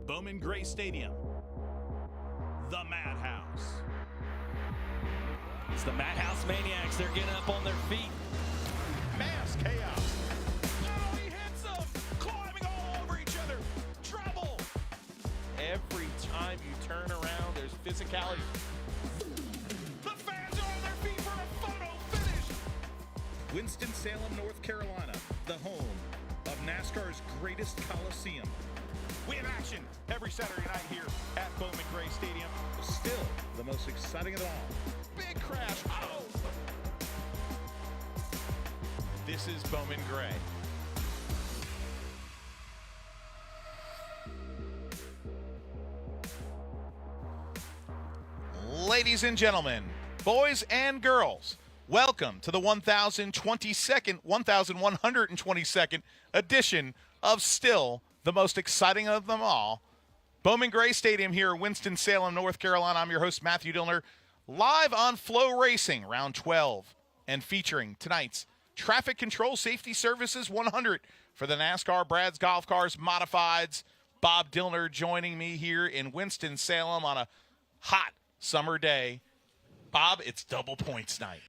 Bowman Gray Stadium, the Madhouse. It's the Madhouse Maniacs. They're getting up on their feet. Mass chaos. Oh, he hits them, climbing all over each other. Trouble. Every time you turn around, there's physicality. The fans are on their feet for a photo finish. Winston-Salem, North Carolina, the home of NASCAR's greatest Coliseum. We have action every Saturday night here at Bowman Gray Stadium. Still the most exciting of them all. Big crash. Oh! This is Bowman Gray. Ladies and gentlemen, boys and girls, welcome to the 1122nd edition of Still the most exciting of them all. Bowman Gray Stadium here, Winston-Salem, North Carolina. I'm your host, Matthew Dillner, live on Flow Racing, round 12, and featuring tonight's Traffic Control Safety Services 100 for the NASCAR Brad's Golf Cars Modifieds. Bob Dillner joining me here in Winston-Salem on a hot summer day. Bob, it's double points night.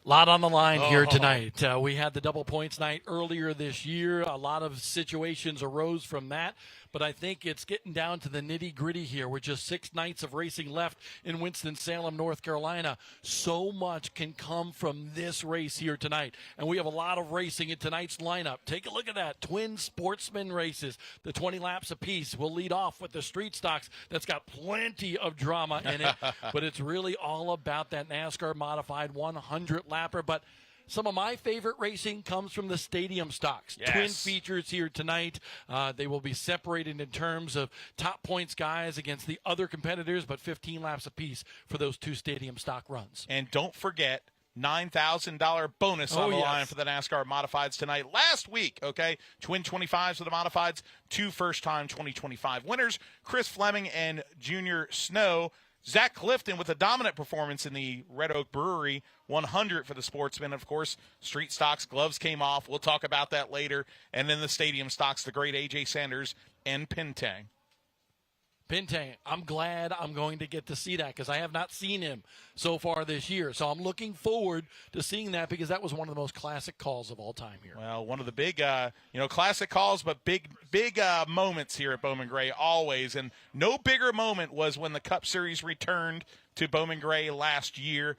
A lot on the line here tonight. We had the double points night earlier this year. A lot of situations arose from that, but I think it's getting down to the nitty-gritty here with just 6 nights of racing left in Winston-Salem, North Carolina. So much can come from this race here tonight, and we have a lot of racing in tonight's lineup. Take a look at that. Twin sportsman races, the 20 laps apiece. We'll lead off with the street stocks that's got plenty of drama in it, but it's really all about that NASCAR modified 100 lapper. But some of my favorite racing comes from the stadium stocks. Yes. Twin features here tonight. They will be separated in terms of top points guys against the other competitors, but 15 laps apiece for those 2 stadium stock runs. And don't forget, $9,000 bonus on the line for the NASCAR Modifieds tonight. Last week, okay, Twin 25s for the Modifieds, 2 first-time 2025 winners, Chris Fleming and Junior Snow. Zach Clifton with a dominant performance in the Red Oak Brewery 100 for the sportsmen. Of course, street stocks, gloves came off. We'll talk about that later. And then the stadium stocks, the great A.J. Sanders and Pintang. Pintang, I'm glad I'm going to get to see that because I have not seen him so far this year. So I'm looking forward to seeing that because that was one of the most classic calls of all time here. Well, one of the big, classic calls, but big moments here at Bowman Gray always. And no bigger moment was when the Cup Series returned to Bowman Gray last year,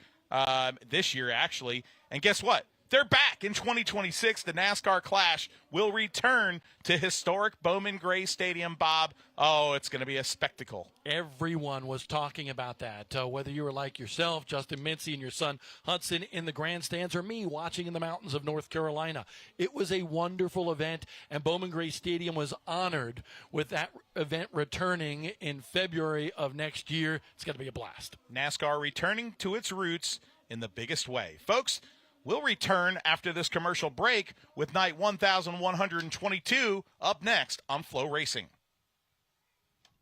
this year actually. And guess what? They're back in 2026. The NASCAR Clash will return to historic Bowman Gray Stadium, Bob. Oh, it's going to be a spectacle. Everyone was talking about that, whether you were like yourself, Justin Mincy, and your son Hudson in the grandstands, or me watching in the mountains of North Carolina. It was a wonderful event, and Bowman Gray Stadium was honored with that event returning in February of next year. It's going to be a blast. NASCAR returning to its roots in the biggest way. Folks, we'll return after this commercial break with night 1122 up next on Flow Racing.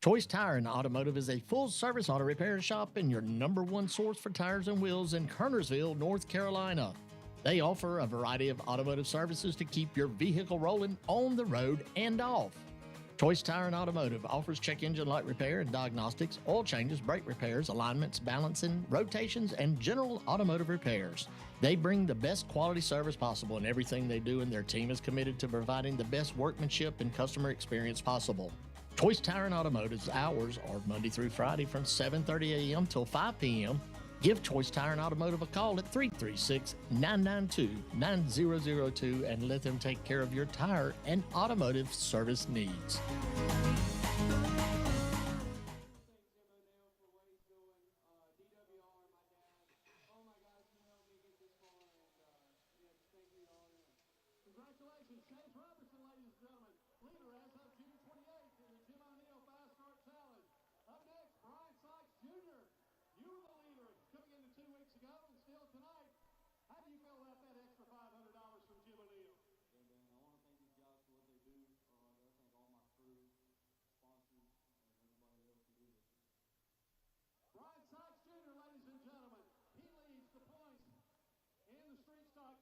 Choice Tire and Automotive is a full-service auto repair shop and your #1 source for tires and wheels in Kernersville, North Carolina. They offer a variety of automotive services to keep your vehicle rolling on the road and off. Choice Tire and Automotive offers check engine light repair and diagnostics, oil changes, brake repairs, alignments, balancing, rotations, and general automotive repairs. They bring the best quality service possible in everything they do, and their team is committed to providing the best workmanship and customer experience possible. Choice Tire and Automotive's hours are Monday through Friday from 7:30 a.m. till 5 p.m. Give Choice Tire and Automotive a call at 336-992-9002 and let them take care of your tire and automotive service needs.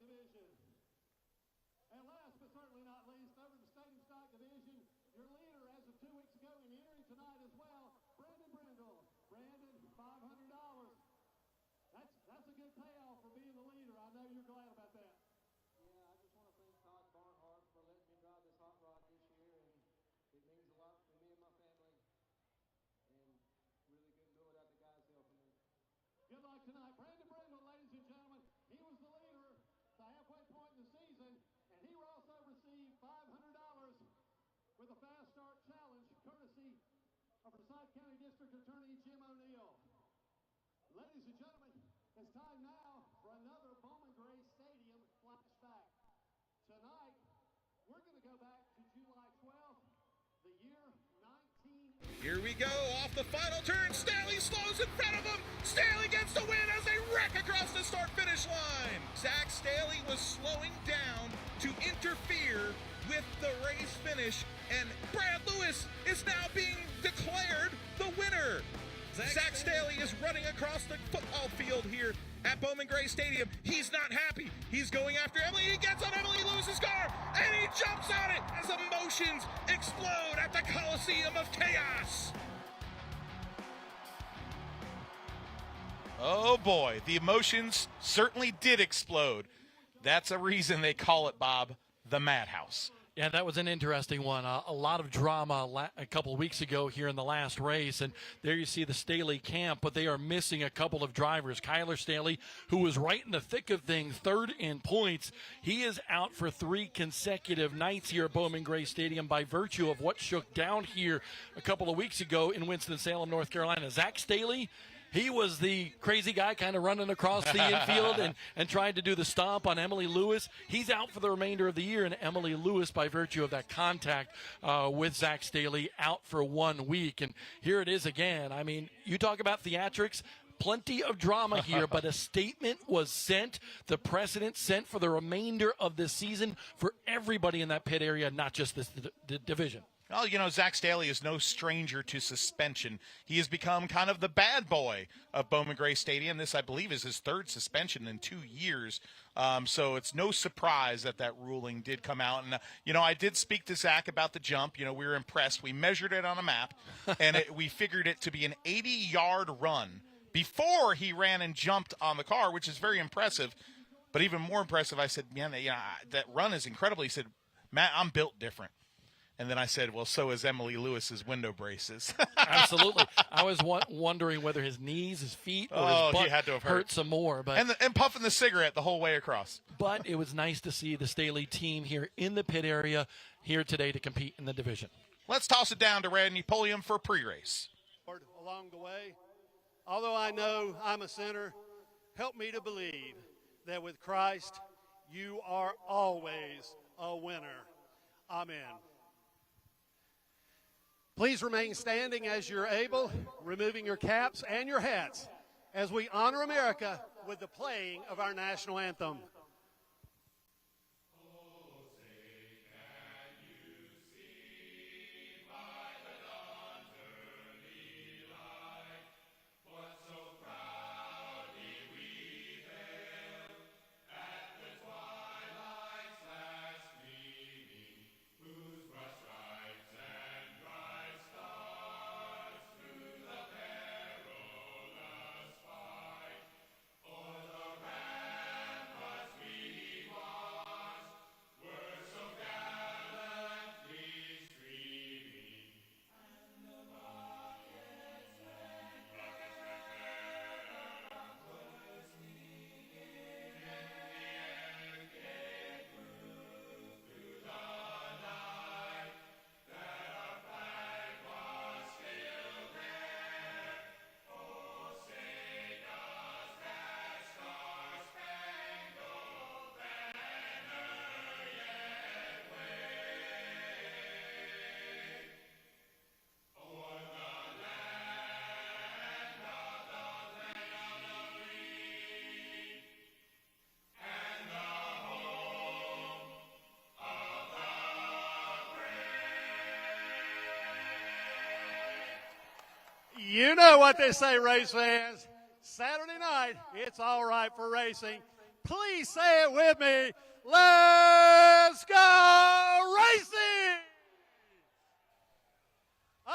Division. And last but certainly not least, over the stadium stock division, your leader as of 2 weeks ago in entering tonight as well, Brandon Brindle. Brandon, $500. That's a good payoff for being the leader. I know you're glad about that. Yeah, I just want to thank Todd Barnhart for letting me drive this hot rod this year, and it means a lot for me and my family, and really couldn't do it without the guys helping me. Good luck tonight. Brandon Brindle, ladies and gentlemen, he was the leader at the halfway point in the season, and he also received $500 with a fast start challenge, courtesy of Forsyth County District Attorney Jim O'Neill. Ladies and gentlemen, it's time now for another Bowman Gray Stadium flashback. Tonight, we're going to go back to July 12th, the year 1980. Here we go, off the final turn. Staley slows in front of him. Staley gets the win as they wreck across the start-finish line. Zach Staley was slowing down to interfere with the race finish, and Brad Lewis is now being declared the winner. Zach Staley is running across the football field here at Bowman Gray Stadium. He's not happy. He's going after Emily. He gets on Emily Lewis's car, and he jumps on it as emotions explode at the Coliseum of Chaos. Oh boy, the emotions certainly did explode. That's a reason they call it, Bob, the Madhouse. Yeah, that was an interesting one. A lot of drama a couple of weeks ago here in the last race, and there you see the Staley camp, but they are missing a couple of drivers. Kyler Staley, who was right in the thick of things, third in points, he is out for 3 consecutive nights here at Bowman Gray Stadium by virtue of what shook down here a couple of weeks ago in Winston-Salem, North Carolina. Zach Staley, he was the crazy guy kind of running across the infield and trying to do the stomp on Emily Lewis. He's out for the remainder of the year, and Emily Lewis, by virtue of that contact with Zach Staley, out for 1 week. And here it is again. I mean, you talk about theatrics. Plenty of drama here, but a statement was sent, the precedent sent for the remainder of the season for everybody in that pit area, not just this division. Well, you know, Zach Staley is no stranger to suspension. He has become kind of the bad boy of Bowman Gray Stadium. This, I believe, is his 3rd suspension in 2 years. So it's no surprise that that ruling did come out. And, you know, I did speak to Zach about the jump. You know, we were impressed. We measured it on a map, and we figured it to be an 80-yard run before he ran and jumped on the car, which is very impressive. But even more impressive, I said, man, that run is incredible. He said, Matt, I'm built different. And then I said, well, so is Emily Lewis's window braces. Absolutely. I was wondering whether his knees, his feet, or his butt he had to have hurt some more. But and puffing the cigarette the whole way across. But it was nice to see the Staley team here in the pit area here today to compete in the division. Let's toss it down to Randy Pulliam for pre-race. Along the way, although I know I'm a sinner, help me to believe that with Christ, you are always a winner. Amen. Please remain standing as you're able, removing your caps and your hats as we honor America with the playing of our national anthem. You know what they say, race fans. Saturday night, it's all right for racing. Please say it with me. Let's go racing!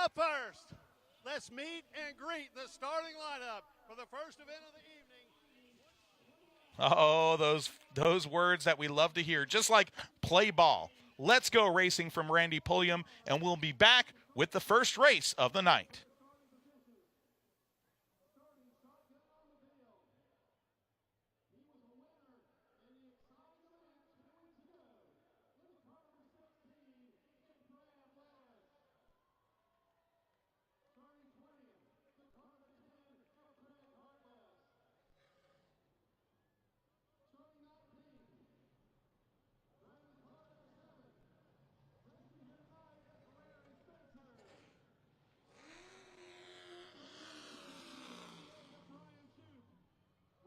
Up first, let's meet and greet the starting lineup for the first event of the evening. Oh, those words that we love to hear, just like play ball. Let's go racing from Randy Pulliam, and we'll be back with the first race of the night.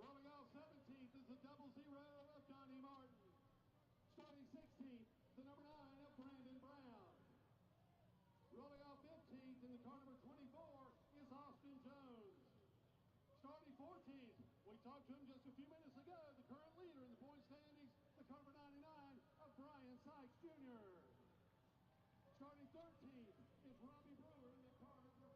Rolling off 17th is the 00 of Johnny Martin. Starting 16th, the number 9 of Brandon Brown. Rolling off 15th in the car number 24 is Austin Jones. Starting 14th, we talked to him just a few minutes ago, the current leader in the point standings, the car number 99 of Brian Sykes Jr. Starting 13th is Robbie Brewer in the car number 4.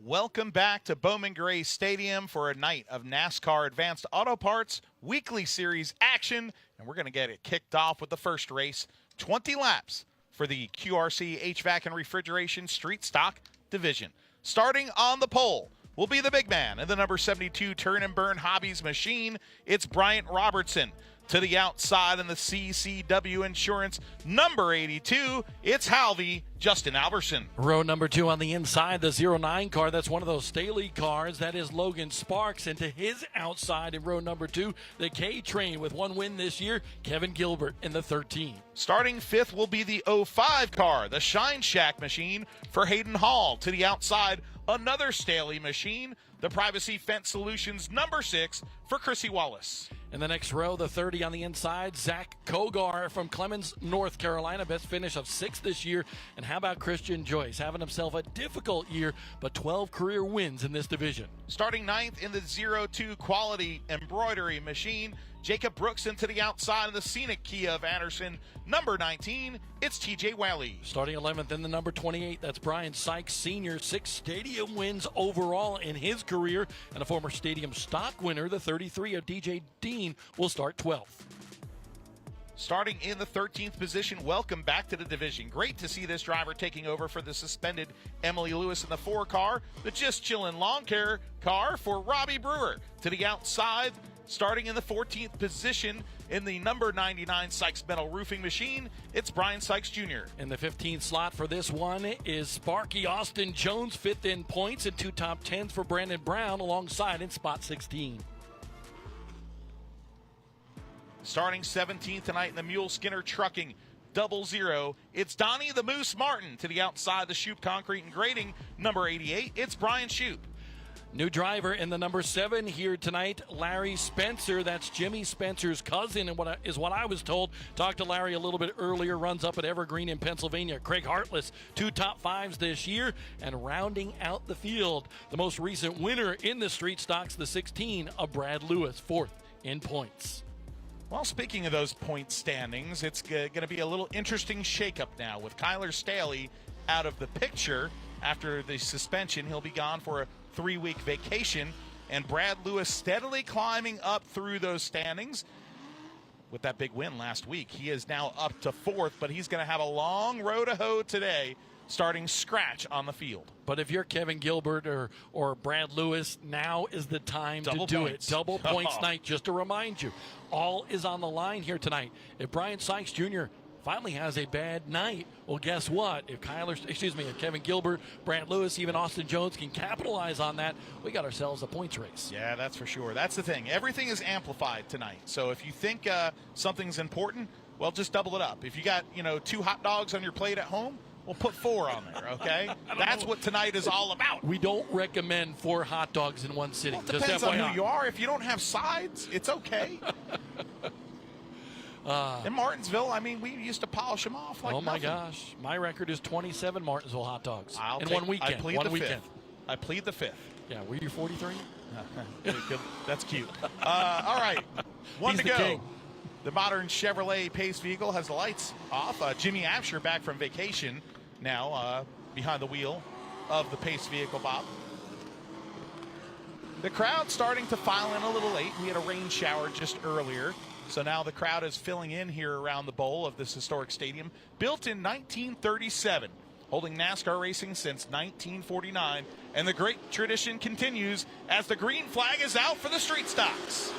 Welcome back to Bowman Gray Stadium for a night of NASCAR Advanced Auto Parts Weekly Series action, and we're going to get it kicked off with the first race, 20 laps for the QRC HVAC and Refrigeration Street Stock Division. Starting on the pole will be the big man in the number 72 Turn and Burn Hobbies machine. It's Bryant Robertson. To the outside in the CCW Insurance number 82, it's Halvey Justin Alberson. Row number 2 on the inside, the 09 car. That's one of those Staley cars. That is Logan Sparks. And to his outside in row number 2, the K-Train with one win this year, Kevin Gilbert in the 13. Starting 5th will be the 05 car, the Shine Shack machine for Hayden Hall. To the outside, another Staley machine, the Privacy Fence Solutions number 6 for Chrissy Wallace. In the next row, the 30 on the inside, Zach Kogar from Clemens, North Carolina. Best finish of 6th this year. And how about Christian Joyce? Having himself a difficult year, but 12 career wins in this division. Starting 9th in the 02 Quality Embroidery machine, Jacob Brooks into the outside of the Scenic Kia of Anderson, number 19, it's TJ Wally. Starting 11th in the number 28, that's Brian Sykes Sr., 6 stadium wins overall in his career, and a former stadium stock winner, the 33 of DJ Dean, will start 12th. Starting in the 13th position, welcome back to the division. Great to see this driver taking over for the suspended Emily Lewis in the 4 car, the Just Chillin' Lawn Care car for Robbie Brewer. To the outside, starting in the 14th position in the number 99 Sykes Metal Roofing machine, it's Brian Sykes Jr. In the 15th slot for this one is Sparky Austin Jones, 5th in points, and 2 top 10s for Brandon Brown alongside in spot 16. Starting 17th tonight in the Mule Skinner Trucking 00, it's Donnie the Moose Martin. To the outside, the Shoup Concrete and Grading number 88, it's Brian Shoup. New driver in the number 7 here tonight, Larry Spencer. That's Jimmy Spencer's cousin, and what I was told. Talked to Larry a little bit earlier. Runs up at Evergreen in Pennsylvania. Craig Hartless, 2 top 5s this year, and rounding out the field, the most recent winner in the street stocks, the 16 of Brad Lewis, 4th in points. Well, speaking of those point standings, it's going to be a little interesting shakeup now with Kyler Staley out of the picture after the suspension. He'll be gone for a 3-week vacation, and Brad Lewis steadily climbing up through those standings with that big win last week. He is now up to 4th, but he's going to have a long road to hoe today, starting scratch on the field. But if you're Kevin Gilbert or Brad Lewis, now is the time Double to do points. it. Double points night, just to remind you. All is on the line here tonight. If Brian Sykes Jr. finally has a bad night, well, guess what? If Kevin Gilbert, Brad Lewis, even Austin Jones can capitalize on that, we got ourselves a points race. Yeah, that's for sure. That's the thing. Everything is amplified tonight. So if you think something's important, well, just double it up. If you got, 2 hot dogs on your plate at home, we'll put 4 on there, okay? That's what tonight is all about. We don't recommend 4 hot dogs in one sitting. Well, it depends just on FYI. who you are. If you don't have sides, it's okay. In Martinsville, we used to polish them off like oh, my nothing. gosh. My record is 27 Martinsville hot dogs I'll in take- one weekend. I plead one the weekend. 5th. I plead the 5th. Yeah, were you 43? That's cute. All right, one He's to the go. king. The modern Chevrolet Pace vehicle has the lights off. Jimmy Absher back from vacation now behind the wheel of the Pace vehicle, Bob. The crowd starting to file in a little late. We had a rain shower just earlier. So now the crowd is filling in here around the bowl of this historic stadium. Built in 1937, holding NASCAR racing since 1949. And the great tradition continues as the green flag is out for the street stocks.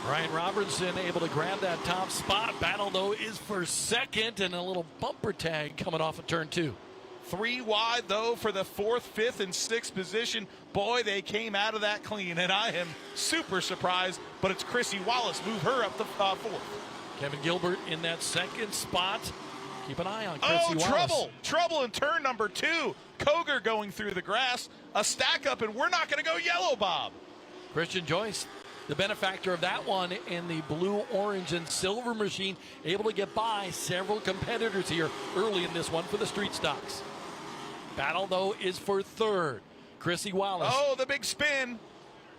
Ryan Robertson able to grab that top spot. Battle, though, is for second, and a little bumper tag coming off of turn 2. 3 wide, though, for the 4th, 5th, and 6th position. Boy, they came out of that clean, and I am super surprised, but it's Chrissy Wallace. Move her up the 4th. Kevin Gilbert in that second spot. Keep an eye on Chrissy Wallace. Trouble in turn number 2. Koger going through the grass. A stack up, and we're not going to go yellow, Bob. Christian Joyce, the benefactor of that one in the blue, orange, and silver machine, able to get by several competitors here early in this one for the street stocks. Battle, though, is for third. Chrissy Wallace. Oh, the big spin.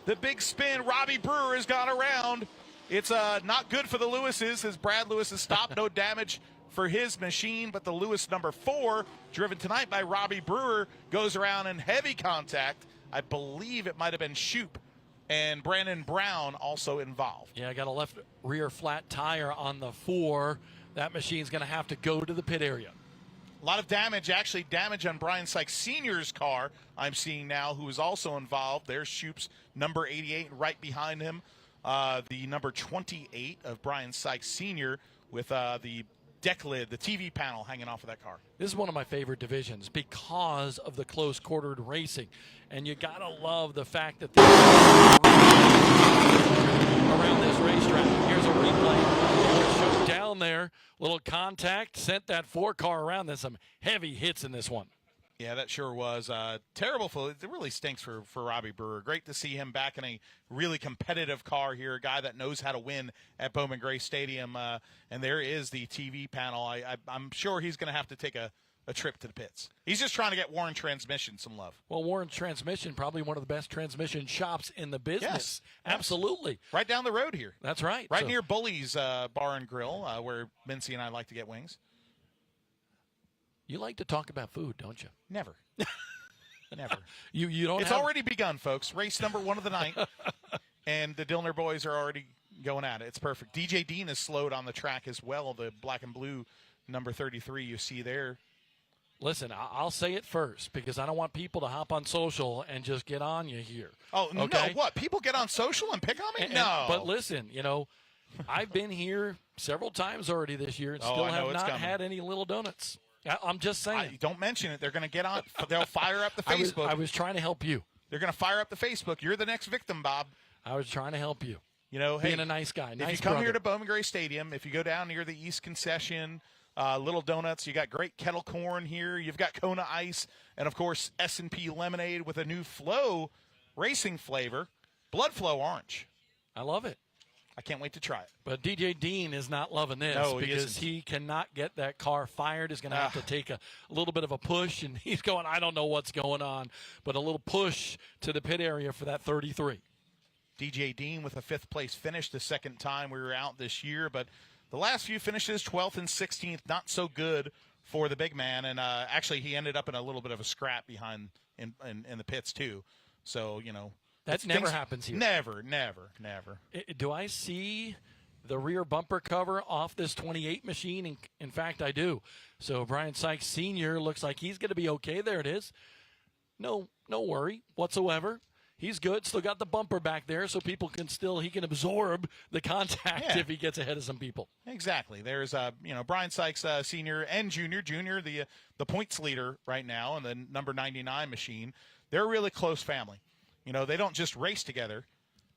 The big spin. Robbie Brewer has gone around. It's not good for the Lewises as Brad Lewis has stopped. No damage for his machine, but the Lewis number 4, driven tonight by Robbie Brewer, goes around in heavy contact. I believe it might have been Shoop and Brandon Brown also involved. Yeah, I got a left rear flat tire on the 4. That machine's going to have to go to the pit area. A lot of damage, actually damage on Brian Sykes Sr.'s car I'm seeing now, who is also involved. There's Shoop's number 88 right behind him. The number 28 of Brian Sykes Sr. with the deck lid, the TV panel hanging off of that car. This is one of my favorite divisions because of the close quartered racing. And you got to love the fact that around this racetrack. Here's a replay. Shoot down there, little contact, sent that 4 car around. There's some heavy hits in this one. Yeah, that sure was terrible. It really stinks for Robbie Brewer. Great to see him back in a really competitive car here, a guy that knows how to win at Bowman Gray Stadium. And there is the TV panel. I'm sure he's going to have to take a trip to the pits. He's just trying to get Warren Transmission some love. Well, Warren Transmission, probably one of the best transmission shops in the business. Yes. Absolutely. Right down the road here. That's right. Right near Bully's Bar and Grill, where Mincy and I like to get wings. You like to talk about food, don't you? Never. Never. You don't. It's already begun, folks. Race number 1 of the night. And the Dillner boys are already going at it. It's perfect. DJ Dean is slowed on the track as well. The black and blue number 33 you see there. Listen, I'll say it first because I don't want people to hop on social and just get on you here. Oh, okay? No, what? People get on social and pick on me? No. But listen, I've been here several times already this year and still have not had any little donuts. I'm just saying. Don't mention it. They're going to get on. They'll fire up the Facebook. I was trying to help you. They're going to fire up the Facebook. You're the next victim, Bob. I was trying to help you. Hey, being a nice guy. If you come here to Bowman Gray Stadium, if you go down near the East Concession, Little Donuts, you got great kettle corn here. You've got Kona Ice, and of course S&P Lemonade with a new Flow racing flavor, Blood Flow Orange. I love it. I can't wait to try it. But DJ Dean is not loving this because he cannot get that car fired. He's going to have to take a little bit of a push, and he's going, I don't know what's going on, but a little push to the pit area for that 33. DJ Dean with a 5th place finish the second time we were out this year, but the last few finishes, 12th and 16th, not so good for the big man, and actually he ended up in a little bit of a scrap behind in the pits too. So, that never happens here. Never. Do I see the rear bumper cover off this 28 machine? In fact, I do. So Brian Sykes Sr. looks like he's going to be okay. There it is. No worry whatsoever. He's good. Still got the bumper back there so people he can absorb the contact if he gets ahead of some people. Exactly. There's, Brian Sykes Sr. and Junior. Junior, the points leader right now in the number 99 machine. They're a really close family. They don't just race together.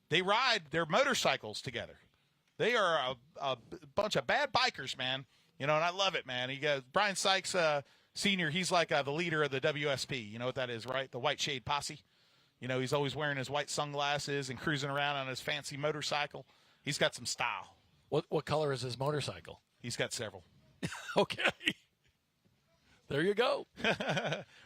They ride their motorcycles together. They are a bunch of bad bikers, man. And I love it, man. Brian Sykes Sr., he's like the leader of the WSP. You know what that is, right? The White Shade Posse. He's always wearing his white sunglasses and cruising around on his fancy motorcycle. He's got some style. What color is his motorcycle? He's got several. Okay. There you go.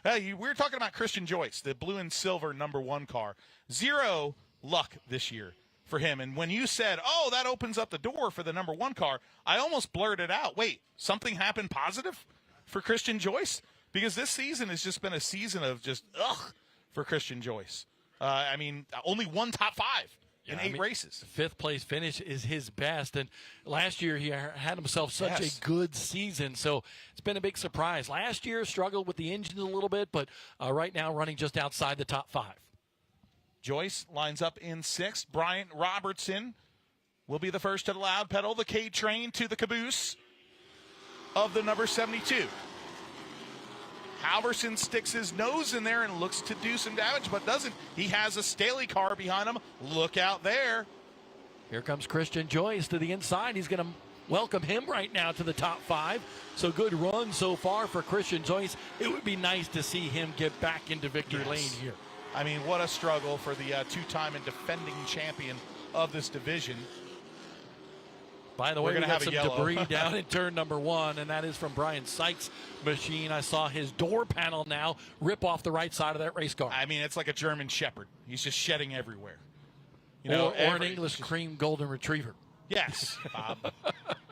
We were talking about Christian Joyce, the blue and silver #1 car. Zero luck this year for him. And when you said, oh, that opens up the door for the #1 car, I almost blurted out, wait, something happened positive for Christian Joyce? Because this season has just been a season of just for Christian Joyce. Only one top 5 in 8 races. 5th place finish is his best, and last year he had himself such a good season, so it's been a big surprise. Last year struggled with the engine a little bit, but right now running just outside the top 5. Joyce lines up in 6th. Bryant Robertson will be the first to the loud pedal. The K train to the caboose of the number 72. Halverson sticks his nose in there and looks to do some damage, but doesn't. He has a Staley car behind him. Look out there. Here comes Christian Joyce to the inside. He's going to welcome him right now to the top 5. So good run so far for Christian Joyce. It would be nice to see him get back into victory lane here. I mean, what a struggle for the 2-time and defending champion of this division. By the way, we're going to have some debris down in turn #1, and that is from Brian Sykes' machine. I saw his door panel now rip off the right side of that race car. I mean, it's like a German Shepherd. He's just shedding everywhere. Or an English cream golden retriever. Yes, Bob.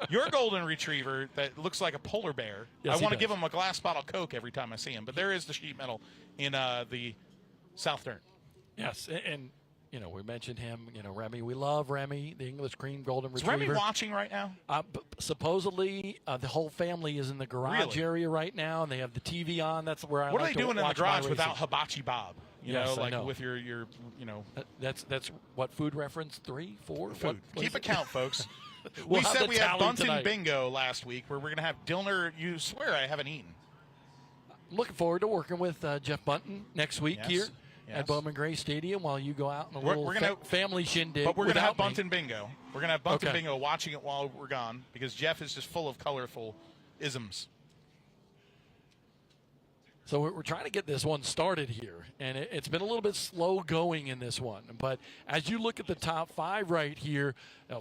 Your golden retriever that looks like a polar bear. Yes, I want to give him a glass bottle Coke every time I see him. But there is the sheet metal in the South Turn. Yes, and we mentioned him. Remy. We love Remy, the English cream golden retriever. Is Remy watching right now? Supposedly, the whole family is in the garage area right now, and they have the TV on. That's where I. What like are they doing to in the watch garage without Hibachi Bob? I know. With your That's what food reference 3, 4. Food. Keep account, folks. We said we had Bunton tonight. Bingo last week, where we're going to have Dillner. You swear I haven't eaten. Looking forward to working with Jeff Bunton next week here at Bowman Gray Stadium while you go out in a little family shindig. But we're going to have Bunton Bingo. We're going to have Bunton Bingo watching it while we're gone because Jeff is just full of colorful isms. So we're trying to get this one started here, and it's been a little bit slow going in this one. But as you look at the top 5 right here,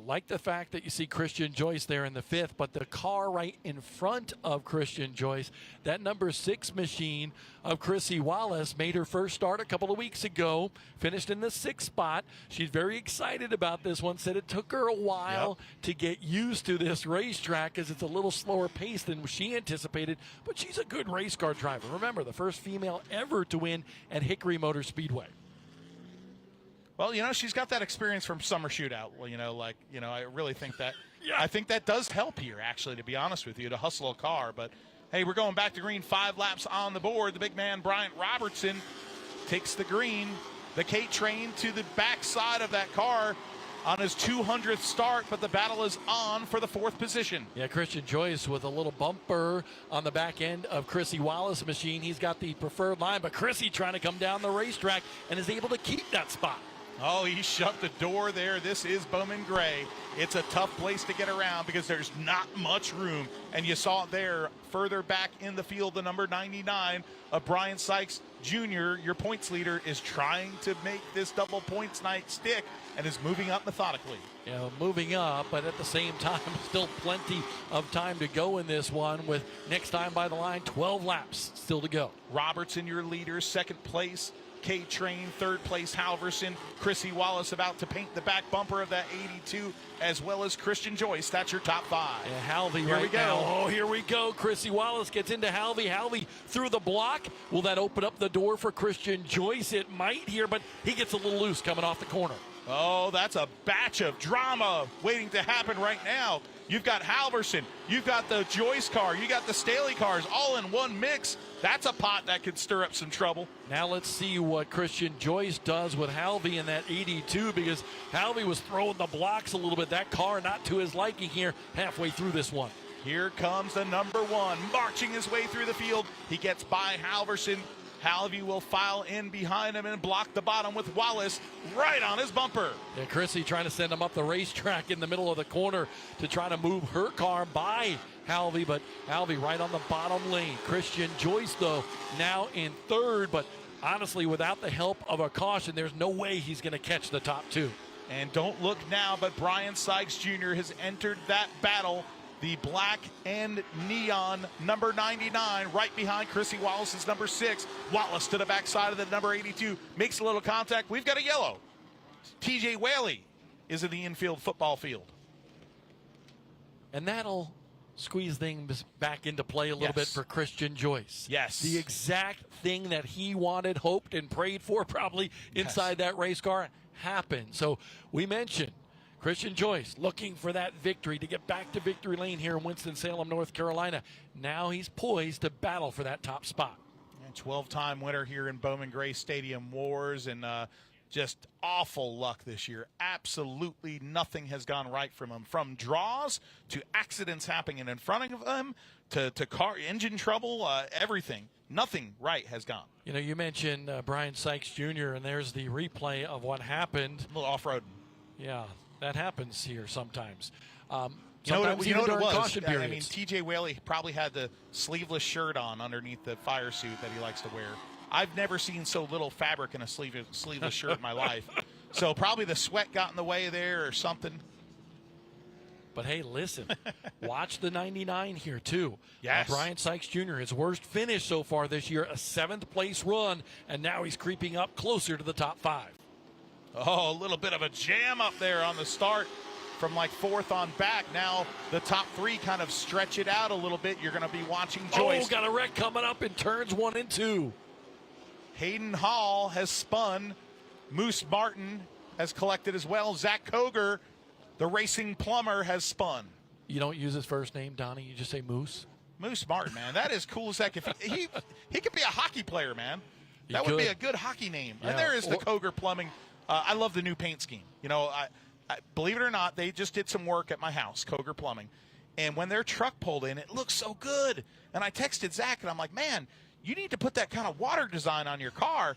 like the fact that you see Christian Joyce there in the 5th, but the car right in front of Christian Joyce, that number 6 machine of Chrissy Wallace made her first start a couple of weeks ago, finished in the 6th spot. She's very excited about this one, said it took her a while to get used to this racetrack because it's a little slower pace than she anticipated, but she's a good race car driver. Remember, the first female ever to win at Hickory Motor Speedway. Well, she's got that experience from Summer Shootout. Well, I really think that I think that does help here, actually, to be honest with you, to hustle a car. But, hey, we're going back to green, 5 laps on the board. The big man, Bryant Robertson, takes the green. The Kate train to the backside of that car on his 200th start, but the battle is on for the 4th position. Yeah, Christian Joyce with a little bumper on the back end of Chrissy Wallace's machine. He's got the preferred line, but Chrissy trying to come down the racetrack and is able to keep that spot. Oh, he shut the door there. This is Bowman Gray. It's a tough place to get around because there's not much room. And you saw it there further back in the field, the number 99 of Brian Sykes Jr., your points leader, is trying to make this double points night stick and is moving up methodically. Moving up, but at the same time, still plenty of time to go in this one with next time by the line, 12 laps still to go. Robertson, your leader, 2nd place. K-Train, 3rd place, Halverson. Chrissy Wallace about to paint the back bumper of that 82, as well as Christian Joyce. That's your top 5. And Halvey here right we go. Now. Oh, here we go. Chrissy Wallace gets into Halvey. Halvey through the block. Will that open up the door for Christian Joyce? It might here, but he gets a little loose coming off the corner. Oh, that's a batch of drama waiting to happen right now. You've got Halverson, you've got the Joyce car, you got the Staley cars all in one mix. That's a pot that could stir up some trouble. Now let's see what Christian Joyce does with Halvey in that 82, because Halvey was throwing the blocks a little bit. That car not to his liking here halfway through this one. Here comes the number 1, marching his way through the field. He gets by Halverson. Halvey will file in behind him and block the bottom with Wallace right on his bumper. Yeah, Chrissy trying to send him up the racetrack in the middle of the corner to try to move her car by Halvey, but Halvey right on the bottom lane. Christian Joyce, though, now in 3rd, but honestly, without the help of a caution, there's no way he's going to catch the top 2. And don't look now, but Brian Sykes Jr. has entered that battle the black and neon number 99 right behind Chrissy Wallace's number 6. Wallace to the backside of the number 82, makes a little contact. We've got a yellow. TJ Whaley is in the infield football field. And that'll squeeze things back into play a little bit for Christian Joyce. Yes. The exact thing that he wanted, hoped, and prayed for probably inside that race car happened. So we mentioned Christian Joyce looking for that victory to get back to victory lane here in Winston-Salem, North Carolina. Now he's poised to battle for that top spot. 12-time winner here in Bowman Gray Stadium Wars, and just awful luck this year. Absolutely nothing has gone right from him, from draws to accidents happening in front of him to car engine trouble, everything. Nothing right has gone. You know, you mentioned Brian Sykes Jr., and there's the replay of what happened. A little off-road. Yeah, that happens here sometimes. You know what it was? Caution I mean, periods. TJ Whaley probably had the sleeveless shirt on underneath the fire suit that he likes to wear. I've never seen so little fabric in a sleeveless shirt in my life. So probably the sweat got in the way there or something. But hey, listen, watch the 99 here too. Yes. Brian Sykes Jr., his worst finish so far this year, a 7th place run, and now he's creeping up closer to the top 5. Oh, a little bit of a jam up there on the start from like 4th on back. Now the top 3 kind of stretch it out a little bit. You're going to be watching Joyce. Oh, got a wreck coming up in turns 1 and 2. Hayden Hall has spun. Moose Martin has collected as well. Zach Koger, the racing plumber, has spun. You don't use his first name, Donnie. You just say Moose. Moose Martin, man. That is cool as heck. If he could be a hockey player, man. That He would be could. a good hockey name. Yeah. And there is the Koger Plumbing. I love the new paint scheme. You know, I believe it or not, they just did some work at my house, Koger Plumbing. And when their truck pulled in, it looked so good. And I texted Zach, and I'm like, man, you need to put that kind of water design on your car.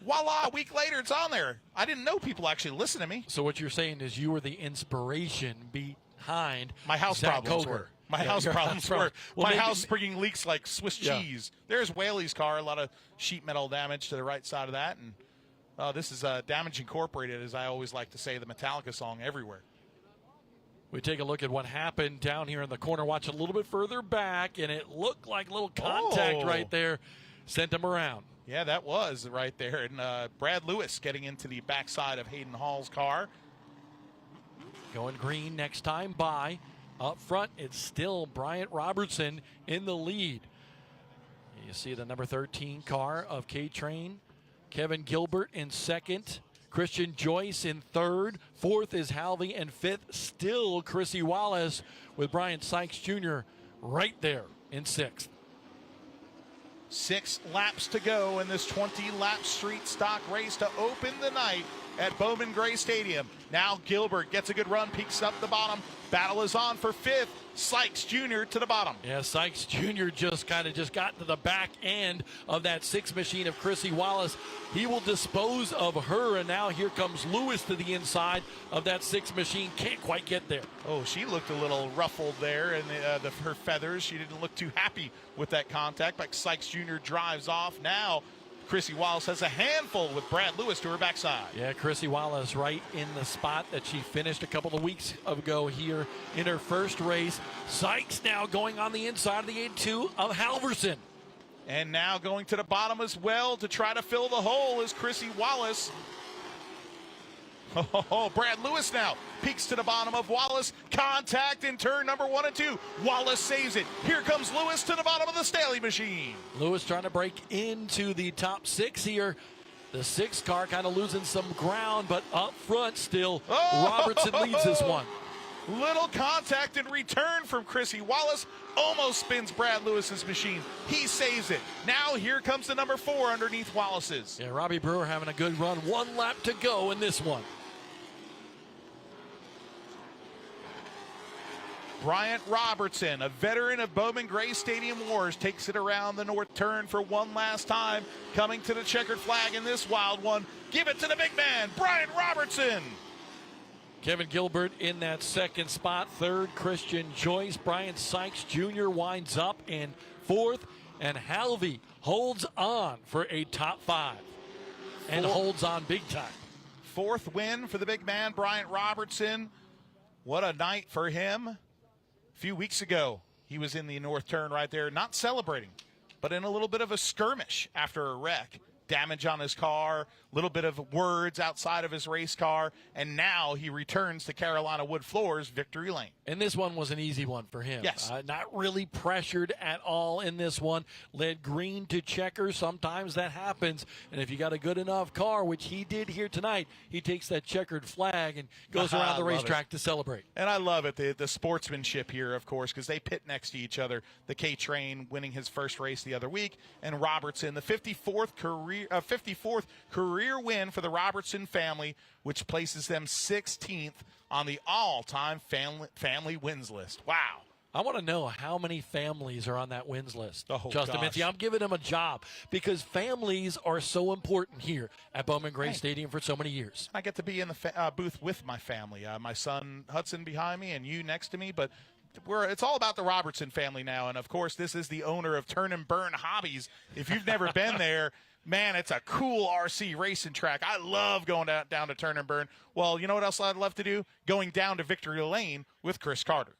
Voila, a week later, it's on there. I didn't know people actually listen to me. So what you're saying is you were the inspiration behind My house Zach problems Koger. were. My Yeah, house your problems house were. problems. Well, My maybe- house bringing leaks like Swiss Yeah. cheese. There's Whaley's car, a lot of sheet metal damage to the right side of that. And this is Damage Incorporated, as I always like to say, the Metallica song everywhere. We take a look at what happened down here in the corner. Watch a little bit further back, and it looked like a little contact right there. Sent him around. Yeah, that was right there. And Brad Lewis getting into the backside of Hayden Hall's car. Going green next time by. Up front, it's still Bryant Robertson in the lead. You see the number 13 car of K-Train. Kevin Gilbert in 2nd. Christian Joyce in 3rd. 4th is Halvey, and 5th still Chrissy Wallace, with Brian Sykes Jr. right there in 6th. 6 laps to go in this 20-lap street stock race to open the night at Bowman Gray Stadium. Now Gilbert gets a good run, peeks up the bottom. Battle is on for 5th. Sykes Jr. to the bottom. Yeah, Sykes Jr. just got to the back end of that 6 machine of Chrissy Wallace. He will dispose of her, and now here comes Lewis to the inside of that 6 machine. Can't quite get there. Oh, she looked a little ruffled there, and her feathers. She didn't look too happy with that contact. But Sykes Jr. drives off. Now Chrissy Wallace has a handful with Brad Lewis to her backside. Yeah, Chrissy Wallace right in the spot that she finished a couple of weeks ago here in her first race. Sykes now going on the inside of the 8-2 of Halverson. And now going to the bottom as well to try to fill the hole is Chrissy Wallace. Oh, Brad Lewis now peeks to the bottom of Wallace. Contact in turn number 1 and 2. Wallace saves it. Here comes Lewis to the bottom of the Staley machine. Lewis trying to break into the top 6 here. The 6 car kind of losing some ground, but up front still, Robertson leads this one. Little contact in return from Chrissy Wallace. Almost spins Brad Lewis's machine. He saves it. Now here comes the number 4 underneath Wallace's. Yeah, Robbie Brewer having a good run. 1 lap to go in this one. Bryant Robertson, a veteran of Bowman Gray Stadium Wars, takes it around the north turn for one last time. Coming to the checkered flag in this wild one. Give it to the big man, Bryant Robertson. Kevin Gilbert in that 2nd spot. 3rd, Christian Joyce. Brian Sykes Jr. winds up in 4th. And Halvey holds on for a top 5. And holds on big time. 4th win for the big man, Bryant Robertson. What a night for him. A few weeks ago, he was in the north turn right there, not celebrating, but in a little bit of a skirmish after a wreck. Damage on his car, a little bit of words outside of his race car, and now he returns to Carolina Wood Floors Victory Lane. And this one was an easy one for him. Yes. Not really pressured at all in this one. Led green to checkers. Sometimes that happens. And if you got a good enough car, which he did here tonight, he takes that checkered flag and goes around the racetrack to celebrate. And I love it, the sportsmanship here, of course, because they pit next to each other. The K-Train winning his first race the other week, and Robertson, the 54th career win for the Robertson family, which places them 16th on the all-time family wins list. Wow. I want to know how many families are on that wins list. Oh, Justin gosh. Mincy, I'm giving him a job because families are so important here at Bowman Gray Stadium for so many years. I get to be in the booth with my family. My son Hudson behind me and you next to me, but it's all about the Robertson family now. And, of course, this is the owner of Turn and Burn Hobbies. If you've never been there, man, it's a cool RC racing track. I love going down to Turn and Burn. Well, you know what else I'd love to do? Going down to Victory Lane with Chris Carter.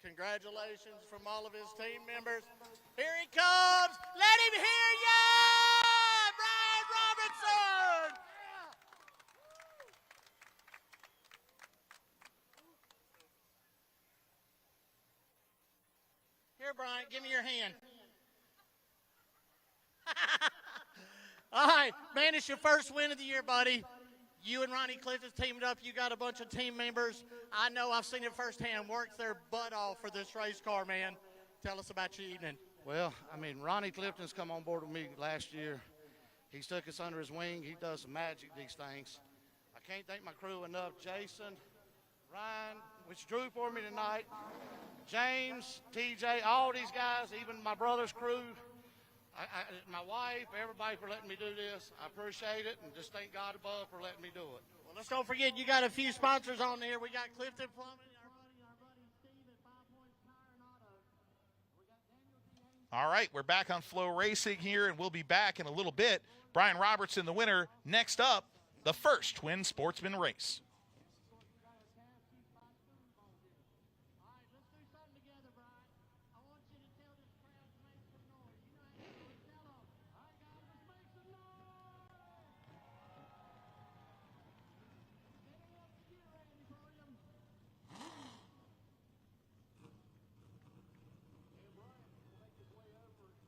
Congratulations from all of his team members. Here he comes. Let him hear ya! Brian Robertson! Here, Brian, give me your hand. All right, man, it's your first win of the year, buddy. You and Ronnie Clifton teamed up. You got a bunch of team members. I know I've seen it firsthand. Worked their butt off for this race car, man. Tell us about your evening. Well, I mean, Ronnie Clifton's come on board with me last year. He's took us under his wing. He does some magic, these things. I can't thank my crew enough. Jason, Ryan, which drew for me tonight, James, TJ, all these guys, even my brother's crew. My wife, everybody for letting me do this. I appreciate it, and just thank God above for letting me do it. Well, let's don't forget, you got a few sponsors on there. We got Clifton Plumbing, our buddy Steve at 5 Points Tire and Auto. We got Daniel D. Haynes. All right, we're back on Flow Racing here, and we'll be back in a little bit. Brian Robertson, the winner. Next up, the first Twin Sportsman race. All right, let's do something together, Brian. I want you to tell this crowd to make some noise. You know how to do it. Tell them. All right, guys, let's make some noise. Get it up to you, Randy Williams. And Brian will make his way over to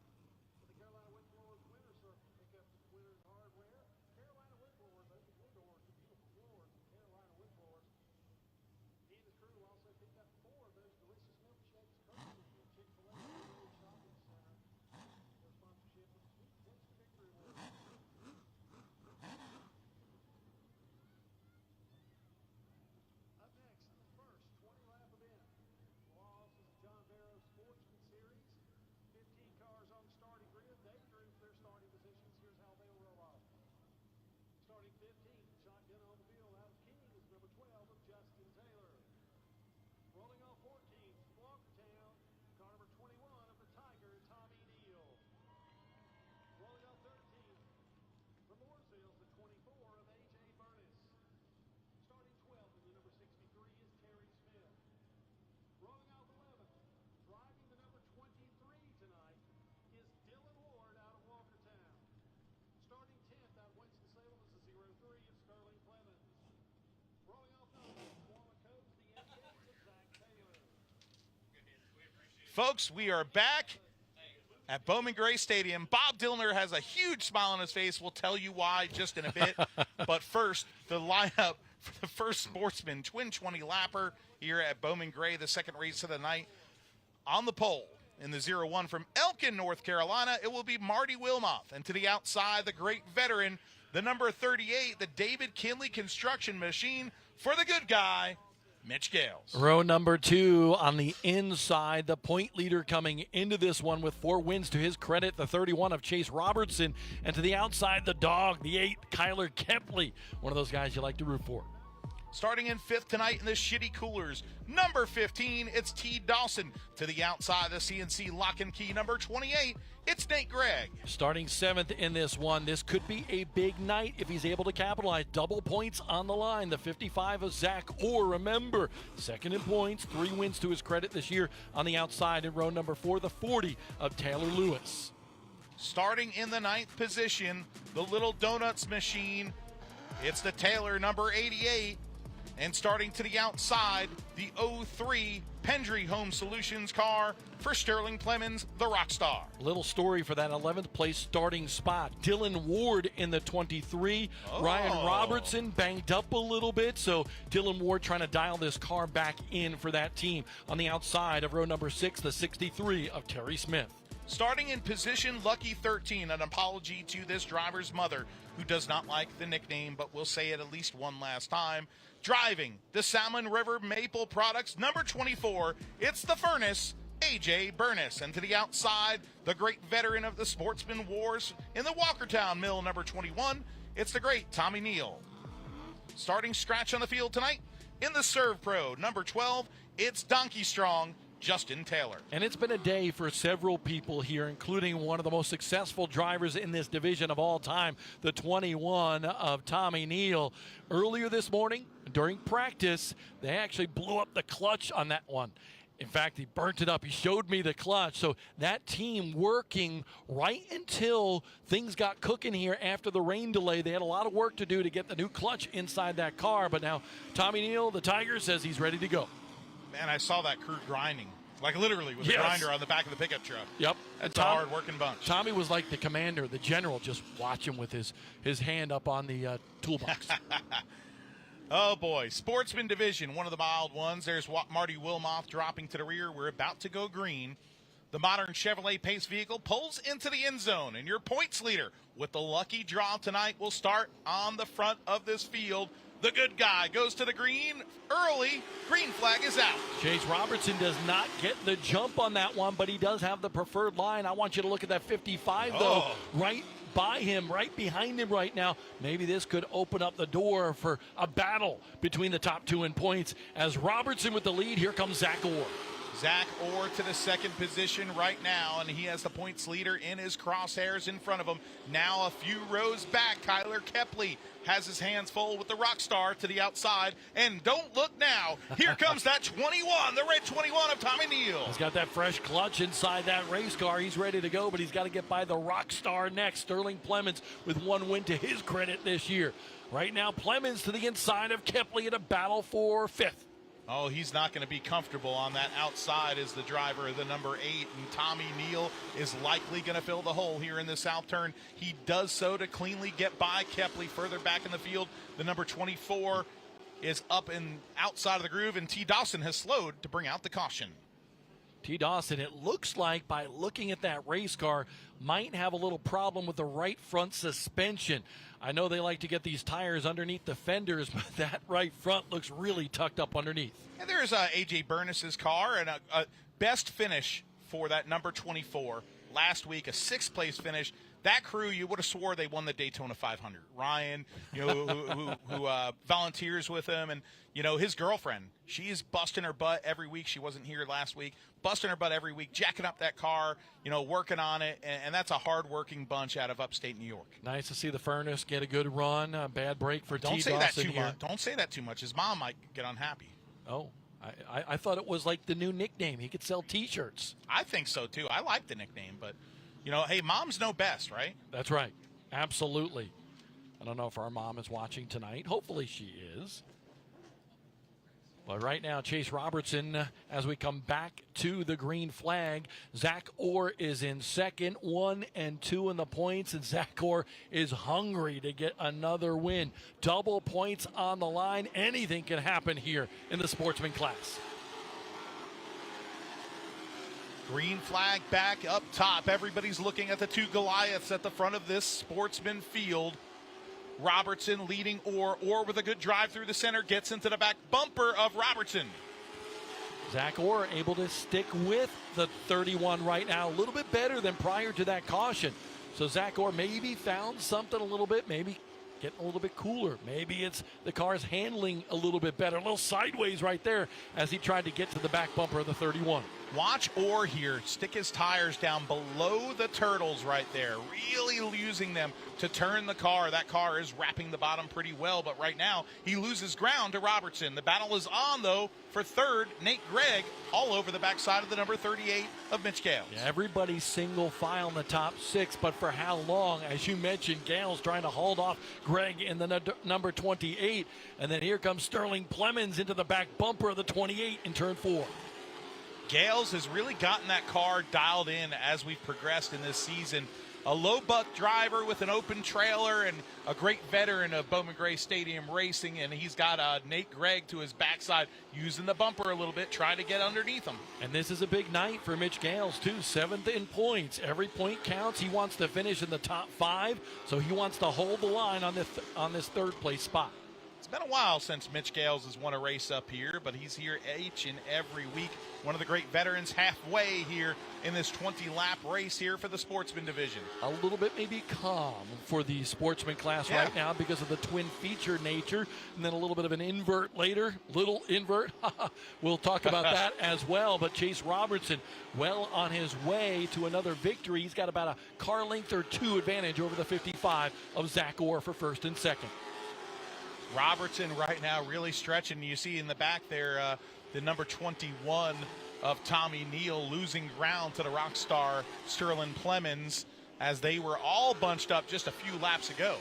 the Carolina Wood Floors winner circle, pick up some winners hardware. Carolina Wood Floors, open your doors to beautiful floors from Carolina Wood Floors. He and his crew also picked up 4 of those delicious milkshakes courtesy of Chick-fil-A Shopping Center. Their sponsorship of Sweet Taste Victory Award. Up next, the first 20-lap event. Laws is the John Barrow Sportsman Series. 15 cars on the starting grid. They drew for their starting positions. Here's how they'll roll off. Starting 15, shotgun on the field out of King is number 12 of Justin Taylor. Rolling off 14, from Walkertown, car number 21 of the Tiger, Tommy Neal. Rolling off 13, from Mooresville, the 24 of A.J. Burness. Starting 12th in the number 63 is Terry Smith. Rolling off 11th, driving the number 23 tonight is Dylan Ward out of Walkertown. Starting 10th out of Winston-Salem is the 03 of Sterling Clemens. Rolling off 9th, Quantico's the 88 of Zach Taylor. Folks, we are back at Bowman Gray Stadium. Bob Dillner has a huge smile on his face. We'll tell you why just in a bit. But first, the lineup for the first Sportsman Twin 20-lapper here at Bowman Gray, the second race of the night. On the pole in the 01 from Elkin, North Carolina, it will be Marty Wilmoth. And to the outside, the great veteran, the number 38, the David Kinley construction machine for the good guy, Mitch Gales. Row number 2 on the inside, the point leader coming into this one with 4 wins to his credit, the 31 of Chase Robertson, and to the outside, the dog, the 8, Kyler Kepley, one of those guys you like to root for. Starting in 5th tonight in the Shitty Coolers, number 15, it's T. Dawson. To the outside, the CNC Lock and Key, number 28, it's Nate Gregg. Starting 7th in this one, this could be a big night if he's able to capitalize. Double points on the line. The 55 of Zach Orr, remember, second in points, 3 wins to his credit this year. On the outside in row number 4, the 40 of Taylor Lewis. Starting in the 9th position, the Little Donuts Machine, it's the Taylor, number 88. And starting to the outside, the 03 Pendry Home Solutions car for Sterling Clemens, the Rockstar. Little story for that 11th place starting spot. Dylan Ward in the 23. Ryan Robertson banged up a little bit, so Dylan Ward trying to dial this car back in for that team. On the outside of row number 6, the 63 of Terry Smith. Starting in position, Lucky 13, an apology to this driver's mother, who does not like the nickname, but will say it at least one last time. Driving the Salmon River Maple Products, number 24, it's the Furnace, AJ Burness. And to the outside, the great veteran of the Sportsman Wars in the Walkertown Mill, number 21, it's the great Tommy Neal. Starting scratch on the field tonight, in the Serve Pro, number 12, it's Donkey Strong, Justin Taylor. And it's been a day for several people here, including one of the most successful drivers in this division of all time, the 21 of Tommy Neal. Earlier this morning, during practice, they actually blew up the clutch on that one. In fact, he burnt it up. He showed me the clutch. So that team working right until things got cooking here after the rain delay. They had a lot of work to do to get the new clutch inside that car. But now Tommy Neal, the Tiger, says he's ready to go. Man, I saw that crew grinding, like literally with a grinder on the back of the pickup truck. Yep. That's a hard-working bunch. Tommy was like the commander, the general, just watching with his hand up on the toolbox. Oh, boy. Sportsman division, one of the mild ones. There's Marty Wilmoth dropping to the rear. We're about to go green. The modern Chevrolet Pace vehicle pulls into the end zone, and your points leader with the lucky draw tonight will start on the front of this field. The good guy goes to the green early. Green flag is out. Chase Robertson does not get the jump on that one, but he does have the preferred line. I want you to look at that 55, though, right by him, right behind him right now. Maybe this could open up the door for a battle between the top 2 in points. As Robertson with the lead, here comes Zach Orr. Zach Orr to the second position right now, and he has the points leader in his crosshairs in front of him. Now a few rows back, Kyler Kepley has his hands full with the Rockstar to the outside. And don't look now. Here comes that 21, the red 21 of Tommy Neal. He's got that fresh clutch inside that race car. He's ready to go, but he's got to get by the Rockstar next. Sterling Clemens with 1 win to his credit this year. Right now, Clemens to the inside of Kepley in a battle for 5th. Oh, he's not going to be comfortable on that outside as the driver of the number 8, and Tommy Neal is likely going to fill the hole here in the south turn. He does so to cleanly get by Kepley further back in the field. The number 24 is up and outside of the groove, and T. Dawson has slowed to bring out the caution. T. Dawson, it looks like by looking at that race car, might have a little problem with the right front suspension. I know they like to get these tires underneath the fenders, but that right front looks really tucked up underneath. And there's A.J. Burness's car, and a best finish for that number 24 last week, a 6th place finish. That crew, you would have swore they won the Daytona 500. Ryan, who volunteers with him, and his girlfriend, she's busting her butt every week. She wasn't here last week, busting her butt every week, jacking up that car, working on it, and that's a hard-working bunch out of upstate New York. Nice to see the Furnace get a good run. A bad break for T. Dawson. Don't say that too much. Don't say that too much. His mom might get unhappy. Oh. I thought it was like the new nickname. He could sell T-shirts. I think so, too. I like the nickname, but, hey, moms know best, right? That's right. Absolutely. I don't know if our mom is watching tonight. Hopefully she is. But right now, Chase Robertson, as we come back to the green flag, Zach Orr is in second, 1 and 2 in the points, and Zach Orr is hungry to get another win. Double points on the line. Anything can happen here in the sportsman class. Green flag back up top. Everybody's looking at the 2 Goliaths at the front of this sportsman field. Robertson leading Orr with a good drive through the center, gets into the back bumper of Robertson. Zach Orr able to stick with the 31 right now, a little bit better than prior to that caution. So Zach Orr maybe found something a little bit, maybe getting a little bit cooler. Maybe it's the car's handling a little bit better. A little sideways right there as he tried to get to the back bumper of the 31. Watch Orr here stick his tires down below the turtles right there, really using them to turn the car. That car is wrapping the bottom pretty well, but right now he loses ground to Robertson. The battle is on, though, for third. Nate Gregg all over the backside of the number 38 of Mitch Gales. Yeah, everybody's single file in the top 6, but for how long? As you mentioned, Gales trying to hold off Gregg in the number 28, and then here comes Sterling Plemons into the back bumper of the 28 in turn 4. Gales has really gotten that car dialed in as we've progressed in this season. A low buck driver with an open trailer and a great veteran of Bowman Gray Stadium racing, and he's got Nate Gregg to his backside using the bumper a little bit, trying to get underneath him. And this is a big night for Mitch Gales, too. 7th in points. Every point counts. He wants to finish in the top 5, so he wants to hold the line on this third-place spot. It's been a while since Mitch Gales has won a race up here, but he's here each and every week. One of the great veterans halfway here in this 20-lap race here for the Sportsman division. A little bit maybe calm for the Sportsman class right now because of the twin feature nature, and then a little bit of an invert later. Little invert. We'll talk about that as well. But Chase Robertson well on his way to another victory. He's got about a car length or 2 advantage over the 55 of Zach Orr for first and second. Robertson right now really stretching. You see in the back there the number 21 of Tommy Neal losing ground to the rock star Sterling Plemons as they were all bunched up just a few laps ago.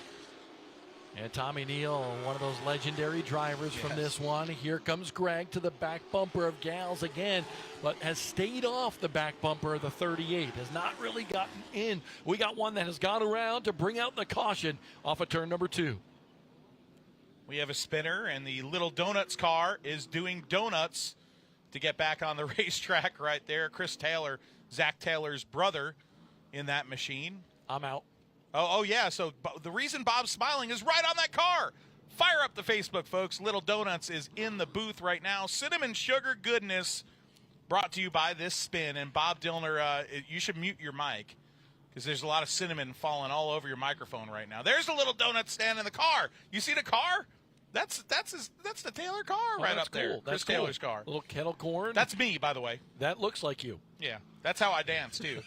And Tommy Neal, one of those legendary drivers from this one. Here comes Gregg to the back bumper of Gales again, but has stayed off the back bumper of the 38. Has not really gotten in. We got one that has gone around to bring out the caution off of turn number 2. We have a spinner, and the Little Donuts car is doing donuts to get back on the racetrack right there. Chris Taylor, Zach Taylor's brother, in that machine. I'm out. Oh yeah, so the reason Bob's smiling is right on that car. Fire up the Facebook, folks. Little Donuts is in the booth right now. Cinnamon Sugar Goodness brought to you by this spin. And Bob Dillner, you should mute your mic because there's a lot of cinnamon falling all over your microphone right now. There's a Little Donut stand in the car. You see the car? That's the Taylor car right up there. That's Chris Taylor's car. A little kettle corn. That's me, by the way. That looks like you. Yeah, that's how I dance too.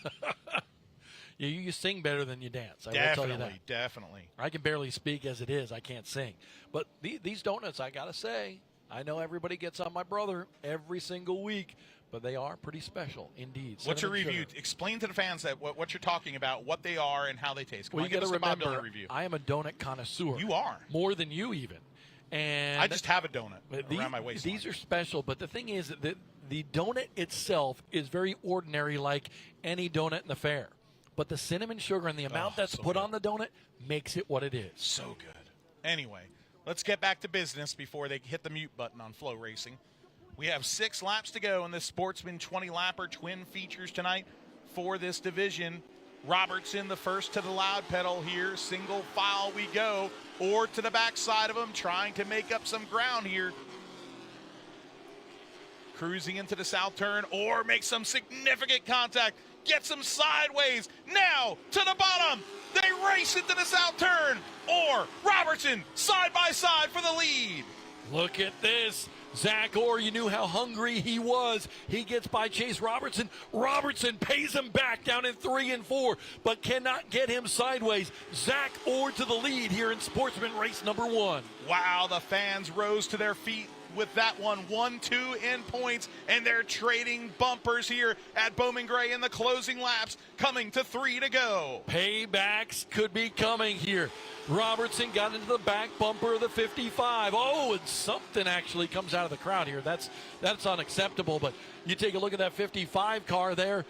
You sing better than you dance. I will tell you that. Definitely. I can barely speak as it is. I can't sing. But these donuts, I got to say, I know everybody gets on my brother every single week, but they are pretty special indeed. What's your review? Explain to the fans that what you're talking about, what they are, and how they taste. Well, you got to remember, I am a donut connoisseur. You are. More than you even. And I just have a donut around my waist. These are special, but the thing is that the donut itself is very ordinary, like any donut in the fair. But the cinnamon sugar and the amount that's put on the donut makes it what it is. So good. Anyway, let's get back to business before they hit the mute button on Flow Racing. We have 6 laps to go in this Sportsman 20-lapper twin features tonight for this division. Robertson, the first to the loud pedal here. Single file we go. Or to the backside of him, trying to make up some ground here. Cruising into the south turn, or make some significant contact. Gets him sideways. Now to the bottom. They race into the south turn. Or Robertson side by side for the lead. Look at this. Zach Orr, you knew how hungry he was. He gets by Chase Robertson. Robertson pays him back down in 3 and 4, but cannot get him sideways. Zach Orr to the lead here in Sportsman race number 1. Wow, the fans rose to their feet with that one. 1-2 in points, and they're trading bumpers here at Bowman Gray in the closing laps, coming to 3 to go. Paybacks could be coming here. Robertson got into the back bumper of the 55. Oh, and something actually comes out of the crowd here. That's unacceptable, but you take a look at that 55 car there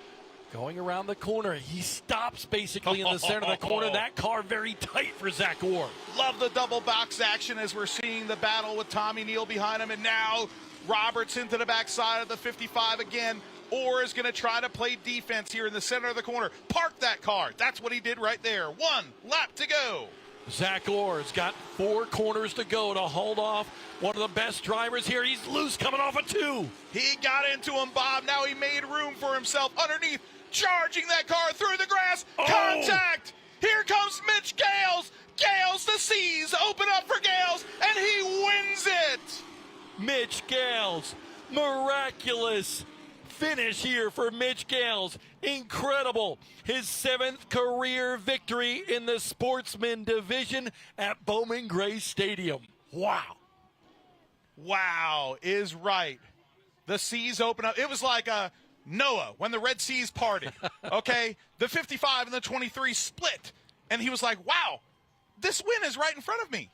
going around the corner. He stops basically in the center of the corner. That car very tight for Zach Orr. Love the double box action as we're seeing the battle with Tommy Neal behind him, and now Robertson to the backside of the 55 again. Orr is going to try to play defense here in the center of the corner. Park that car. That's what he did right there. 1 lap to go. Zach Orr's got 4 corners to go to hold off one of the best drivers here. He's loose coming off a 2. He got into him, Bob. Now he made room for himself underneath, charging that car through the grass. Contact! Here comes Mitch Gales. Gales, the C's open up for Gales, and he wins it. Mitch Gales, miraculous finish here for Mitch Gales. Incredible. His 7th career victory in the Sportsman division at Bowman Gray Stadium. Wow. Wow is right. The C's open up. It was like Noah when the Red Seas parted. Okay? The 55 and the 23 split. And he was like, wow, this win is right in front of me.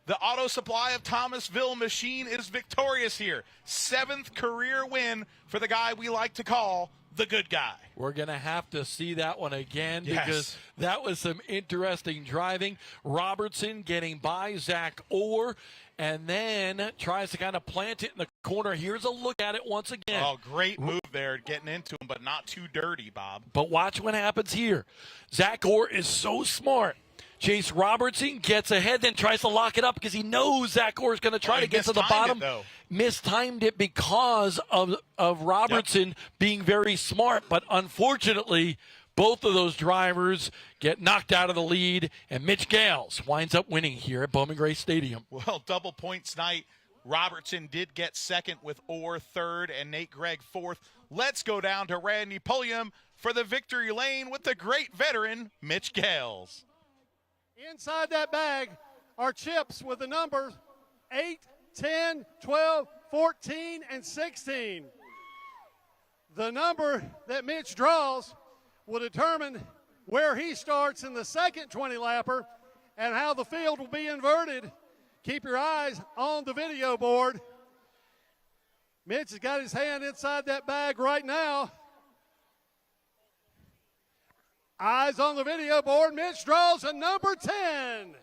The Auto Supply of Thomasville machine is victorious here. 7th career win for the guy we like to call the good guy. We're going to have to see that one again Yes. because that was some interesting driving. Robertson getting by Zach Orr and then tries to kind of plant it in the corner. Here's a look at it once again. Oh, great move there, getting into him, but not too dirty, Bob. But watch what happens here. Zach Orr is so smart. Chase Robertson gets ahead, then tries to lock it up because he knows Zach Orr is going to try to get to the bottom. Mistimed it because of Robertson being very smart, but unfortunately, both of those drivers get knocked out of the lead, and Mitch Gales winds up winning here at Bowman Gray Stadium. Well, double points night. Robertson did get second with Orr third and Nate Gregg fourth. Let's go down to Randy Pulliam for the victory lane with the great veteran, Mitch Gales. Inside that bag are chips with the numbers 8, 10, 12, 14, and 16. The number that Mitch draws will determine where he starts in the second 20-lapper and how the field will be inverted. Keep your eyes on the video board. Mitch has got his hand inside that bag right now. Eyes on the video board. Mitch draws a number 10.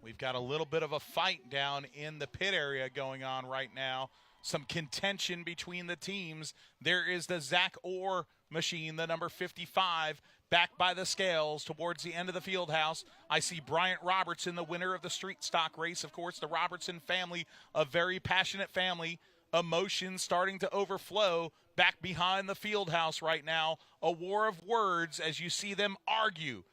We've got a little bit of a fight down in the pit area going on right now. Some contention between the teams. There is the Zach Orr machine, the number 55, back by the scales towards the end of the field house. I see Bryant Robertson, the winner of the street stock race. Of course, the Robertson family, a very passionate family. Emotions starting to overflow back behind the field house right now. A war of words as you see them argue.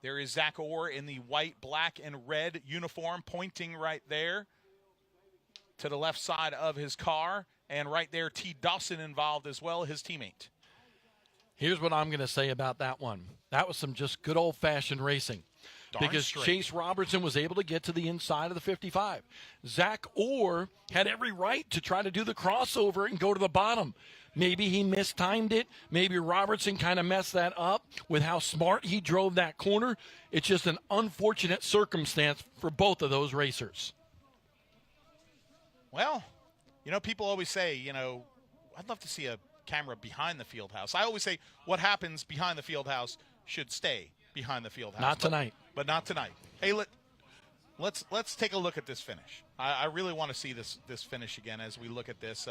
There is Zach Orr in the white, black, and red uniform pointing right there to the left side of his car. And right there, T. Dawson involved as well, his teammate. Here's what I'm going to say about that one. That was some just good old-fashioned racing. Because Chase Robertson was able to get to the inside of the 55. Zach Orr had every right to try to do the crossover and go to the bottom. Maybe he mistimed it. Maybe Robertson kind of messed that up with how smart he drove that corner. It's just an unfortunate circumstance for both of those racers. Well, you know, people always say, you know, I'd love to see a camera behind the field house. I always say what happens behind the field house should stay behind the field house. Not tonight. But not tonight. Hey, let's take a look at this finish. I really want to see this finish again as we look at this.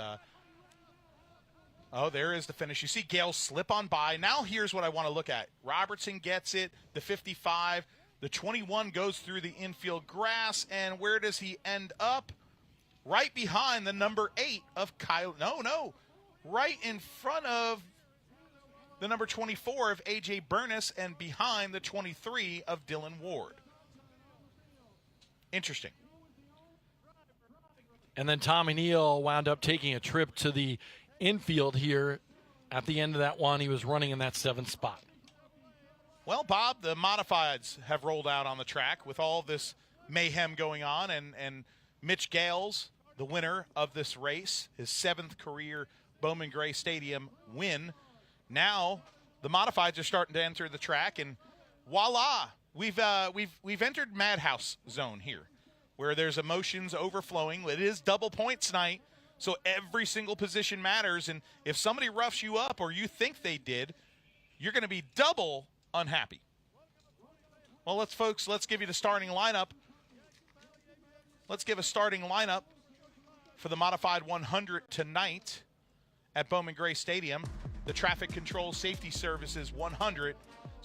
Oh, there is the finish. You see Gale slip on by. Now here's what I want to look at. Robertson gets it, the 55. The 21 goes through the infield grass, and where does he end up? Right behind the number 8 of Kyle. No. Right in front of the number 24 of A.J. Burness and behind the 23 of Dylan Ward. Interesting. And then Tommy Neal wound up taking a trip to the infield here at the end of that one. He was running in that 7th spot. Well, Bob, the modifieds have rolled out on the track with all this mayhem going on, and Mitch Gales, the winner of this race, his 7th career Bowman Gray Stadium win. Now the modifieds are starting to enter the track, and voila, we've entered Madhouse zone here, where there's emotions overflowing. It is double points night, so every single position matters, and if somebody roughs you up or you think they did, you're going to be double unhappy. Well, let's give you the starting lineup. Let's give a starting lineup for the Modified 100 tonight at Bowman Gray Stadium. The Traffic Control Safety Services 100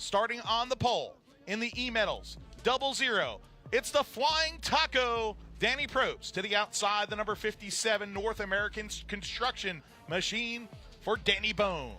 starting on the pole in the E-medals, 00. It's the Flying Taco, Danny Probst. To the outside, the number 57 North American Construction Machine for Danny Bone.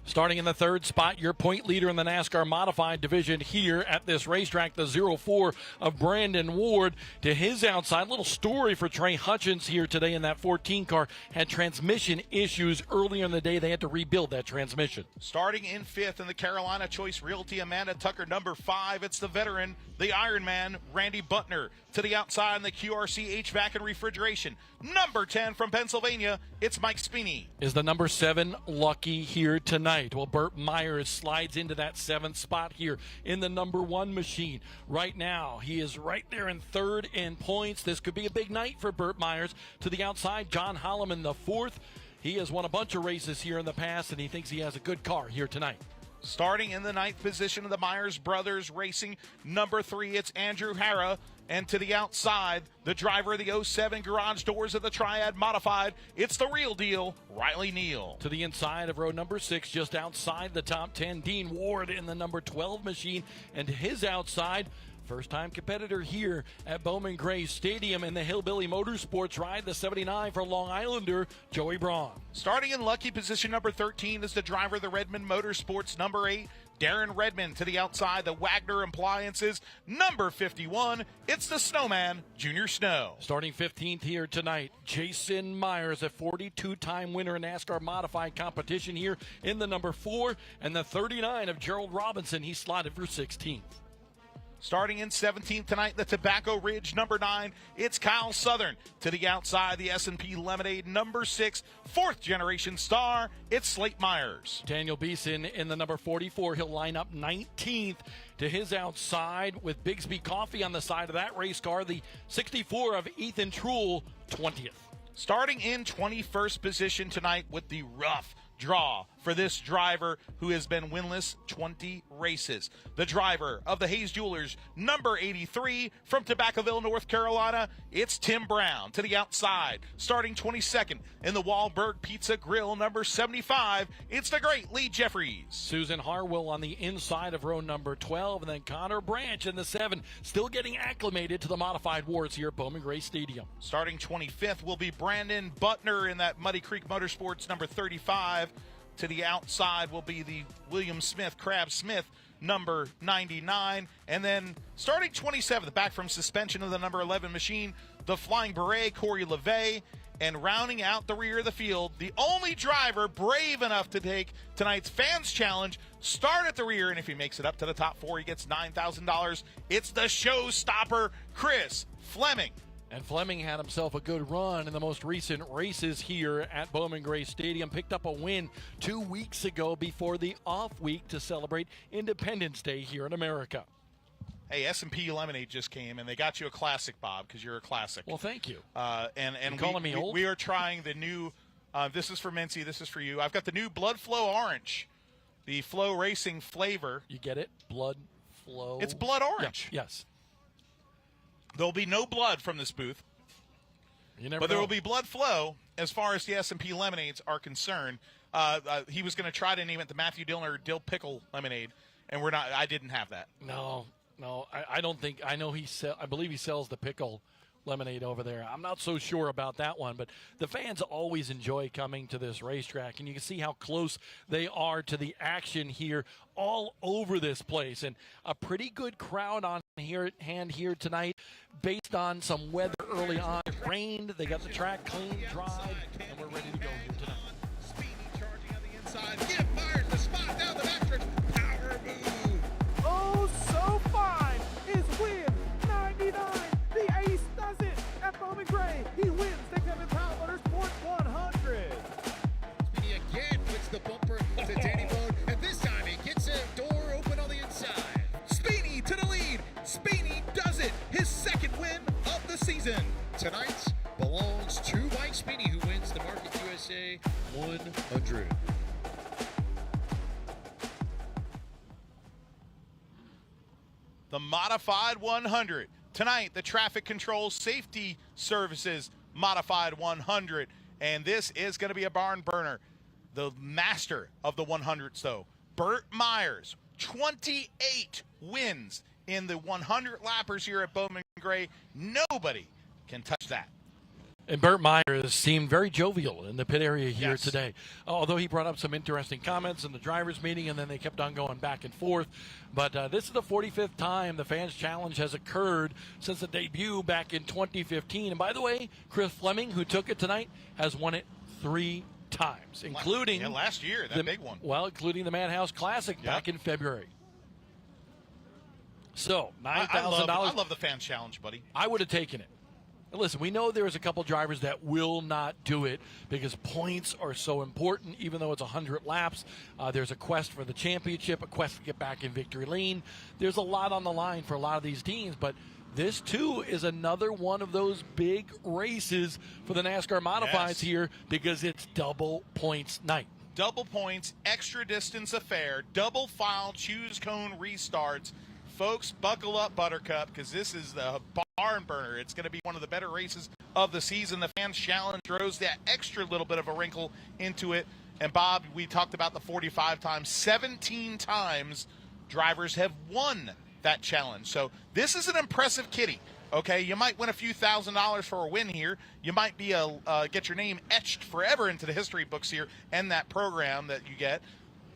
Starting in the third spot, your point leader in the NASCAR Modified Division here at this racetrack, the 04 of Brandon Ward. To his outside, little story for Trey Hutchins here today in that 14 car. Had transmission issues earlier in the day. They had to rebuild that transmission. Starting in fifth in the Carolina Choice Realty, Amanda Tucker, number 5. It's the veteran, the Ironman, Randy Butner. To the outside in the QRC HVAC and Refrigeration, number 10 from Pennsylvania, it's Mike Spini. Is the number 7 lucky here tonight? Well, Burt Myers slides into that 7th spot here in the number 1 machine. Right now, he is right there in third in points. This could be a big night for Burt Myers. To the outside, John Holloman, the 4th. He has won a bunch of races here in the past, and he thinks he has a good car here tonight. Starting in the 9th position of the Myers Brothers Racing, number 3, it's Andrew Hara. And to the outside, the driver of the 07 Garage Doors of the Triad Modified, it's the real deal, Riley Neal. To the inside of row number 6, just outside the top 10, Dean Ward in the number 12 machine. And to his outside, first-time competitor here at Bowman Gray Stadium in the Hillbilly Motorsports ride, the 79 for Long Islander, Joey Braun. Starting in lucky position number 13 is the driver of the Redmond Motorsports, number 8, Darren Redmond. To the outside, the Wagner Appliances, number 51, it's the Snowman, Junior Snow. Starting 15th here tonight, Jason Myers, a 42-time winner in NASCAR Modified competition here in the number 4, and the 39 of Gerald Robinson, he slotted for 16th. Starting in 17th tonight, the Tobacco Ridge, number 9, it's Kyle Southern. To the outside, the S&P Lemonade, number 6, 4th generation star, it's Slate Myers. Daniel Beeson in the number 44, he'll line up 19th. To his outside with Bigsby Coffee on the side of that race car, the 64 of Ethan Truel, 20th. Starting in 21st position tonight with the rough draw for this driver who has been winless 20 races. The driver of the Hayes Jewelers, number 83 from Tobaccoville, North Carolina, it's Tim Brown. To the outside, starting 22nd in the Wahlberg Pizza Grill, number 75, it's the great Lee Jeffries. Susan Harwell on the inside of row number 12, and then Connor Branch in the 7, still getting acclimated to the modified wars here at Bowman Gray Stadium. Starting 25th will be Brandon Butner in that Muddy Creek Motorsports, number 35. To the outside will be the William Smith, Crab Smith, number 99. And then starting 27th, back from suspension of the number 11 machine, the Flying Beret, Corey LeVay. And rounding out the rear of the field, the only driver brave enough to take tonight's Fans Challenge, start at the rear, and if he makes it up to the top 4, he gets $9,000. It's the showstopper, Chris Fleming. And Fleming had himself a good run in the most recent races here at Bowman Gray Stadium. Picked up a win 2 weeks ago before the off week to celebrate Independence Day here in America. Hey, S&P Lemonade just came, and they got you a classic, Bob, because you're a classic. Well, thank you. And calling me old? We are trying the new, this is for Mincy, this is for you. I've got the new Blood Flow Orange, the Flow Racing flavor. You get it? Blood Flow. It's blood orange. Yeah. Yes. There'll be no blood from this booth, but there will be blood flow as far as the S&P lemonades are concerned. He was going to try to name it the Matthew Dillner Dill Pickle Lemonade, and we're not. I didn't have that. No, I don't think. I know I believe he sells the pickle lemonade over there. I'm not so sure about that one, but the fans always enjoy coming to this racetrack, and you can see how close they are to the action here all over this place. And a pretty good crowd on hand here tonight based on some weather early on. It rained, they got the track clean, dried, and we're ready to go here tonight. Speedy charging on the inside. Give Myers the spot down the backstretch. Power move. Oh, so fine is win 99. The ace does it at Bowman Gray. He wins the Kevin Powell Motorsport 100. Speedy again puts the bumper to Danny Bone, and this time he gets a door open on the inside. Speedy to the lead. Speedy does it. His second win of the season. Tonight's belongs to Mike Speedy, who wins the Market USA 100. The Modified 100. Tonight, the Traffic Control Safety Services Modified 100. And this is going to be a barn burner. The master of the 100s, though, Burt Myers, 28 wins in the 100 lappers here at Bowman Gray. Nobody can touch that. And Burt Myers seemed very jovial in the pit area here Yes. today, although he brought up some interesting comments in the drivers' meeting, and then they kept on going back and forth. But this is the 45th time the Fans Challenge has occurred since the debut back in 2015. And by the way, Chris Fleming, who took it tonight, has won it 3 times, including last year, that big one. Well, including the Madhouse Classic back in February. So $9,000. I love the Fans Challenge, buddy. I would have taken it. Listen, we know there's a couple drivers that will not do it because points are so important, even though it's 100 laps. There's a quest for the championship, a quest to get back in victory lane. There's a lot on the line for a lot of these teams, but this, too, is another one of those big races for the NASCAR Modifieds here because it's double points night. Double points, extra distance affair, double file, choose cone restarts. Folks, buckle up, Buttercup, because this is the barn burner. It's going to be one of the better races of the season. The Fans Challenge throws that extra little bit of a wrinkle into it. And, Bob, we talked about the 45 times. 17 times drivers have won that challenge. So this is an impressive kitty. Okay, you might win a few $1,000s for a win here. You might be get your name etched forever into the history books here and that program that you get.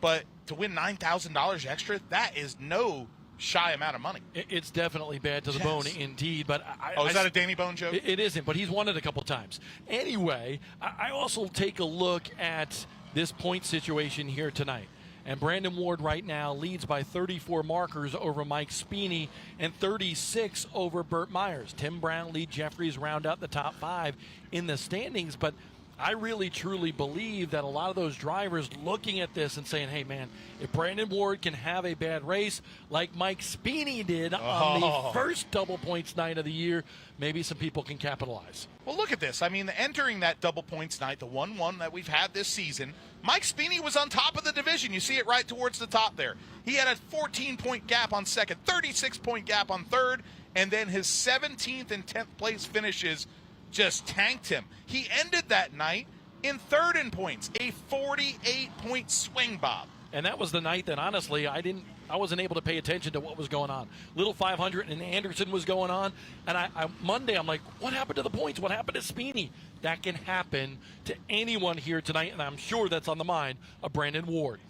But to win $9,000 extra, that is no shy amount of money. It's definitely bad to the bone, indeed. But is that a Danny Bone joke? It isn't, but he's won it a couple times. Anyway, I also take a look at this point situation here tonight. And Brandon Ward right now leads by 34 markers over Mike Speeney and 36 over Burt Myers. Tim Brown, Lee Jeffries round out the top 5 in the standings, but I really, truly believe that a lot of those drivers looking at this and saying, hey, man, if Brandon Ward can have a bad race like Mike Speeney did on the first double points night of the year, maybe some people can capitalize. Well, look at this. I mean, entering that double points night, the 1-1 that we've had this season, Mike Speeney was on top of the division. You see it right towards the top there. He had a 14-point gap on second, 36-point gap on third, and then his 17th and 10th place finishes just tanked him. He ended that night in third in points, a 48-point swing, Bob. And that was the night that, honestly, I wasn't able to pay attention to what was going on. Little 500 and Anderson was going on. And Monday, I'm like, what happened to the points? What happened to Speeney? That can happen to anyone here tonight, and I'm sure that's on the mind of Brandon Ward.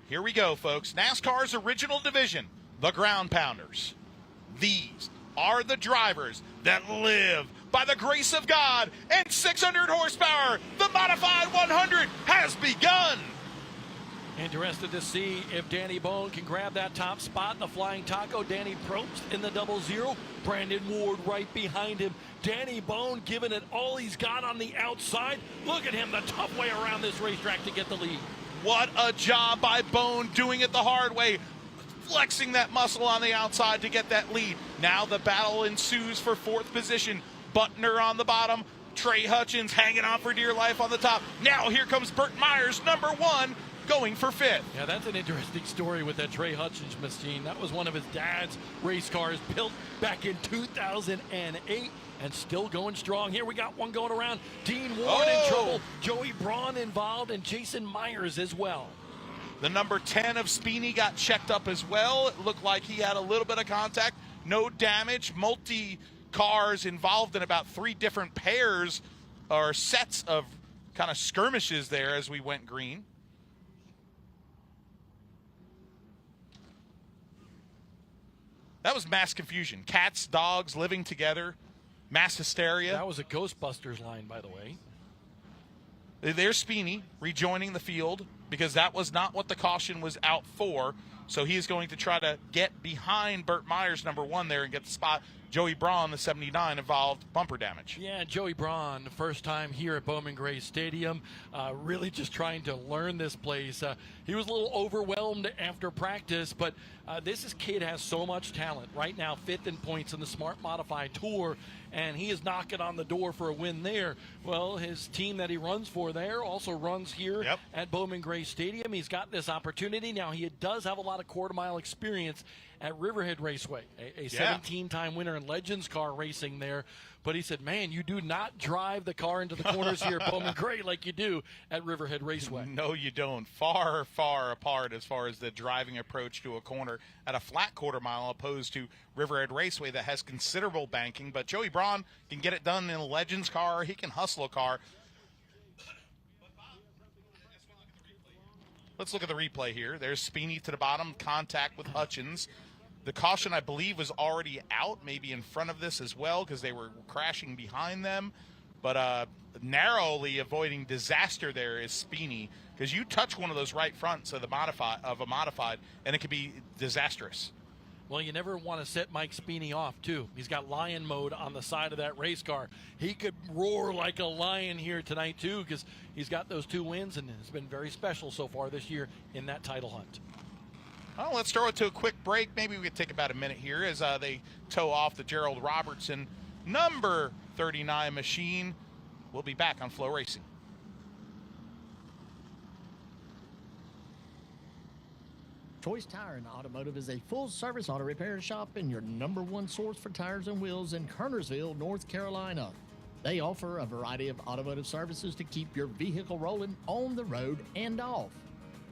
Here we go, folks. NASCAR's original division, the Ground Pounders. These are the drivers that live by the grace of God and 600 horsepower. The Modified 100 has begun. Interested to see if Danny Bone can grab that top spot in the Flying Taco. Danny Probst in the 00. Brandon Ward right behind him. Danny Bone giving it all he's got on the outside. Look at him, the tough way around this racetrack to get the lead. What a job by Bone, doing it the hard way, flexing that muscle on the outside to get that lead. Now the battle ensues for 4th position. Butner on the bottom. Trey Hutchins hanging on for dear life on the top. Now here comes Burt Myers, number 1, going for 5th. Yeah, that's an interesting story with that Trey Hutchins machine. That was one of his dad's race cars built back in 2008 and still going strong. Here we got one going around. Dean Ward in trouble. Joey Braun involved and Jason Myers as well. The number 10 of Speeney got checked up as well. It looked like he had a little bit of contact. No damage. Multi-cars involved in about 3 different pairs or sets of kind of skirmishes there as we went green. That was mass confusion. Cats, dogs living together. Mass hysteria. That was a Ghostbusters line, by the way. There's Speeney rejoining the field because that was not what the caution was out for. So he is going to try to get behind Burt Myers, number 1 there, and get the spot. Joey Braun, the 79, involved bumper damage. Yeah, Joey Braun, first time here at Bowman Gray Stadium, really just trying to learn this place. He was a little overwhelmed after practice, but this kid has so much talent. Right now, 5th in points in the Smart Modified Tour, and he is knocking on the door for a win there. Well, his team that he runs for there also runs here at Bowman Gray Stadium. He's got this opportunity. Now, he does have a lot of quarter-mile experience at Riverhead Raceway, a 17-time winner in and Legends car racing there. But he said, man, you do not drive the car into the corners here at Bowman Gray like you do at Riverhead Raceway. No, you don't. Far, far apart as far as the driving approach to a corner at a flat quarter mile opposed to Riverhead Raceway that has considerable banking. But Joey Braun can get it done in a Legends car. He can hustle a car. Let's look at the replay here. There's Speeney to the bottom, contact with Hutchins. The caution, I believe, was already out, maybe in front of this as well, because they were crashing behind them. But narrowly avoiding disaster there is Speeney, because you touch one of those right fronts of a modified, and it could be disastrous. Well, you never want to set Mike Speeney off, too. He's got lion mode on the side of that race car. He could roar like a lion here tonight, too, because he's got those 2 wins, and it's been very special so far this year in that title hunt. Well, let's throw it to a quick break. Maybe we could take about a minute here as they tow off the Gerald Robertson number 39 machine. We'll be back on Flow Racing. Choice Tire and Automotive is a full-service auto repair shop and your #1 source for tires and wheels in Kernersville, North Carolina. They offer a variety of automotive services to keep your vehicle rolling on the road and off.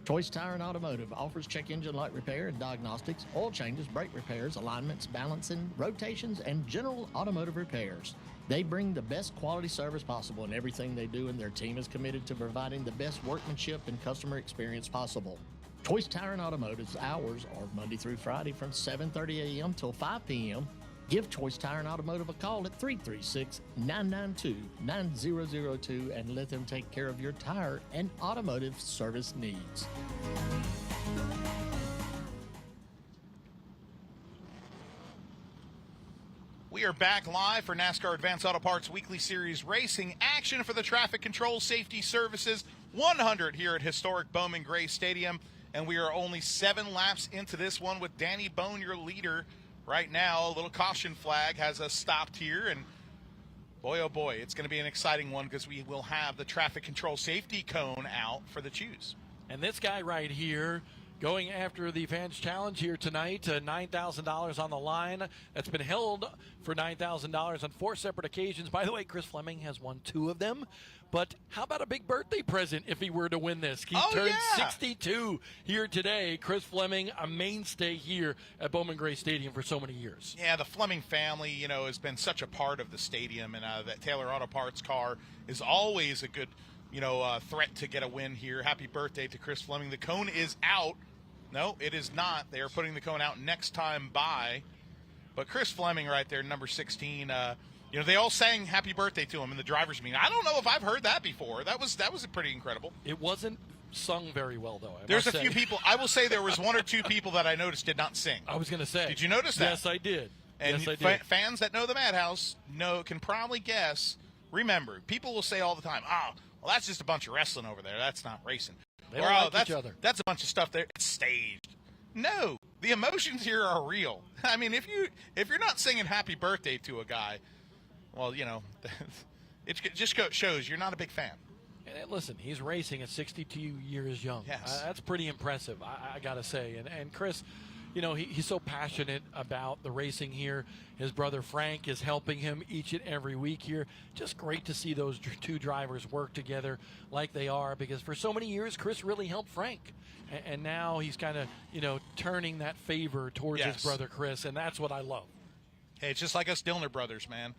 Choice Tire and Automotive offers check engine light repair and diagnostics, oil changes, brake repairs, alignments, balancing, rotations, and general automotive repairs. They bring the best quality service possible in everything they do, and their team is committed to providing the best workmanship and customer experience possible. Choice Tire and Automotive's hours are Monday through Friday from 7:30 a.m. till 5 p.m. Give Choice Tire and Automotive a call at 336-992-9002 and let them take care of your tire and automotive service needs. We are back live for NASCAR Advanced Auto Parts Weekly Series racing action for the Traffic Control Safety Services 100 here at historic Bowman Gray Stadium. And we are only 7 laps into this one with Danny Bone, your leader. Right now, a little caution flag has us stopped here, and boy, oh boy, it's going to be an exciting one because we will have the traffic control safety cone out for the choose. And this guy right here going after the Fans Challenge here tonight, $9,000 on the line. That's been held for $9,000 on 4 separate occasions. By the way, Chris Fleming has won 2 of them. But how about a big birthday present if he were to win this? He turned 62 here today. Chris Fleming, a mainstay here at Bowman Gray Stadium for so many years. Yeah, the Fleming family, has been such a part of the stadium, and that Taylor Auto Parts car is always a good, threat to get a win here. Happy birthday to Chris Fleming. The cone is out. No, it is not. They are putting the cone out next time by. But Chris Fleming right there, number 16, they all sang happy birthday to him in the driver's meeting. I don't know if I've heard that before. That was pretty incredible. It wasn't sung very well, though. There's a few people. I will say there was 1 or 2 people that I noticed did not sing. I was going to say. Did you notice that? Yes, I did. And yes, I did. Fans that know the Madhouse can probably guess. Remember, people will say all the time, well, that's just a bunch of wrestling over there. That's not racing. They don't like each other. That's a bunch of stuff there. It's staged. No, the emotions here are real. I mean, if you're not singing happy birthday to a guy, well, it just shows you're not a big fan. And listen, he's racing at 62 years young. Yes. That's pretty impressive, I got to say. And Chris, he's so passionate about the racing here. His brother Frank is helping him each and every week here. Just great to see those 2 drivers work together like they are, because for so many years, Chris really helped Frank. And now he's kind of, turning that favor towards his brother Chris, and that's what I love. Hey, it's just like us Dillner brothers, man.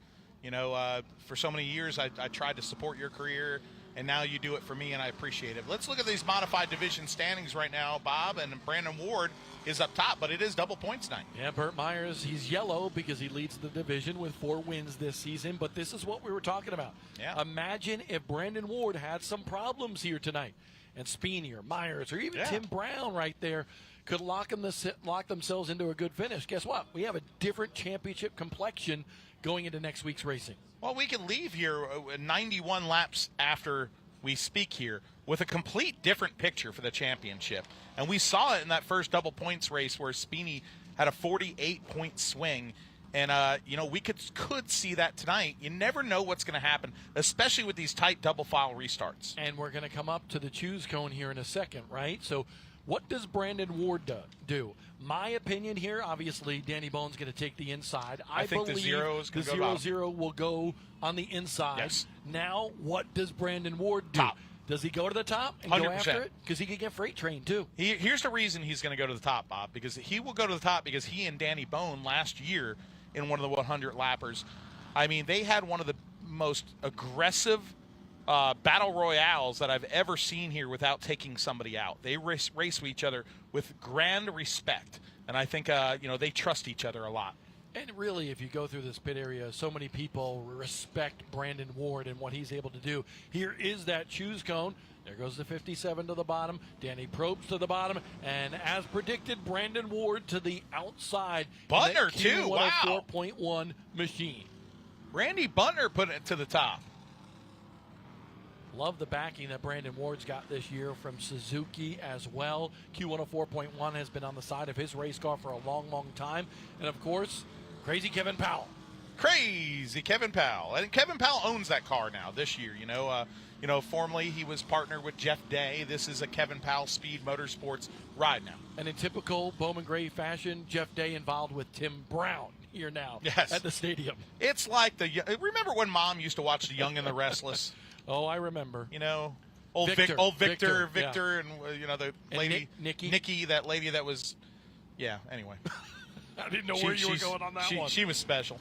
For so many years, I tried to support your career, and now you do it for me, and I appreciate it. Let's look at these modified division standings right now, Bob, and Brandon Ward is up top, but it is double points night. Yeah, Burt Myers, he's yellow because he leads the division with 4 wins this season, but this is what we were talking about. Yeah. Imagine if Brandon Ward had some problems here tonight, and Speeney or Myers or even Tim Brown right there could lock themselves into a good finish. Guess what? We have a different championship complexion going into next week's racing. Well, we can leave here 91 laps after we speak here with a complete different picture for the championship. And we saw it in that first double points race where Speeney had a 48-point swing. And, we could see that tonight. You never know what's going to happen, especially with these tight double file restarts. And we're going to come up to the choose cone here in a second, right? So What does Brandon Ward do? My opinion here, obviously, Danny Bone's going to take the inside. I think believe the 0 is going to go bottom. 0-0 will go on the inside. Yes. Now, what does Brandon Ward do? Top. Does he go to the top and 100%. go after it? Because he could get freight trained, too. Here's the reason he's going to go to the top, Bob, because he will go to the top because he and Danny Bone last year in one of the 100 lappers, I mean, they had one of the most aggressive battle royales that I've ever seen here without taking somebody out. They race with each other with grand respect, and I think they trust each other a lot. And really, if you go through this pit area, so many people respect Brandon Ward and what he's able to do. Here is that choose cone. There goes the 57 to the bottom. Danny Probst to the bottom. And as predicted, Brandon Ward to the outside. Butner, too. Wow. 4.1 machine. Randy Butner put it to the top. Love the backing that Brandon Ward's got this year from Suzuki as well. Q104.1 has been on the side of his race car for a long, long time. And, of course, crazy Kevin Powell. Crazy Kevin Powell. And Kevin Powell owns that car now this year. Formerly he was partnered with Jeff Day. This is a Kevin Powell Speed Motorsports ride now. And in typical Bowman Gray fashion, Jeff Day involved with Tim Brown here now at the stadium. It's like remember when Mom used to watch The Young and the Restless? Oh, I remember. Old Victor, yeah. and the lady Nikki, that lady that was, anyway. I didn't know where you were going on that one. She was special.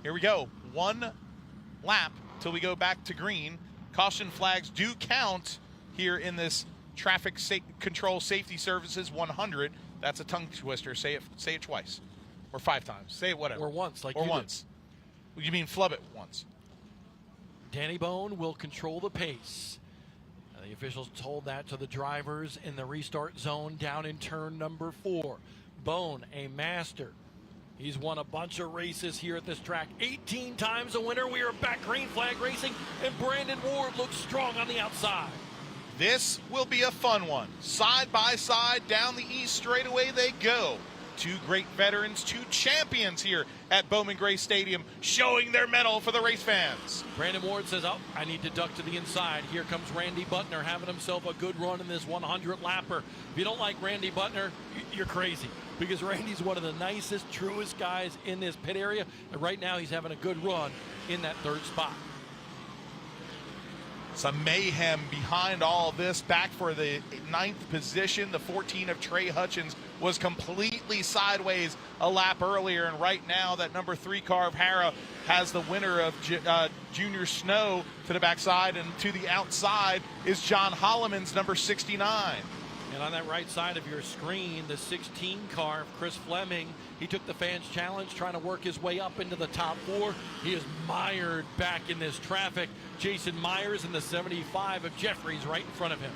Here we go. 1 lap till we go back to green. Caution flags do count here in this traffic control safety services 100. That's a tongue twister. Say it twice, or 5 times. Say it whatever. Or once, like or you once. Did. You mean flub it once? Danny Bone will control the pace. The officials told that to the drivers in the restart zone down in turn number 4. Bone, a master. He's won a bunch of races here at this track. 18 times a winner. We are back green flag racing, and Brandon Ward looks strong on the outside. This will be a fun one. Side by side down the east straightaway they go. 2 great veterans, 2 champions here at Bowman Gray Stadium, showing their mettle for the race fans. Brandon Ward says, I need to duck to the inside. Here comes Randy Butner having himself a good run in this 100 lapper. If you don't like Randy Butner, you're crazy, because Randy's one of the nicest, truest guys in this pit area, and right now he's having a good run in that 3rd spot. Some mayhem behind all this. Back for the 9th position, the 14 of Trey Hutchins was completely sideways a lap earlier, and right now that number 3 car of Hara has the winner of Junior Snow to the backside, and to the outside is John Holloman's number 69. And on that right side of your screen, the 16 car of Chris Fleming, he took the fans challenge, trying to work his way up into the top 4. He is mired back in this traffic. Jason Myers in the 75 of Jeffries right in front of him.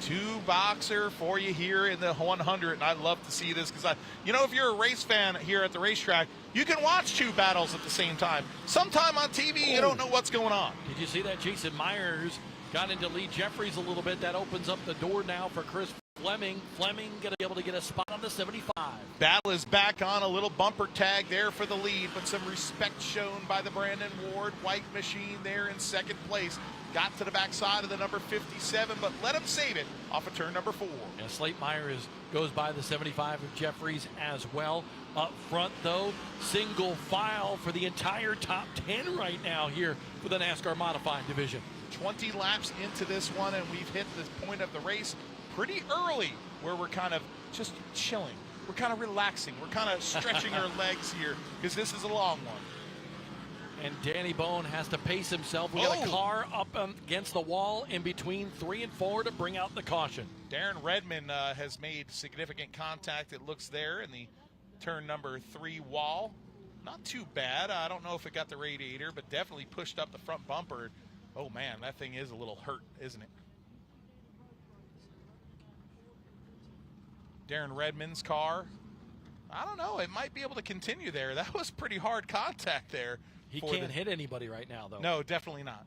2 boxer for you here in the 100, and I'd love to see this because if you're a race fan here at the racetrack, you can watch 2 battles at the same time. Sometime on TV, you don't know what's going on. Did you see that? Jason Myers got into Lee Jeffries a little bit. That opens up the door now for Chris Fleming. Fleming going to be able to get a spot on the 75. Battle is back on. A little bumper tag there for the lead, but some respect shown by the Brandon Ward white machine there in 2nd place. Got to the backside of the number 57, but let him save it off of turn number 4. And Slate Myers goes by the 75 of Jeffries as well. Up front, though, single file for the entire top 10 right now here for the NASCAR Modified Division. 20 laps into this one, and we've hit the point of the race pretty early where we're kind of just chilling. We're kind of relaxing. We're kind of stretching our legs here because this is a long one. And Danny Bone has to pace himself. We got a car up against the wall in between 3 and 4 to bring out the caution. Darren Redmond has made significant contact, it looks there, in the turn number 3 wall. Not too bad. I don't know if it got the radiator, but definitely pushed up the front bumper. Oh, man, that thing is a little hurt, isn't it? Darren Redmond's car. I don't know. It might be able to continue there. That was pretty hard contact there. He can't hit anybody right now, though. No, definitely not.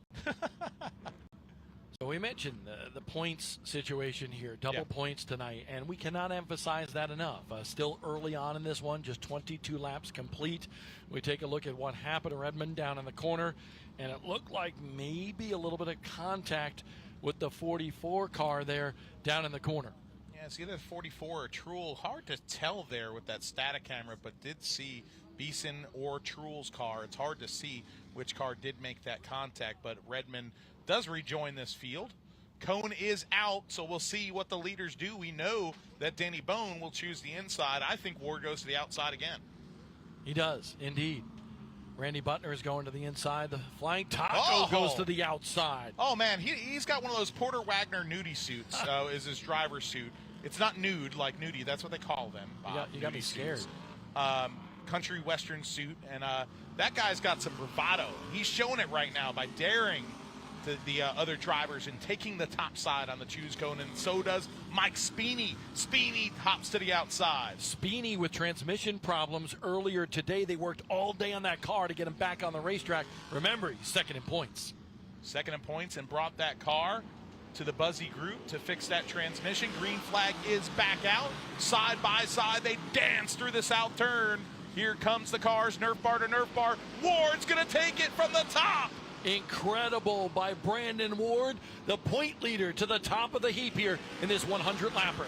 So we mentioned the points situation here, double points tonight, and we cannot emphasize that enough. Still early on in this one, just 22 laps complete. We take a look at what happened to Redmond down in the corner, and it looked like maybe a little bit of contact with the 44 car there down in the corner. Yeah, it's either 44 or Truel. Hard to tell there with that static camera, but did see Beeson or Truel's car. It's hard to see which car did make that contact, but Redmond does rejoin this field. Cone is out, so we'll see what the leaders do. We know that Danny Bone will choose the inside. I think Ward goes to the outside again. He does, indeed. Randy Butner is going to the inside. The Flying Taco goes to the outside. Oh, man, he's got one of those Porter Wagner nudie suits is his driver's suit. It's not nude like nudie. That's what they call them. You got me scared. Country western suit, and that guy's got some bravado. He's showing it right now by daring the other drivers and taking the top side on the choose cone, and so does Mike Speeney. Speeney hops to the outside. Speeney with transmission problems earlier today. They worked all day on that car to get him back on the racetrack. Remember, he's second in points. Second in points, and brought that car to the Buzzy group to fix that transmission. Green flag is back out. Side by side, they dance through the south turn. Here comes the cars, Nerf bar to Nerf bar. Ward's going to take it from the top. Incredible by Brandon Ward, the point leader to the top of the heap here in this 100-lapper.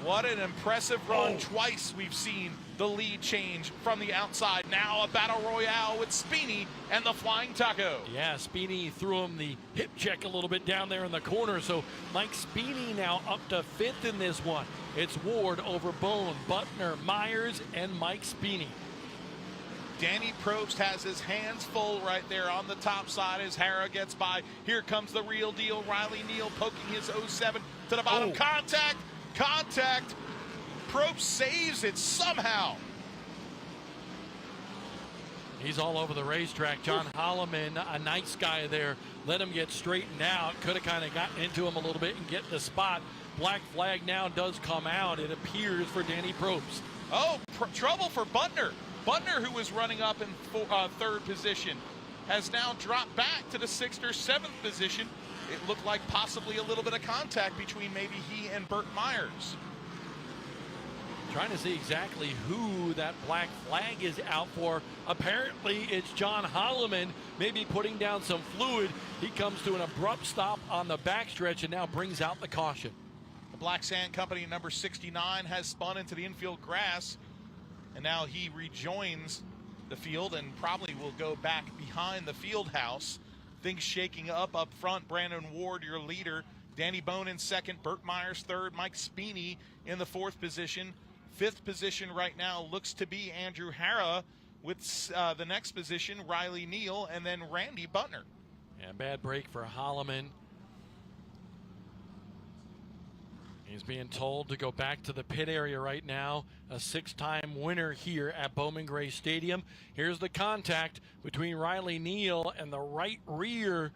What an impressive run. Twice we've seen the lead change from the outside. Now a battle royale with Speeney and the Flying Taco. Yeah, Speeney threw him the hip check a little bit down there in the corner. So Mike Speeney now up to 5th in this one. It's Ward over Bone, Butner, Myers, and Mike Speeney. Danny Probst has his hands full right there on the top side as Hara gets by. Here comes the real deal. Riley Neal poking his 07 to the bottom. Contact. Probst saves it somehow. He's all over the racetrack. John Holloman, a nice guy there. Let him get straightened out. Could have kind of gotten into him a little bit and get the spot. Black flag now does come out, it appears, for Danny Probst. Trouble for Butner. Butner, who was running up in third position, has now dropped back to the 6th or 7th position. It looked like possibly a little bit of contact between maybe he and Burt Myers. Trying to see exactly who that black flag is out for. Apparently, it's John Holloman, maybe putting down some fluid. He comes to an abrupt stop on the backstretch and now brings out the caution. The Black Sand Company, number 69, has spun into the infield grass. And now he rejoins the field and probably will go back behind the field house. Things shaking up front. Brandon Ward, your leader. Danny Bone in 2nd. Burt Myers 3rd. Mike Speeney in the 4th position. 5th position right now looks to be Andrew Hara, with the next position, Riley Neal, and then Randy Butner. Yeah, bad break for Holloman. He's being told to go back to the pit area right now. A 6-time winner here at Bowman Gray Stadium. Here's the contact between Riley Neal and the right rear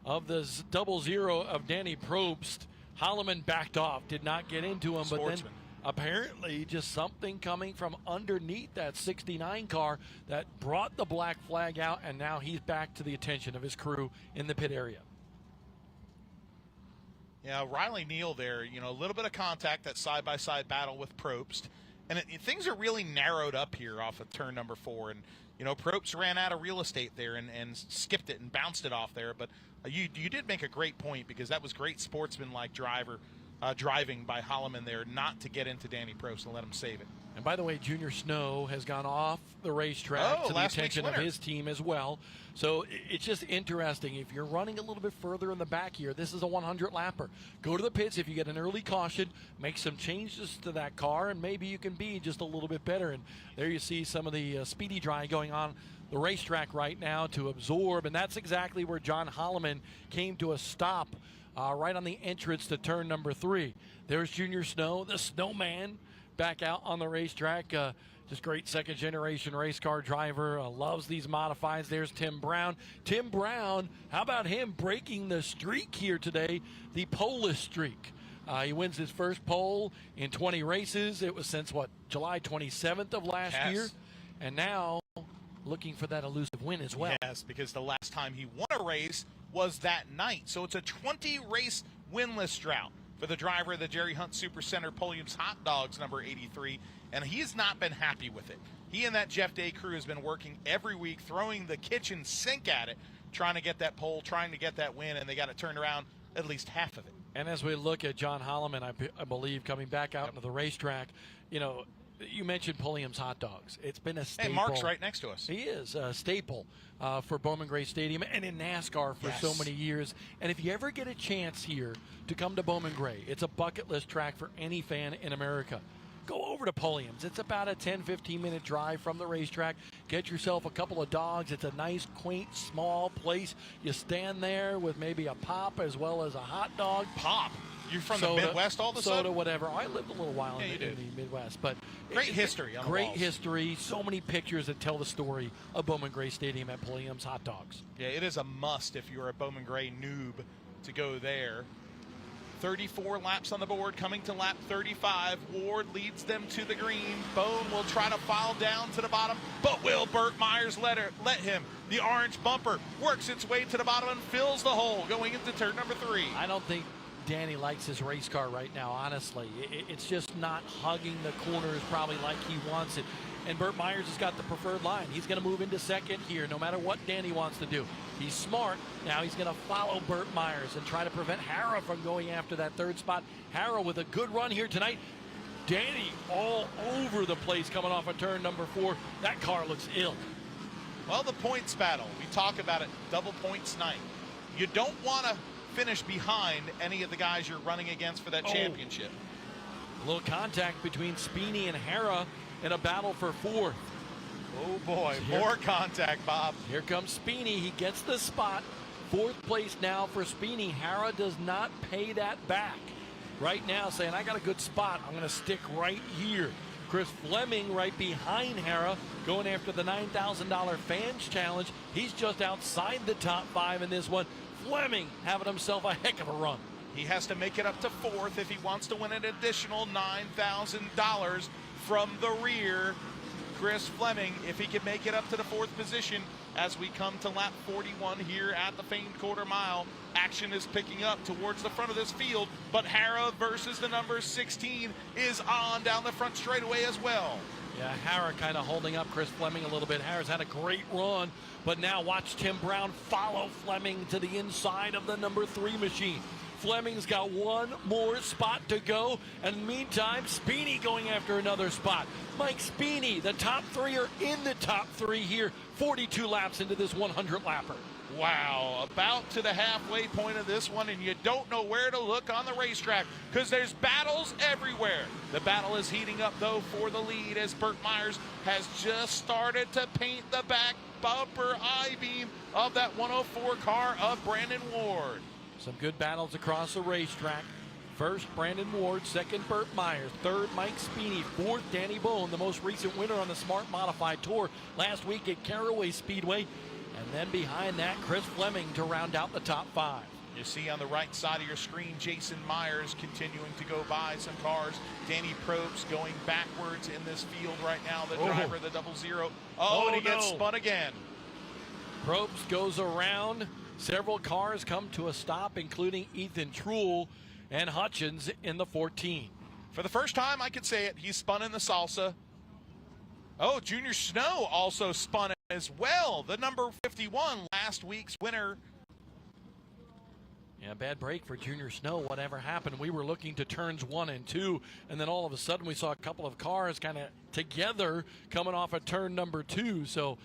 of the 00 of Danny Probst. Holloman backed off, did not get into him, but then apparently just something coming from underneath that 69 car that brought the black flag out, and now he's back to the attention of his crew in the pit area. Yeah, Riley Neal there, a little bit of contact, that side-by-side battle with Probst. And things are really narrowed up here off of turn number 4. And, Probst ran out of real estate there and skipped it and bounced it off there. But you did make a great point, because that was great sportsman-like driving by Holloman there not to get into Danny Probst and let him save it. And by the way, Junior Snow has gone off the racetrack to the attention of his team as well. So it's just interesting. If you're running a little bit further in the back here, this is a 100-lapper. Go to the pits if you get an early caution, make some changes to that car, and maybe you can be just a little bit better. And there you see some of the speedy dry going on the racetrack right now to absorb. And that's exactly where John Holloman came to a stop right on the entrance to turn number 3. There's Junior Snow, the snowman, back out on the racetrack. Just great second-generation race car driver. Loves these modifieds. There's Tim Brown. Tim Brown, how about him breaking the streak here today, the Polish streak? He wins his first pole in 20 races. It was since, July 27th of last year. And now looking for that elusive win as well. Yes, because the last time he won a race was that night. So it's a 20-race winless drought for the driver of the Jerry Hunt Supercenter Pulliam's Hot Dogs, number 83, and he's not been happy with it. He and that Jeff Day crew has been working every week, throwing the kitchen sink at it, trying to get that pole, trying to get that win, and they got it turned around at least half of it. And as we look at John Holloman, I believe, coming back out into the racetrack, you mentioned Pulliam's hot dogs. It's been a staple. Hey, Mark's right next to us. He is a staple for Bowman Gray Stadium and in NASCAR for so many years. And if you ever get a chance here to come to Bowman Gray, it's a bucket list track for any fan in America. Go over to Pulliam's. It's about a 10, 15-minute drive from the racetrack. Get yourself a couple of dogs. It's a nice, quaint, small place. You stand there with maybe a pop as well as a hot dog. Pop? You're from soda, the Midwest all of a sudden? Soda, whatever. I lived a little while in the Midwest. But great history on the Great walls. history. So many pictures that tell the story of Bowman Gray Stadium at Pulliam's Hot Dogs. Yeah, it is a must if you're a Bowman Gray noob to go there. 34 laps on the board, coming to lap 35. Ward leads them to the green. Bone will try to file down to the bottom, but will Burt Myers let him? The orange bumper works its way to the bottom and fills the hole going into turn number 3. I don't think Danny likes his race car right now, honestly. It's just not hugging the corners probably like he wants it. And Burt Myers has got the preferred line. He's going to move into second here no matter what Danny wants to do. He's smart. Now he's going to follow Burt Myers and try to prevent Hara from going after that third spot. Hara with a good run here tonight. Danny all over the place coming off of turn number 4. That car looks ill. Well, the points battle. We talk about it, double points night. You don't want to finish behind any of the guys you're running against for that championship. A little contact between Spini and Hara in a battle for 4th. Oh boy, more contact, Bob. Here comes Spini. He gets the spot. 4th place now for Spini. Hara does not pay that back. Right now saying, I got a good spot. I'm going to stick right here. Chris Fleming right behind Hara going after the $9,000 Fans Challenge. He's just outside the top 5 in this one. Fleming having himself a heck of a run. He has to make it up to 4th if he wants to win an additional $9,000 from the rear. Chris Fleming, if he can make it up to the 4th position as we come to lap 41 here at the famed quarter mile. Action is picking up towards the front of this field, but Hara versus the number 16 is on down the front straightaway as well. Yeah, Hara kind of holding up Chris Fleming a little bit. Hara's had a great run, but now watch Tim Brown follow Fleming to the inside of the number 3 machine. Fleming's got one more spot to go, and in the meantime, Spini going after another spot. Mike Spini, the top 3 are in the top 3 here, 42 laps into this 100-lapper. Wow, about to the halfway point of this one, and you don't know where to look on the racetrack because there's battles everywhere. The battle is heating up, though, for the lead as Burt Myers has just started to paint the back bumper I-beam of that 104 car of Brandon Ward. Some good battles across the racetrack. First, Brandon Ward. Second, Burt Myers. Third, Mike Spini. Fourth, Danny Bone, the most recent winner on the Smart Modified Tour last week at Caraway Speedway. And then behind that, Chris Fleming to round out the top 5. You see on the right side of your screen, Jason Myers continuing to go by some cars. Danny Probst going backwards in this field right now, the driver of the 00. And he gets spun again. Probst goes around. Several cars come to a stop, including Ethan Truel and Hutchins in the 14. For the first time, I could say it, he spun in the salsa. Junior Snow also spun as well. The number 51, last week's winner. Yeah, bad break for Junior Snow. Whatever happened? We were looking to turns 1 and 2, and then all of a sudden we saw a couple of cars kind of together coming off of turn number 2. So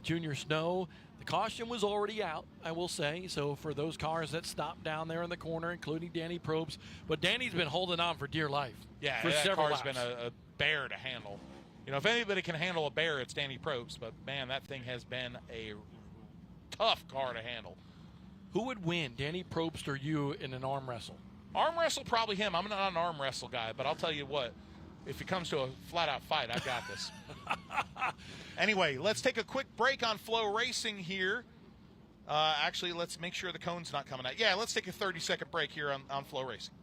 Junior Snow, the caution was already out, I will say. So for those cars that stopped down there in the corner, including Danny Probst, but Danny's been holding on for dear life. Yeah, for that several car's laps. been a bear to handle. You know, if anybody can handle a bear, it's Danny Probst. But, man, that thing has been a tough car to handle. Who would win, Danny Probst or you, in an arm wrestle? Arm wrestle, probably him. I'm not an arm wrestle guy, but I'll tell you what. If it comes to a flat-out fight, I got this. Anyway, let's take a quick break on Flow Racing here. Actually, let's make sure the cone's not coming out. Yeah, let's take a 30-second break here on Flow Racing.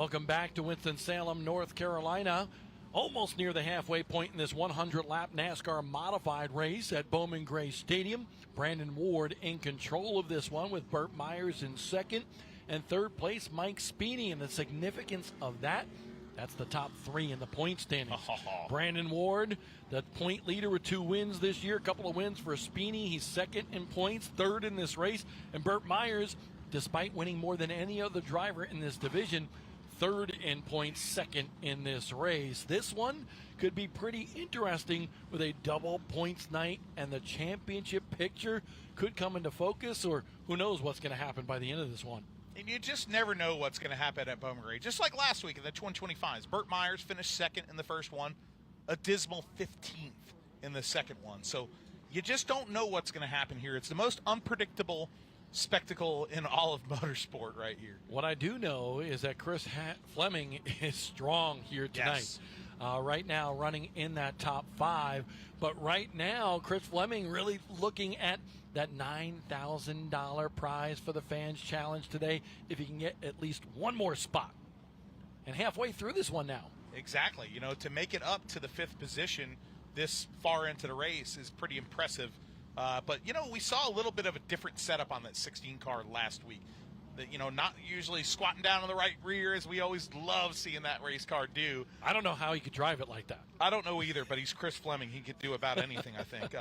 Welcome back to Winston-Salem, North Carolina. Almost near the halfway point in this 100-lap NASCAR modified race at Bowman Gray Stadium. Brandon Ward in control of this one with Burt Myers in second. And third place, Mike Speeney. And the significance of that, that's the top three in the point standings. Brandon Ward, the point leader with 2 wins this year. A couple of wins for Speeney. He's second in points, third in this race. And Burt Myers, despite winning more than any other driver in this division, third in points, second in this race. This one could be pretty interesting with a double points night, and the championship picture could come into focus, or who knows what's going to happen by the end of this one. And you just never know what's going to happen at Bowman Gray. Just like last week in the 125s, Burt Myers finished second in the first one, a dismal 15th in the second one. So you just don't know what's going to happen here. It's the most unpredictable spectacle in all of motorsport right here. What I do know is that Chris Fleming is strong here tonight. Yes. Right now running in that top 5. But right now, Chris Fleming really looking at that $9,000 prize for the Fans Challenge today if he can get at least one more spot. And halfway through this one now. Exactly. You know, to make it up to the 5th position this far into the race is pretty impressive. But, you know, we saw a little bit of a different setup on that 16 car last week. That, you know, not usually squatting down on the right rear as we always love seeing that race car do. I don't know how he could drive it like that. I don't know either, but he's Chris Fleming. He could do about anything, I think.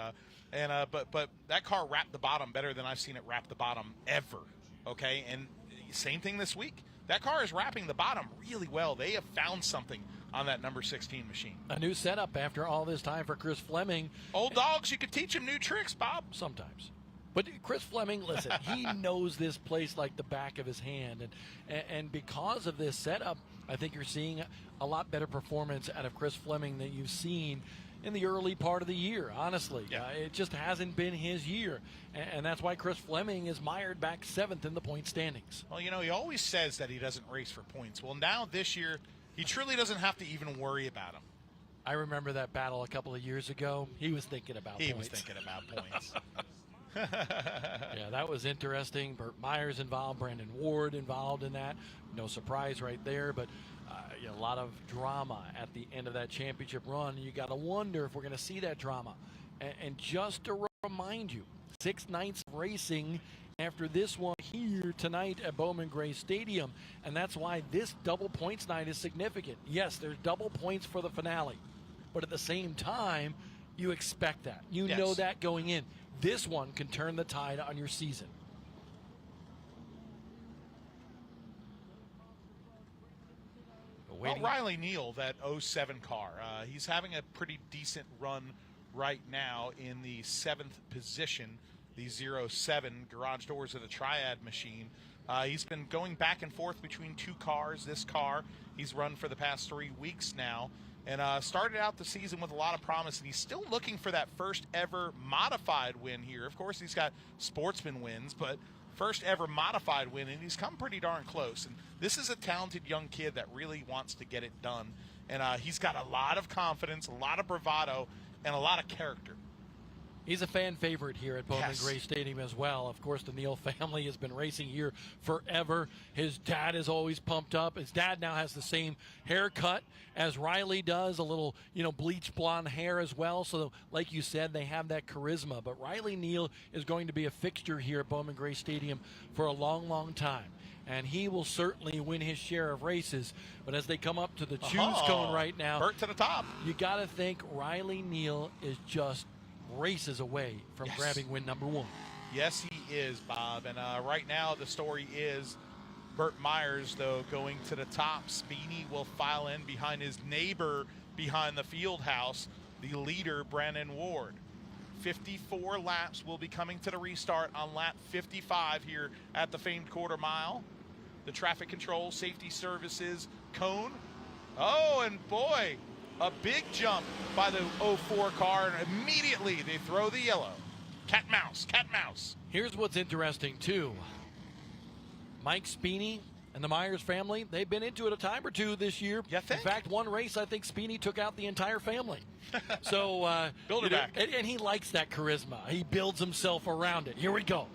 But that car wrapped the bottom better than I've seen it wrap the bottom ever. Okay, and same thing this week. That car is wrapping the bottom really well. They have found something on that number 16 machine. A new setup after all this time for Chris Fleming. Old dogs, you could teach him new tricks, Bob. Sometimes. But Chris Fleming, listen, he knows this place like the back of his hand. And because of this setup, I think you're seeing a lot better performance out of Chris Fleming than you've seen in the early part of the year, honestly. Yeah. It just hasn't been his year. And that's why Chris Fleming is mired back 7th in the point standings. Well, you know, he always says that he doesn't race for points. Well, now this year, he truly doesn't have to even worry about them. I remember that battle a couple of years ago. He was thinking about points. He was thinking about points. Yeah, that was interesting. Burt Myers involved, Brandon Ward involved in that. No surprise right there, but a lot of drama at the end of that championship run. You got to wonder if we're going to see that drama. And just to remind you, 6 nights of racing after this one here tonight at Bowman Gray Stadium, and that's why this double points night is significant. Yes, there's double points for the finale, but at the same time, you expect that. You know that going in. This one can turn the tide on your season. Well, Riley Neal, that 07 car, he's having a pretty decent run right now in the 7th position, the 07 garage doors of the Triad machine. He's been going back and forth between 2 cars. This car he's run for the past 3 weeks now, and started out the season with a lot of promise, and he's still looking for that first ever modified win here. Of course, he's got sportsman wins, but first ever modified win, and he's come pretty darn close. And this is a talented young kid that really wants to get it done, and he's got a lot of confidence, a lot of bravado, and a lot of character. He's a fan favorite here at Bowman Gray Stadium as well. Of course, the Neal family has been racing here forever. His dad is always pumped up. His dad now has the same haircut as Riley does, a little, bleach blonde hair as well. So, like you said, they have that charisma. But Riley Neal is going to be a fixture here at Bowman Gray Stadium for a long, long time. And he will certainly win his share of races. But as they come up to the choose cone right now, Burt to the top. You got to think Riley Neal is just races away from grabbing win number 1. Yes, he is, Bob. And right now the story is Burt Myers, though, going to the top. Speeney will file in behind his neighbor behind the field house, the leader, Brandon Ward. 54 laps will be coming to the restart on lap 55 here at the famed quarter mile. The traffic control, safety services, cone. Oh, and boy, a big jump by the 04 car, and immediately they throw the yellow. Cat mouse, cat mouse. Here's what's interesting, too. Mike Speeney and the Myers family, they've been into it a time or two this year. You think? In fact, one race, I think Speeney took out the entire family. So, build it back. And he likes that charisma. He builds himself around it. Here we go.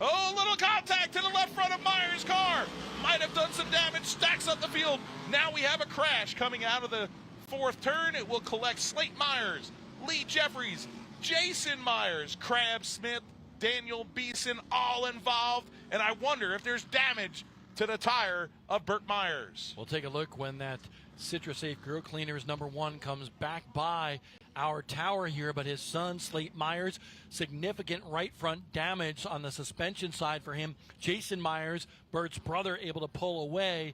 Oh, a little contact to the left front of Myers' car. Might have done some damage, stacks up the field. Now we have a crash coming out of the fourth turn. It will collect Slate Myers, Lee Jeffries, Jason Myers, Crab Smith, Daniel Beeson, all involved. And I wonder if there's damage to the tire of Burt Myers. We'll take a look when that CitraSafe Grill Cleaners #1 comes back by our tower here, but his son, Slate Myers, significant right front damage on the suspension side for him. Jason Myers, Bert's brother, able to pull away.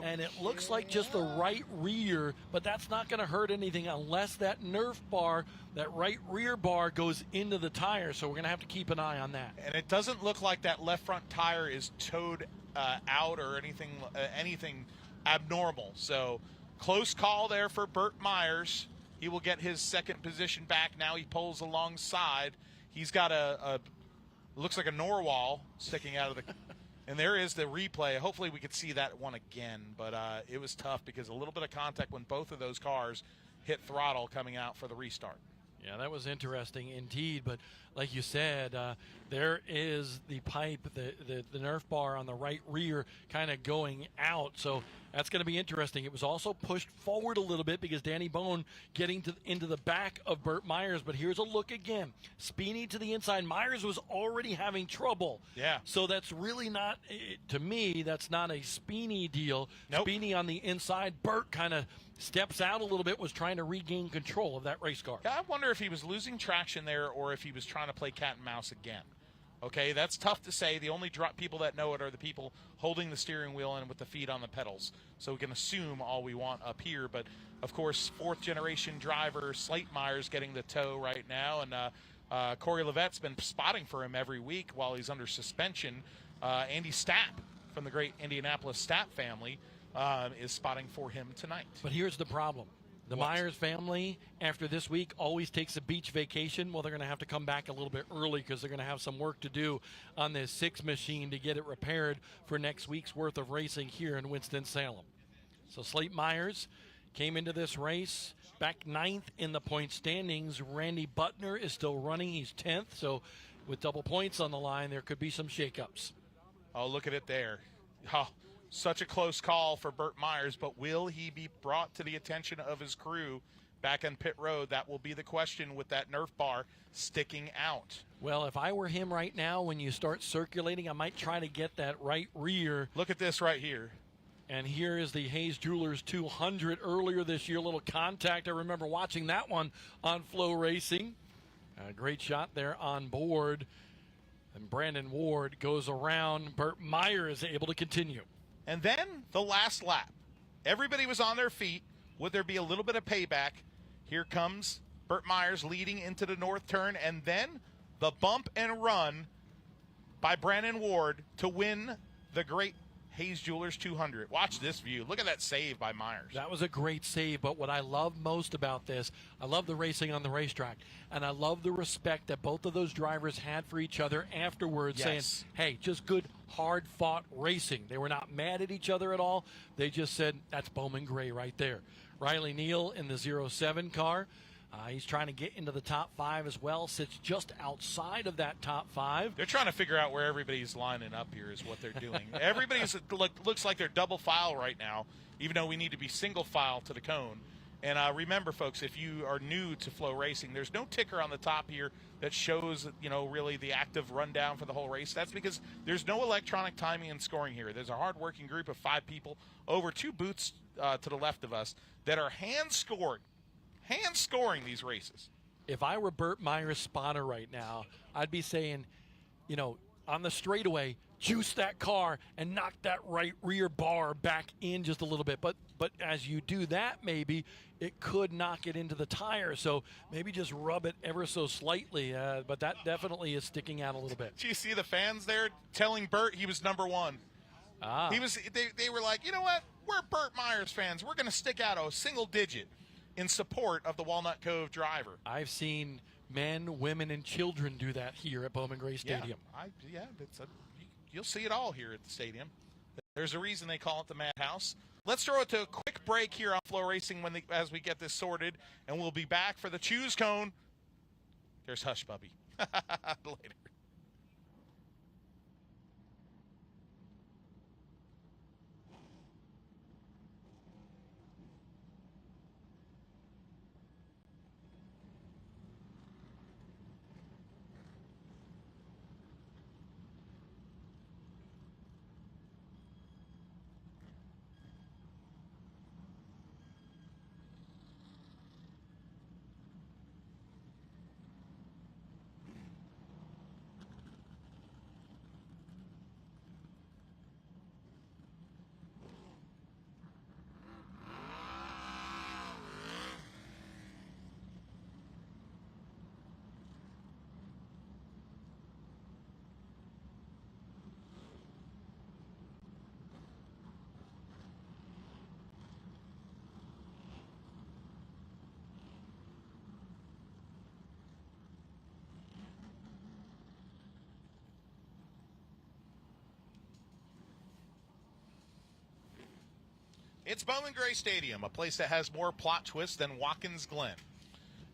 And it looks like just the right rear, but that's not going to hurt anything unless that Nerf bar, that right rear bar, goes into the tire. So we're going to have to keep an eye on that. And it doesn't look like that left front tire is towed out or anything abnormal. So close call there for Burt Myers. He will get his second position back. Now he pulls alongside. He's got looks like a Norwal sticking out of the and there is the replay. Hopefully we could see that one again, but it was tough because a little bit of contact when both of those cars hit throttle coming out for the restart. Yeah, that was interesting indeed. But like you said, there is the pipe, the Nerf bar on the right rear kind of going out. So that's going to be interesting. It was also pushed forward a little bit because Danny Bone getting into the back of Burt Myers. But here's a look again. Speedy to the inside. Myers was already having trouble. Yeah. So that's really not, to me, that's not a Speedy deal. Nope. Speedy on the inside. Burt kind of steps out a little bit, was trying to regain control of that race car. I wonder if he was losing traction there or if he was trying to play cat and mouse again. Okay, that's tough to say. The only people that know it are the people holding the steering wheel and with the feet on the pedals. So we can assume all we want up here. But, of course, fourth-generation driver Slate Myers getting the tow right now. And Corey Levette's been spotting for him every week while he's under suspension. Andy Stapp from the great Indianapolis Stapp family is spotting for him tonight. But here's the problem. The Myers family, after this week, always takes a beach vacation. Well, they're going to have to come back a little bit early because they're going to have some work to do on this 6 machine to get it repaired for next week's worth of racing here in Winston-Salem. So Slate Myers came into this race back 9th in the point standings. Randy Butner is still running. He's 10th. So with double points on the line, there could be some shakeups. Oh, look at it there. Oh, such a close call for Burt Myers, but will he be brought to the attention of his crew back on pit road? That will be the question with that Nerf bar sticking out. Well, if I were him right now, when you start circulating, I might try to get that right rear. Look at this right here. And here is the Hayes Jewelers 200 earlier this year. A little contact. I remember watching that one on Flow Racing. A great shot there on board. And Brandon Ward goes around. Burt Myers is able to continue. And then the last lap. Everybody was on their feet. Would there be a little bit of payback? Here comes Burt Myers leading into the north turn, and then the bump and run by Brandon Ward to win the great Hayes Jewelers 200. Watch this view. Look at that save by Myers. That was a great save, but what I love most about this, I love the racing on the racetrack, and I love the respect that both of those drivers had for each other afterwards, saying, hey, just good, hard-fought racing. They were not mad at each other at all. They just said, that's Bowman Gray right there. Riley Neal in the 07 car. He's trying to get into the top 5 as well, sits just outside of that top 5. They're trying to figure out where everybody's lining up here is what they're doing. Everybody's looks like they're double file right now, even though we need to be single file to the cone. And remember, folks, if you are new to Flow Racing, there's no ticker on the top here that shows, really the active rundown for the whole race. That's because there's no electronic timing and scoring here. There's a hard-working group of 5 people over 2 booths to the left of us that are hand-scoring these races. If I were Burt Myers' spotter right now, I'd be saying, on the straightaway, juice that car and knock that right rear bar back in just a little bit. But as you do that, maybe it could knock it into the tire. So maybe just rub it ever so slightly. But that definitely is sticking out a little bit. Do you see the fans there telling Burt he was number 1? They were like, you know what? We're Burt Myers fans. We're going to stick out a single digit in support of the Walnut Cove driver. I've seen men, women, and children do that here at Bowman Gray Stadium. You'll see it all here at the stadium. There's a reason they call it the Madhouse. Let's throw it to a quick break here on Flow Racing as we get this sorted, and we'll be back for the Choose Cone. There's Hush Puppy. Later. It's Bowman Gray Stadium, a place that has more plot twists than Watkins Glen.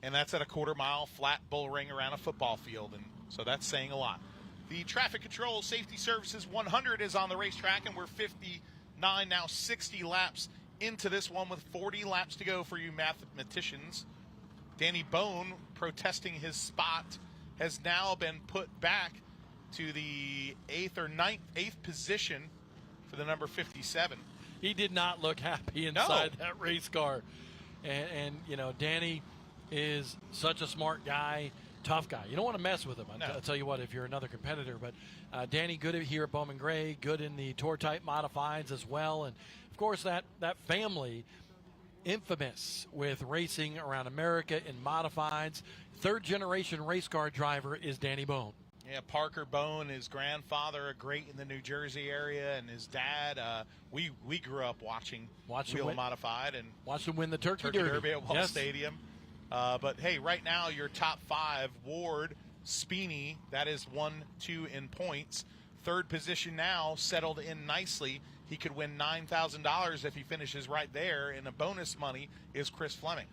And that's at a quarter-mile flat bull ring around a football field, and so that's saying a lot. The Traffic Control Safety Services 100 is on the racetrack, and we're 59, now 60 laps into this one with 40 laps to go for you mathematicians. Danny Bone, protesting his spot, has now been put back to the eighth position for the number 57. He did not look happy inside that race car. And, you know, Danny is such a smart guy, tough guy. You don't want to mess with him. I'll tell you what, if you're another competitor. But Danny, good here at Bowman Gray, good in the tour-type modifieds as well. And, of course, that family, infamous with racing around America in modifieds. Third-generation race car driver is Danny Bone. Yeah, Parker Bone, his grandfather, a great in the New Jersey area, and his dad. We grew up watching Wheel Modified and watched him win the Turkey Derby at Wall Stadium. But hey, right now your top five: Ward, Speeney, that is 1-2 in points. Third position now settled in nicely. He could win $9,000 if he finishes right there, and the bonus money is Chris Fleming.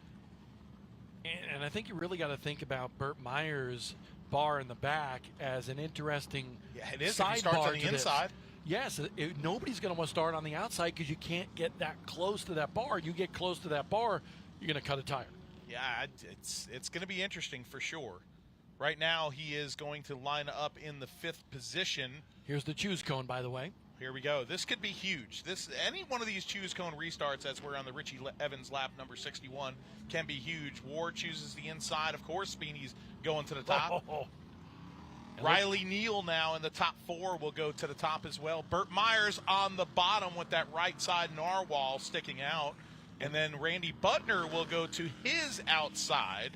And I think you really got to think about Burt Myers' bar in the back as an interesting it is side if he starts bar on the to inside. This. Yes, nobody's going to want to start on the outside because you can't get that close to that bar. You get close to that bar, you're going to cut a tire. Yeah, it's going to be interesting for sure. Right now, he is going to line up in the 5th position. Here's the choose cone, by the way. Here we go. This could be huge. Any one of these choose cone restarts, as we're on the Richie Evans lap number 61, can be huge. Ward chooses the inside. Of course, Speeney's going to the top. Riley Neal now in the top 4 will go to the top as well. Burt Myers on the bottom with that right side narwhal sticking out. And then Randy Butner will go to his outside.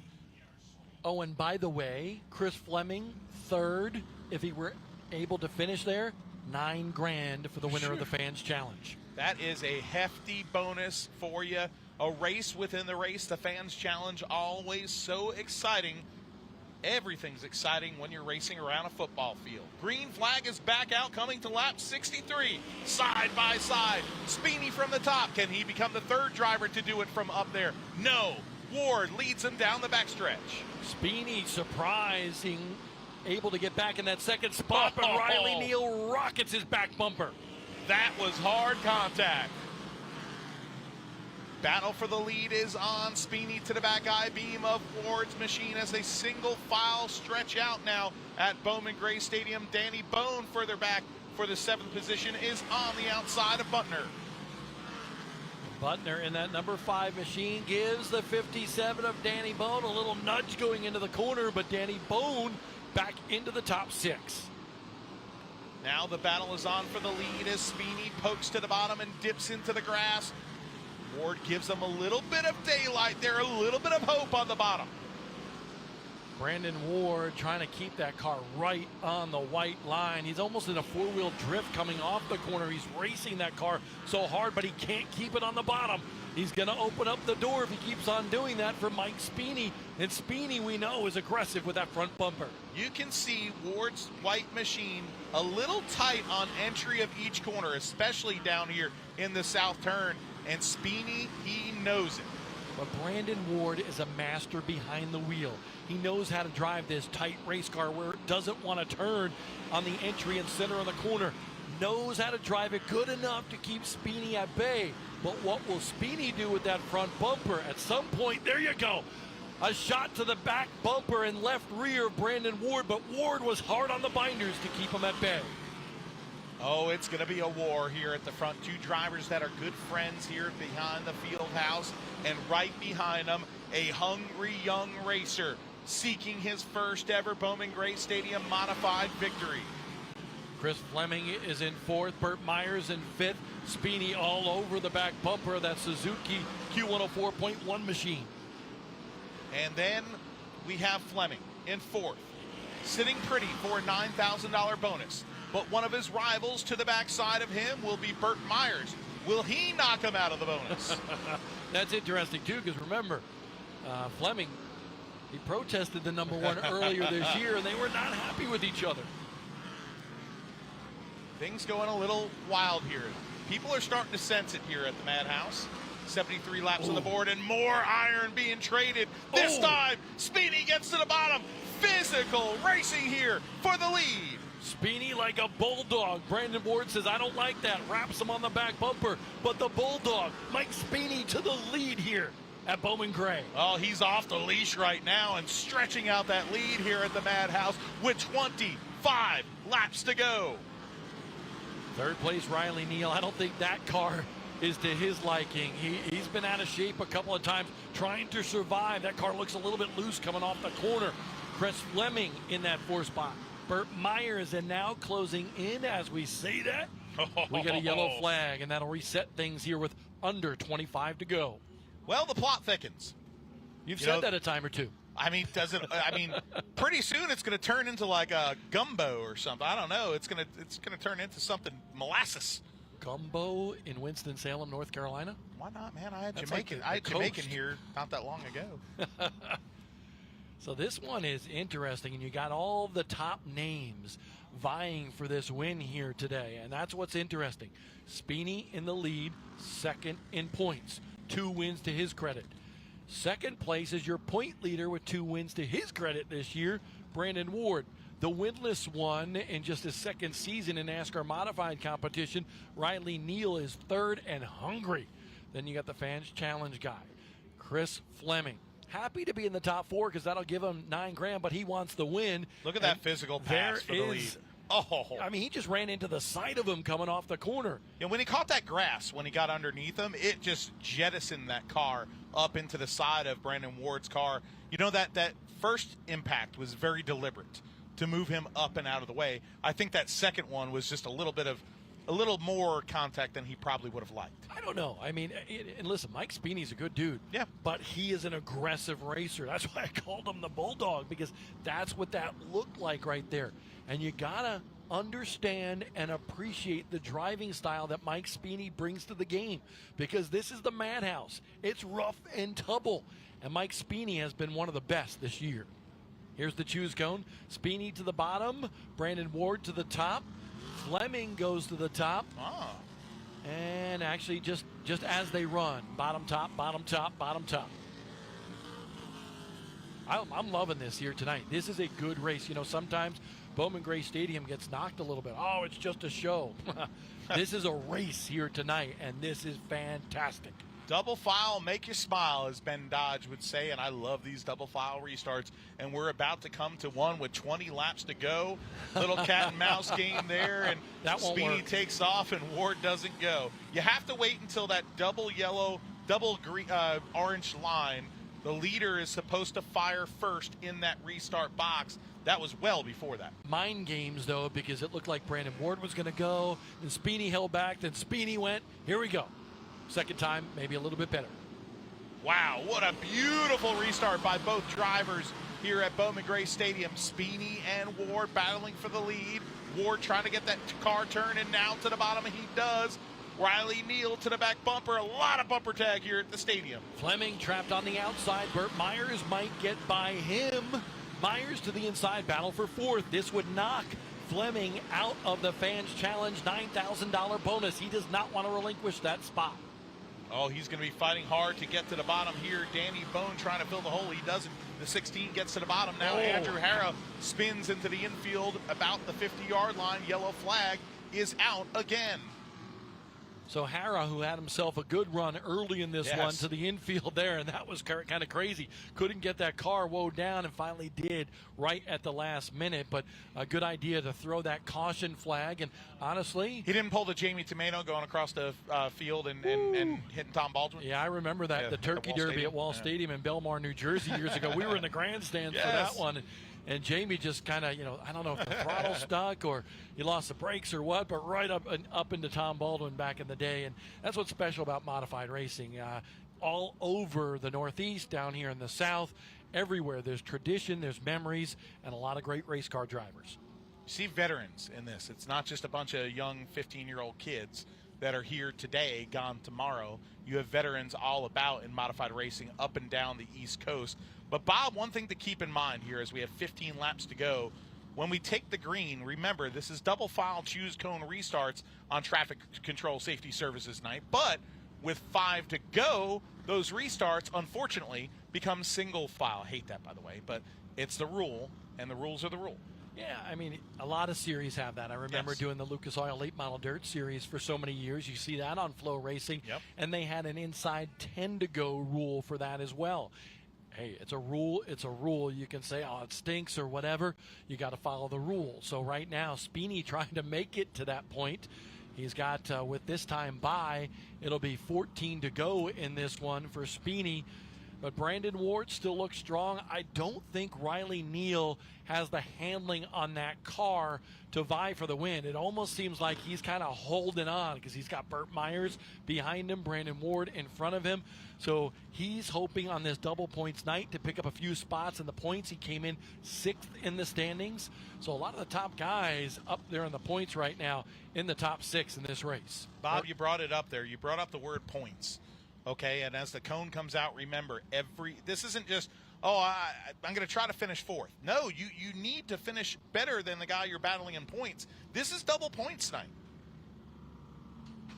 Oh, and by the way, Chris Fleming, third, if he were able to finish there, $9,000 for the winner of the Fans Challenge. That is a hefty bonus for you. A race within the race, the Fans Challenge, always so exciting. Everything's exciting when you're racing around a football field. Green flag is back out, coming to lap 63. Side by side. Speeney from the top. Can he become the third driver to do it from up there? No. Ward leads him down the backstretch. Speeney surprising, able to get back in that second spot, but Riley Neal rockets his back bumper. That was hard contact. Battle for the lead is on. Speeney to the back I-beam of Ward's machine as they single file stretch out now at Bowman Gray Stadium. Danny Bone further back for the 7th position is on the outside of Butner. Butner in that number 5 machine gives the 57 of Danny Bone a little nudge going into the corner, but Danny Bone back into the top 6. Now the battle is on for the lead as Speeney pokes to the bottom and dips into the grass. Ward gives them a little bit of daylight there, a little bit of hope on the bottom. Brandon Ward trying to keep that car right on the white line. He's almost in a 4-wheel drift coming off the corner. He's racing that car so hard, but he can't keep it on the bottom. He's going to open up the door if he keeps on doing that for Mike Speeney. And Speeney, we know, is aggressive with that front bumper. You can see Ward's white machine a little tight on entry of each corner, especially down here in the south turn. And Speeney, he knows it. But Brandon Ward is a master behind the wheel. He knows how to drive this tight race car where it doesn't want to turn on the entry and center of the corner. Knows how to drive it good enough to keep Speeney at bay. But what will Speeney do with that front bumper? At some point, there you go. A shot to the back bumper and left rear of Brandon Ward, but Ward was hard on the binders to keep him at bay. Oh, it's going to be a war here at the front. 2 drivers that are good friends here behind the field house. And right behind them, a hungry young racer seeking his first ever Bowman Gray Stadium modified victory. Chris Fleming is in 4th, Burt Myers in 5th, Speeney all over the back bumper of that Suzuki Q104.1 machine. And then we have Fleming in 4th, sitting pretty for a $9,000 bonus. But one of his rivals to the backside of him will be Burt Myers. Will he knock him out of the bonus? That's interesting, too, because remember, Fleming, he protested the number 1 earlier this year, and they were not happy with each other. Things going a little wild here. people are starting to sense it here at the Madhouse. 73 laps on the board and more iron being traded. This time, Speedy gets to the bottom. Physical racing here for the lead. Speedy like a bulldog. Brandon Ward says, I don't like that. Wraps him on the back bumper. But the bulldog, Mike Speedy to the lead here at Bowman Gray. Oh, he's off the leash right now and stretching out that lead here at the Madhouse with 25 laps to go. Third place, Riley Neal. I don't think that car is to his liking. He's been out of shape a couple of times trying to survive. That car looks a little bit loose coming off the corner. Chris Fleming in that 4th spot. Burt Myers and now closing in as we say that. We got a yellow flag, and that'll reset things here with under 25 to go. Well, the plot thickens. You've said that a time or two. I mean, pretty soon it's going to turn into like a gumbo or something. I don't know. It's going to turn into something molasses. Gumbo in Winston-Salem, North Carolina? Why not, man? I had That's Jamaican. like I had Jamaican here not that long ago. So this one is interesting, and you got all the top names vying for this win here today, and that's what's interesting. Speedy in the lead, second in points, 2 wins to his credit. Second place is your point leader with 2 wins to his credit this year, Brandon Ward. The winless one in just his second season in NASCAR Modified competition, Riley Neal is third and hungry. Then you got the Fans Challenge guy, Chris Fleming. Happy to be in the top 4 because that'll give him $9,000, but he wants the win. Look at that physical pass for the lead. Oh, I mean, he just ran into the side of him coming off the corner. And when he caught that grass, when he got underneath him, it just jettisoned that car up into the side of Brandon Ward's car. You know, that first impact was very deliberate to move him up and out of the way. I think that second one was just a little more contact than he probably would have liked. I don't know. I mean, and listen, Mike Speedy's a good dude. Yeah. But he is an aggressive racer. That's why I called him the Bulldog, because that's what that looked like right there. And you got to understand and appreciate the driving style that Mike Speedy brings to the game, because this is the Madhouse. It's rough and tumble. And Mike Speedy has been one of the best this year. Here's the choose cone. Speedy to the bottom. Brandon Ward to the top. Fleming goes to the top. Ah. And actually just as they run, bottom, top, bottom, top, bottom, top. I'm loving this here tonight. This is a good race. You know, sometimes Bowman Gray Stadium gets knocked a little bit. Oh, it's just a show. This is a race here tonight, and this is fantastic. Double file, make you smile, as Ben Dodge would say, and I love these double file restarts. And we're about to come to one with 20 laps to go. Little cat and mouse game there, and that Speedy takes off, and Ward doesn't go. You have to wait until that double yellow, double green, orange line. The leader is supposed to fire first in that restart box. That was well before that. Mind games, though, because it looked like Brandon Ward was going to go, and Speedy held back, then Speedy went. Here we go. Second time, maybe a little bit better. Wow, what a beautiful restart by both drivers here at Bowman Gray Stadium. Speedy and Ward battling for the lead. Ward trying to get that car turning now to the bottom, and he does. Riley Neal to the back bumper. A lot of bumper tag here at the stadium. Fleming trapped on the outside. Burt Myers might get by him. Myers to the inside, battle for fourth. This would knock Fleming out of the Fans Challenge $9,000 bonus. He does not want to relinquish that spot. Oh, he's going to be fighting hard to get to the bottom here. Danny Bone trying to fill the hole. He doesn't. The 16 gets to the bottom. Now Andrew Harrow spins into the infield about the 50-yard line. Yellow flag is out again. So Hara, who had himself a good run early in this one to the infield there, and that was kind of crazy. Couldn't get that car woed down and finally did right at the last minute. But a good idea to throw that caution flag. And honestly, he didn't pull the Jamie Tomato going across the field and hitting Tom Baldwin. Yeah, I remember that. The Turkey Derby at Wall Stadium in Belmar, New Jersey years ago. We were in the grandstands for that one. And Jamie just kind of, I don't know if the throttle stuck or he lost the brakes or what, but right up into Tom Baldwin back in the day. And that's what's special about modified racing. All over the Northeast, down here in the South, everywhere there's tradition, there's memories, and a lot of great race car drivers. You see veterans in this. It's not just a bunch of young 15-year-old kids that are here today, gone tomorrow. You have veterans all about in modified racing up and down the East Coast. But, Bob, one thing to keep in mind here as we have 15 laps to go, when we take the green, remember, this is double file choose cone restarts on traffic control safety services night, but with 5 to go, those restarts, unfortunately, become single file. I hate that, by the way, but it's the rule, and the rules are the rule. Yeah, I mean, a lot of series have that. I remember doing the Lucas Oil Late Model Dirt Series for so many years. You see that on Flow Racing, and they had an inside 10 to go rule for that as well. Hey, it's a rule. It's a rule. You can say, oh, it stinks or whatever. You got to follow the rule. So right now, Speeny trying to make it to that point. He's got, with this time by, it'll be 14 to go in this one for Speeny. But Brandon Ward still looks strong. I don't think Riley Neal has the handling on that car to vie for the win. It almost seems like he's kind of holding on because he's got Burt Myers behind him, Brandon Ward in front of him. So he's hoping on this double points night to pick up a few spots in the points. He came in 6th in the standings. So a lot of the top guys up there in the points right now in the top 6 in this race. Bob, you brought it up there. You brought up the word points. Okay, and as the cone comes out, remember, this isn't just, I'm going to try to finish 4th. No, you need to finish better than the guy you're battling in points. This is double points night.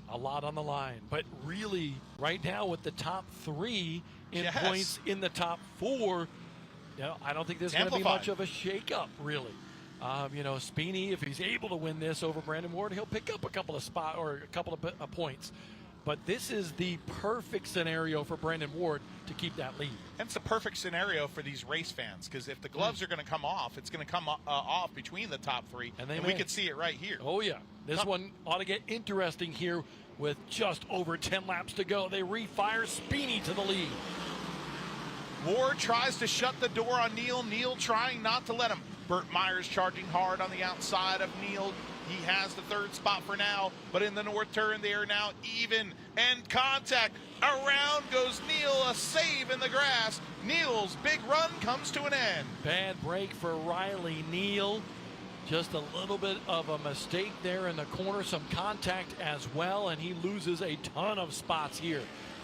A lot on the line, but really, right now with the top 3 in points in the top 4, I don't think there's going to be much of a shakeup, really. Speeny, if he's able to win this over Brandon Ward, he'll pick up a couple of spots or a couple of points. But this is the perfect scenario for Brandon Ward to keep that lead. And it's the perfect scenario for these race fans because if the gloves are going to come off, it's going to come off between the top 3, and we could see it right here. Oh, yeah. This one ought to get interesting here with just over 10 laps to go. They refire Speeny to the lead. Ward tries to shut the door on Neal. Neal trying not to let him. Burt Myers charging hard on the outside of Neal. He has the 3rd spot for now, but in the north turn, they are now even, and contact. Around goes Neal, a save in the grass. Neal's big run comes to an end. Bad break for Riley Neal. Just a little bit of a mistake there in the corner, some contact as well, and he loses a ton of spots here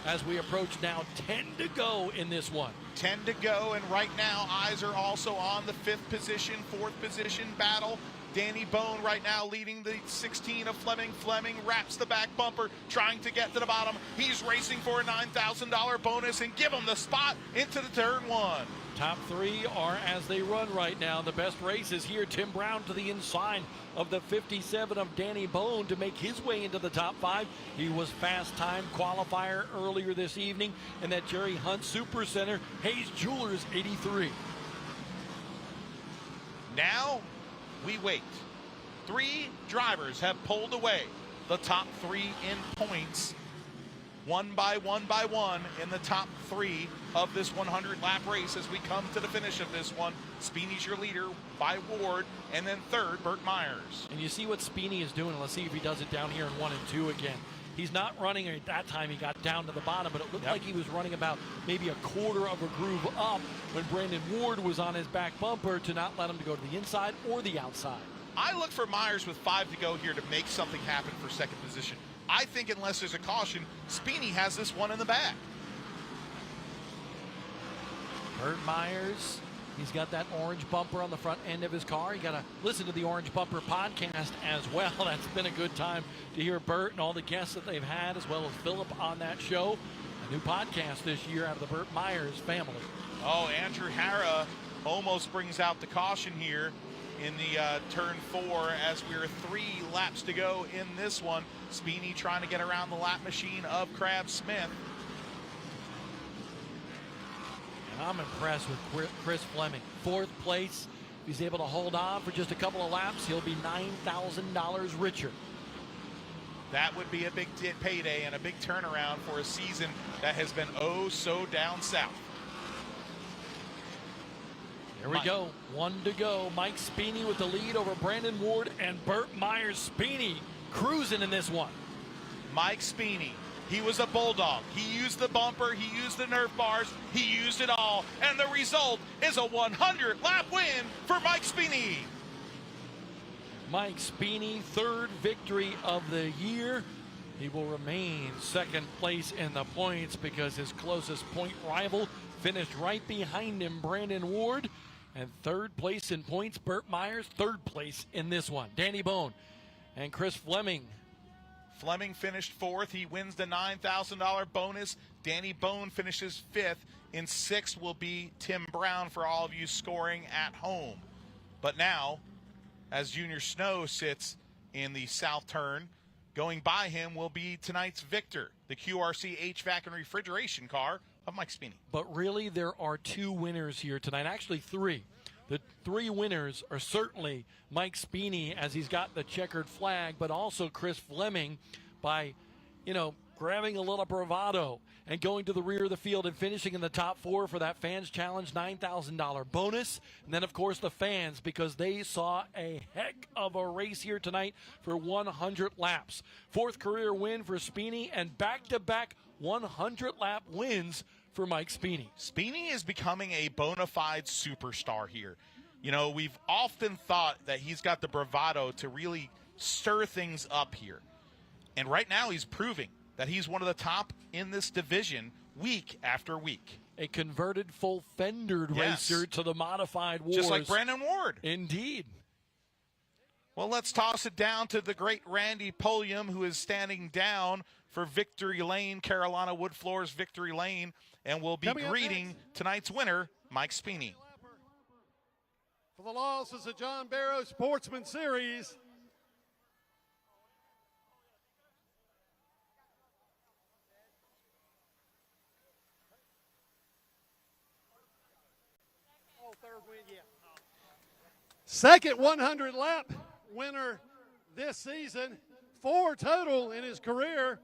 as we approach now 10 to go in this one. 10 to go, and right now, eyes are also on the 5th position, 4th position battle. Danny Bone right now leading the 16 of Fleming. Fleming wraps the back bumper, trying to get to the bottom. He's racing for a $9,000 bonus and give him the spot into the turn 1. Top 3 are as they run right now. The best race is here. Tim Brown to the inside of the 57 of Danny Bone to make his way into the top 5. He was fast time qualifier earlier this evening in that Jerry Hunt Super Center. Hayes Jewelers 83. Now we wait. 3 drivers have pulled away the top 3 in points, one by one in the top 3 of this 100-lap race as we come to the finish of this one. Speeny's your leader by Ward, and then 3rd, Burt Myers. And you see what Speeny is doing. Let's see if he does it down here in 1 and 2 again. He's not running at that time. He got down to the bottom, but it looked like he was running about maybe a quarter of a groove up when Brandon Ward was on his back bumper to not let him to go to the inside or the outside. I look for Myers with 5 to go here to make something happen for 2nd position. I think unless there's a caution, Speeny has this one in the bag. Burt Myers, he's got that orange bumper on the front end of his car. You got to listen to the Orange Bumper podcast as well. That's been a good time to hear Burt and all the guests that they've had, as well as Philip on that show. A new podcast this year out of the Burt Myers family. Oh, Andrew Hara almost brings out the caution here in the turn 4 as we're 3 laps to go in this one. Speeny trying to get around the lap machine of Crab Smith. And I'm impressed with Chris Fleming. 4th place. If he's able to hold on for just a couple of laps, he'll be $9,000 richer. That would be a big payday and a big turnaround for a season that has been oh so down south. Here we go. 1 to go. Mike Speeny with the lead over Brandon Ward and Burt Myers. Speeny cruising in this one. Mike Speeny, he was a bulldog. He used the bumper, he used the Nerf bars, he used it all, and the result is a 100-lap win for Mike Speeny. Mike Speeny, 3rd victory of the year. He will remain 2nd place in the points because his closest point rival finished right behind him, Brandon Ward. And third place in points, Burt Myers. Third place in this one, Danny Bone and Chris Fleming. Fleming finished fourth. He wins the $9,000 bonus. Danny Bone finishes fifth. In sixth will be Tim Brown for all of you scoring at home. But now, as Junior Snow sits in the south turn, going by him will be tonight's victor, the QRC HVAC and refrigeration car of Mike Spini. But really, there are two winners here tonight. Actually, three. The three winners are certainly Mike Spini, as he's got the checkered flag, but also Chris Fleming by, grabbing a little bravado and going to the rear of the field and finishing in the top four for that Fans Challenge $9,000 bonus. And then, of course, the fans, because they saw a heck of a race here tonight for 100 laps. Fourth career win for Spini and back-to-back 100-lap wins for Mike Spini. Spini is becoming a bona fide superstar here. We've often thought that he's got the bravado to really stir things up here. And right now he's proving that he's one of the top in this division week after week. A converted full-fendered racer to the modified wars. Just like Brandon Ward. Indeed. Well, let's toss it down to the great Randy Pulliam, who is standing down for Victory Lane, Carolina Wood Floors Victory Lane, and will be greeting tonight's winner, Mike Spini. For the loss is the John Barrow Sportsman Series. Second 100-lap winner this season, 4 total in his career.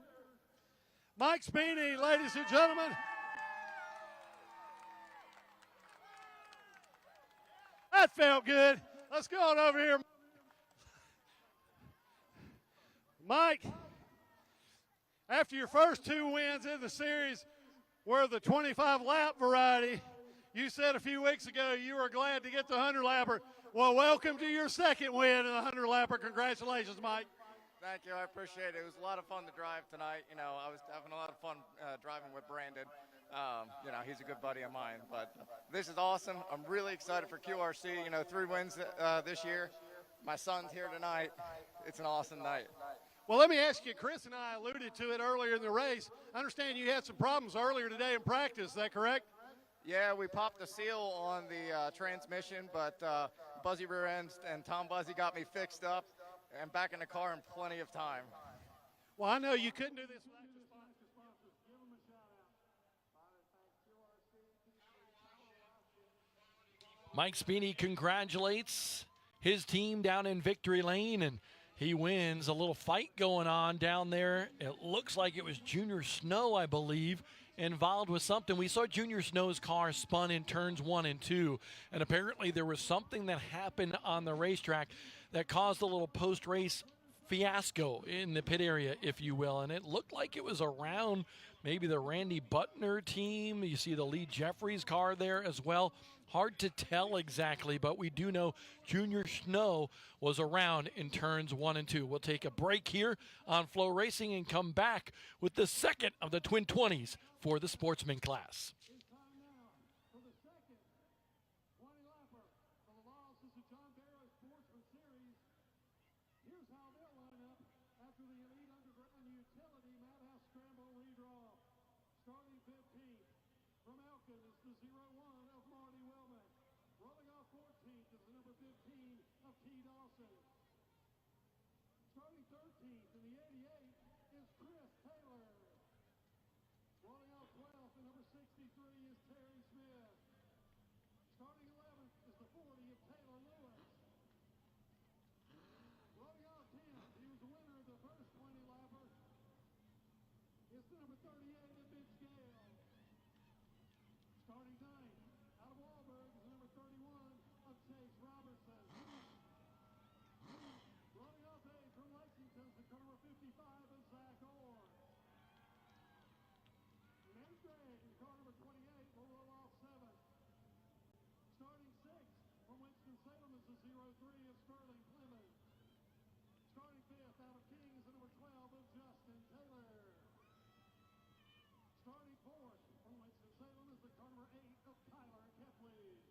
Mike Spini, ladies and gentlemen. That felt good. Let's go on over here. Mike, after your first 2 wins in the series were the 25-lap variety, you said a few weeks ago you were glad to get the 100-lapper. Well, welcome to your second win in the 100-lapper. Congratulations, Mike. Thank you. I appreciate it. It was a lot of fun to drive tonight. I was having a lot of fun driving with Brandon. He's a good buddy of mine. But this is awesome. I'm really excited for QRC. 3 wins this year. My son's here tonight. It's an awesome night. Well, let me ask you, Chris and I alluded to it earlier in the race. I understand you had some problems earlier today in practice. Is that correct? Yeah, we popped the seal on the transmission, but Buzzy rear ends and Tom Buzzy got me fixed up and back in the car in plenty of time. Well, I know you couldn't do this without your sponsors. Give them a shout out. Mike Spini congratulates his team down in Victory Lane, and he wins. A little fight going on down there. It looks like it was Junior Snow, I believe, involved with something. We saw Junior Snow's car spun in turns 1 and 2, and apparently there was something that happened on the racetrack that caused a little post-race fiasco in the pit area, if you will, and it looked like it was around maybe the Randy Butner team. You see the Lee Jeffries car there as well. Hard to tell exactly, but we do know Junior Snow was around in turns 1 and 2. We'll take a break here on Flow Racing and come back with the second of the Twin 20s for the Sportsman class. It's time now for the second 20-lapper for the loss is the John Barrow Sportsman Series. Here's how they'll line up after the Elite Underground Utility Madhouse Scramble redraw. Starting 15th from Elkin is the 01 of Marty Wellman. Rolling off 14th is the number 15 of T. Dawson. Starting 13th in the 88 is Chris Taylor. Rolling off 12th, the number 63 is Terry Smith. Starting 11th is the 40 of Taylor Lewis. Rolling off 10th, he was the winner of the first 20-lapper. It's the number 38 of Mitch Gale. Starting 9th, out of Wahlberg is the number 31 of Chase Robertson. Rolling off 8th from Lexington is the car number 55 of Zach Orr. Men's grade in car number 28 will roll off 7th. Starting 6th from Winston-Salem is the 03 of Sterling Clemens. Starting 5th out of King is the number 12 of Justin Taylor. Starting 4th from Winston-Salem is the car number 8 of Kyler Kepley.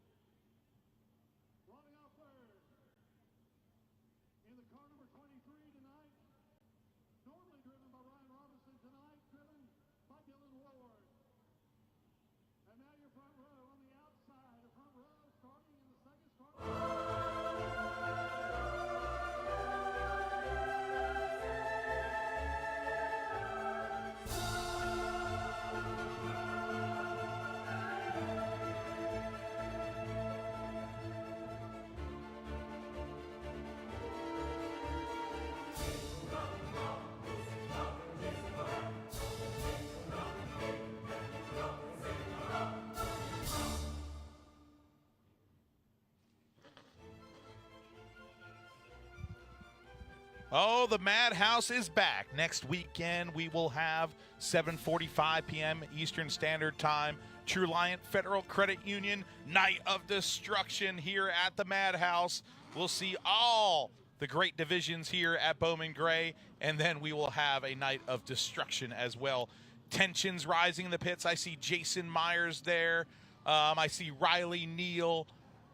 Oh, the Madhouse is back. Next weekend, we will have 7:45 p.m. Eastern Standard Time. True Liant Federal Credit Union, Night of Destruction here at the Madhouse. We'll see all the great divisions here at Bowman Gray, and then we will have a Night of Destruction as well. Tensions rising in the pits. I see Jason Myers there. I see Riley Neal.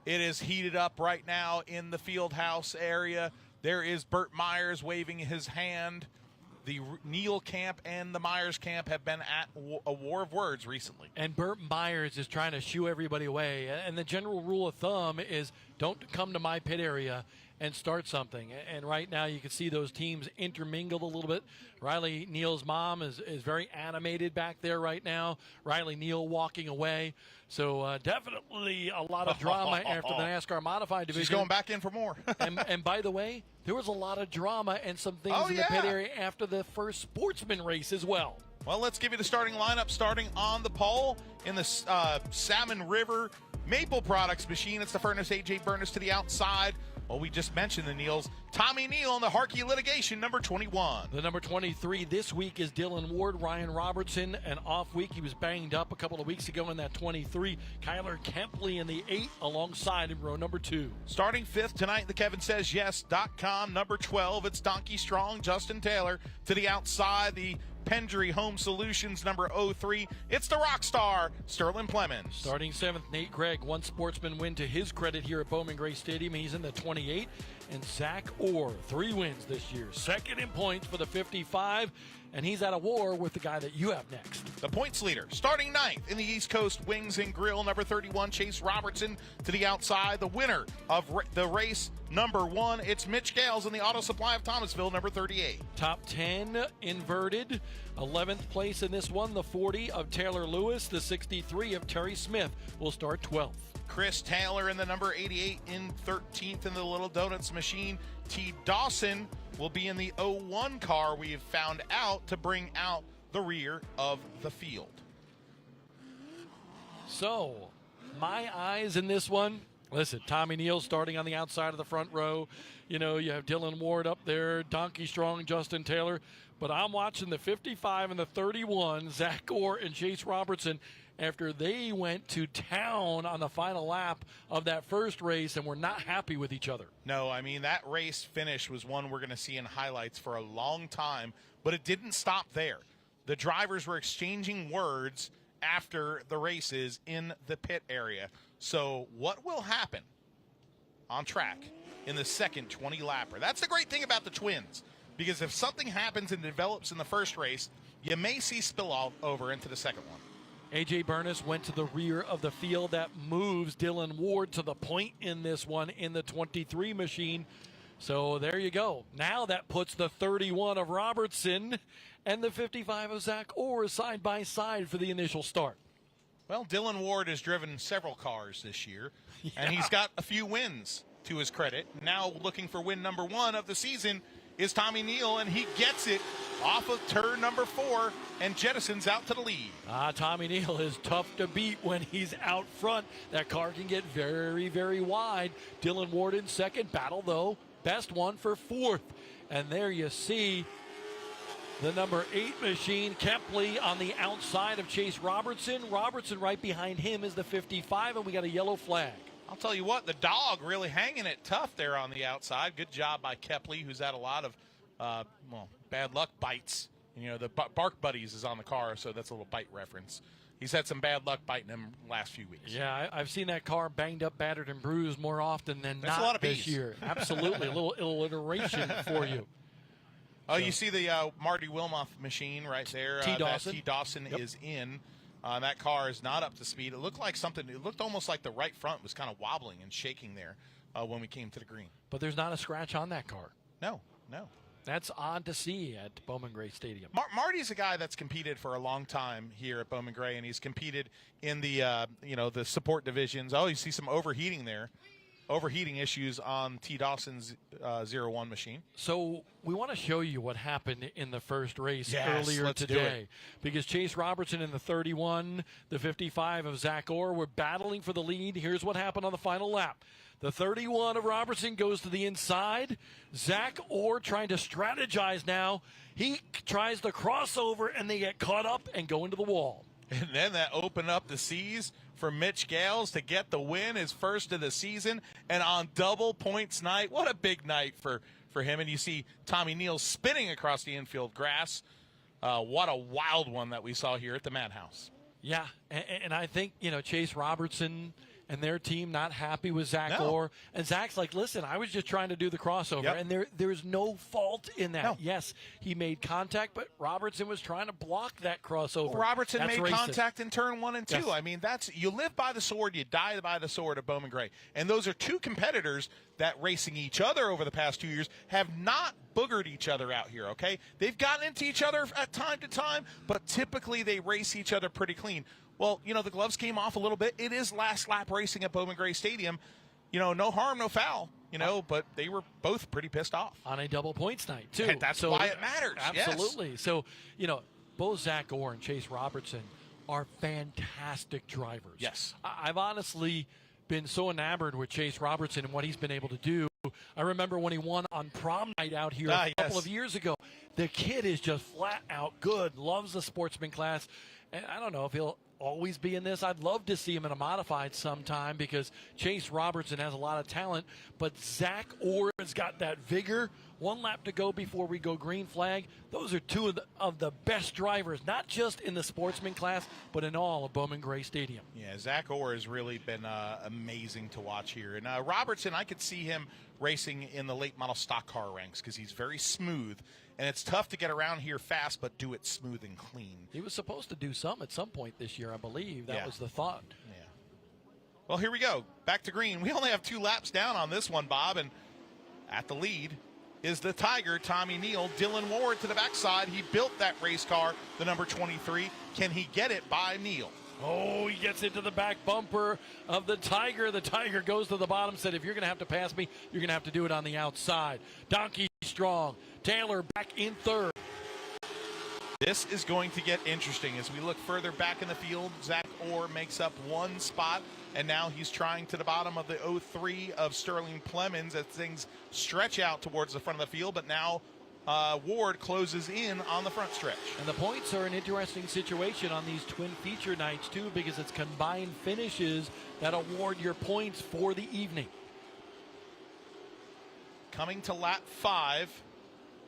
It is heated up right now in the field house area. There is Burt Myers waving his hand. The Neal camp and the Myers camp have been at a war of words recently. And Burt Myers is trying to shoo everybody away. And the general rule of thumb is don't come to my pit area and start something. And right now you can see those teams intermingled a little bit. Riley Neal's mom is very animated back there right now. Riley Neal walking away. So definitely a lot of drama after the NASCAR Modified Division. She's going back in for more. and by the way, there was a lot of drama and some things in the pit area after the first Sportsman race as well. Well, let's give you the starting lineup. Starting on the pole in the Salmon River Maple Products machine. It's the furnace A.J. Burness to the outside. Well, we just mentioned the Neals. Tommy Neal in the Harkey Litigation, number 21. The number 23 this week is Dylan Ward. Ryan Robertson, an off week. He was banged up a couple of weeks ago in that 23. Kyler Kempley in the 8 alongside him, row number 2. Starting 5th tonight, the KevinSaysYes.com, number 12. It's Donkey Strong, Justin Taylor to the outside. The Pendry Home Solutions, number 03. It's the rock star, Sterling Plemons. Starting 7th, Nate Gregg. One Sportsman win to his credit here at Bowman Gray Stadium. He's in the 28. And Zach Orr, 3 wins this year. Second in points for the 55. And he's at a war with the guy that you have next. The points leader, starting 9th in the East Coast Wings and Grill, number 31, Chase Robertson to the outside. The winner of the race, number 1, it's Mitch Gales in the Auto Supply of Thomasville, number 38. Top 10 inverted. 11th place in this one, the 40 of Taylor Lewis. The 63 of Terry Smith will start 12th. Chris Taylor in the number 88 in 13th in the Little Donuts machine. T. Dawson will be in the 01 car we have found out to bring out the rear of the field. So, my eyes in this one, listen, Tommy Neal starting on the outside of the front row. You know, you have Dylan Ward up there, Donkey Strong, Justin Taylor. But I'm watching the 55 and the 31, Zach Orr and Chase Robertson, after they went to town on the final lap of that first race and were not happy with each other. No, I mean, that race finish was one we're going to see in highlights for a long time, but it didn't stop there. The drivers were exchanging words after the races in the pit area. So what will happen on track in the second 20-lapper? That's the great thing about the twins, because if something happens and develops in the first race, you may see spill over into the second one. A.J. Burness went to the rear of the field. That moves Dylan Ward to the point in this one in the 23 machine. So there you go. Now that puts the 31 of Robertson and the 55 of Zach Orr side by side for the initial start. Well, Dylan Ward has driven several cars this year, and he's got a few wins to his credit. Now looking for win number 1 of the season is Tommy Neal, and he gets it off of turn number 4 and jettisons out to the lead. Tommy Neal is tough to beat when he's out front. That car can get very, very wide. Dylan Ward in second. Battle, though. Best one for 4th. And there you see the number 8 machine, Kempley, on the outside of Chase Robertson. Robertson right behind him is the 55, and we got a yellow flag. I'll tell you what, the dog really hanging it tough there on the outside. Good job by Kempley, who's had a lot of, bad luck bites. You know, the Bark Buddies is on the car, so that's a little bite reference. He's had some bad luck biting him last few weeks. Yeah, I've seen that car banged up, battered, and bruised more often than That's not a lot of this bees. year. Absolutely, a little alliteration for you. Oh, you see the Marty Wilmoth machine right there. T. Dawson. T. Dawson is in. That car is not up to speed. It looked like something. It looked almost like the right front was kind of wobbling and shaking there when we came to the green. But there's not a scratch on that car. No. That's odd to see at Bowman Gray Stadium. Marty's a guy that's competed for a long time here at Bowman Gray, and he's competed in the the support divisions. Oh, you see some overheating there. overheating issues on T. Dawson's 01 machine. So we want to show you what happened in the first race Yes, earlier let's do today. Because Chase Robertson in the 31, the 55 of Zach Orr were battling for the lead. Here's what happened on the final lap. The 31 of Robertson goes to the inside. Zach Orr trying to strategize now. He tries the crossover, and they get caught up and go into the wall. And then that opened up the seas for Mitch Gales to get the win, his first of the season. And on double points night, what a big night for him. And you see Tommy Neal spinning across the infield grass. What a wild one that we saw here at the Madhouse. Yeah, and I think, Chase Robertson and their team not happy with Zach Orr. And Zach's like, listen, I was just trying to do the crossover. Yep. And there's no fault in that. No. Yes, he made contact, but Robertson was trying to block that crossover. Robertson That's made racist. contact in turn 1 and 2. Yes. I mean, you live by the sword, you die by the sword of Bowman Gray. And those are two competitors that, racing each other over the past 2 years, have not boogered each other out here, okay? They've gotten into each other at time to time, but typically they race each other pretty clean. Well, the gloves came off a little bit. It is last lap racing at Bowman Gray Stadium. No harm, no foul, but they were both pretty pissed off. On a double points night, too. And that's why it matters. Absolutely. Yes. So, both Zach Orr and Chase Robertson are fantastic drivers. Yes. I've honestly been so enamored with Chase Robertson and what he's been able to do. I remember when he won on prom night out here a couple of years ago. The kid is just flat out good, loves the sportsman class. And I don't know if he'll always be in this. I'd love to see him in a modified sometime because Chase Robertson has a lot of talent, but Zach Orr has got that vigor. 1 lap to go before we go green flag. Those are two of the best drivers, not just in the sportsman class, but in all of Bowman Gray Stadium. Yeah, Zach Orr has really been amazing to watch here. And Robertson, I could see him racing in the late model stock car ranks because he's very smooth. And it's tough to get around here fast, but do it smooth and clean. He was supposed to do some at some point this year, I believe. That was the thought. Yeah. Well, here we go. Back to green. We only have 2 laps down on this one, Bob. And at the lead is the Tiger, Tommy Neal. Dylan Ward to the backside. He built that race car, the number 23. Can he get it by Neal? Oh, he gets into the back bumper of the Tiger. The Tiger goes to the bottom, said, if you're going to have to pass me, you're going to have to do it on the outside. Donkey strong. Taylor back in third. This is going to get interesting. As we look further back in the field, Zach Orr makes up 1 spot, and now he's trying to the bottom of the 03 of Sterling Plemons as things stretch out towards the front of the field, but now Ward closes in on the front stretch. And the points are an interesting situation on these twin feature nights, too, because it's combined finishes that award your points for the evening. Coming to lap 5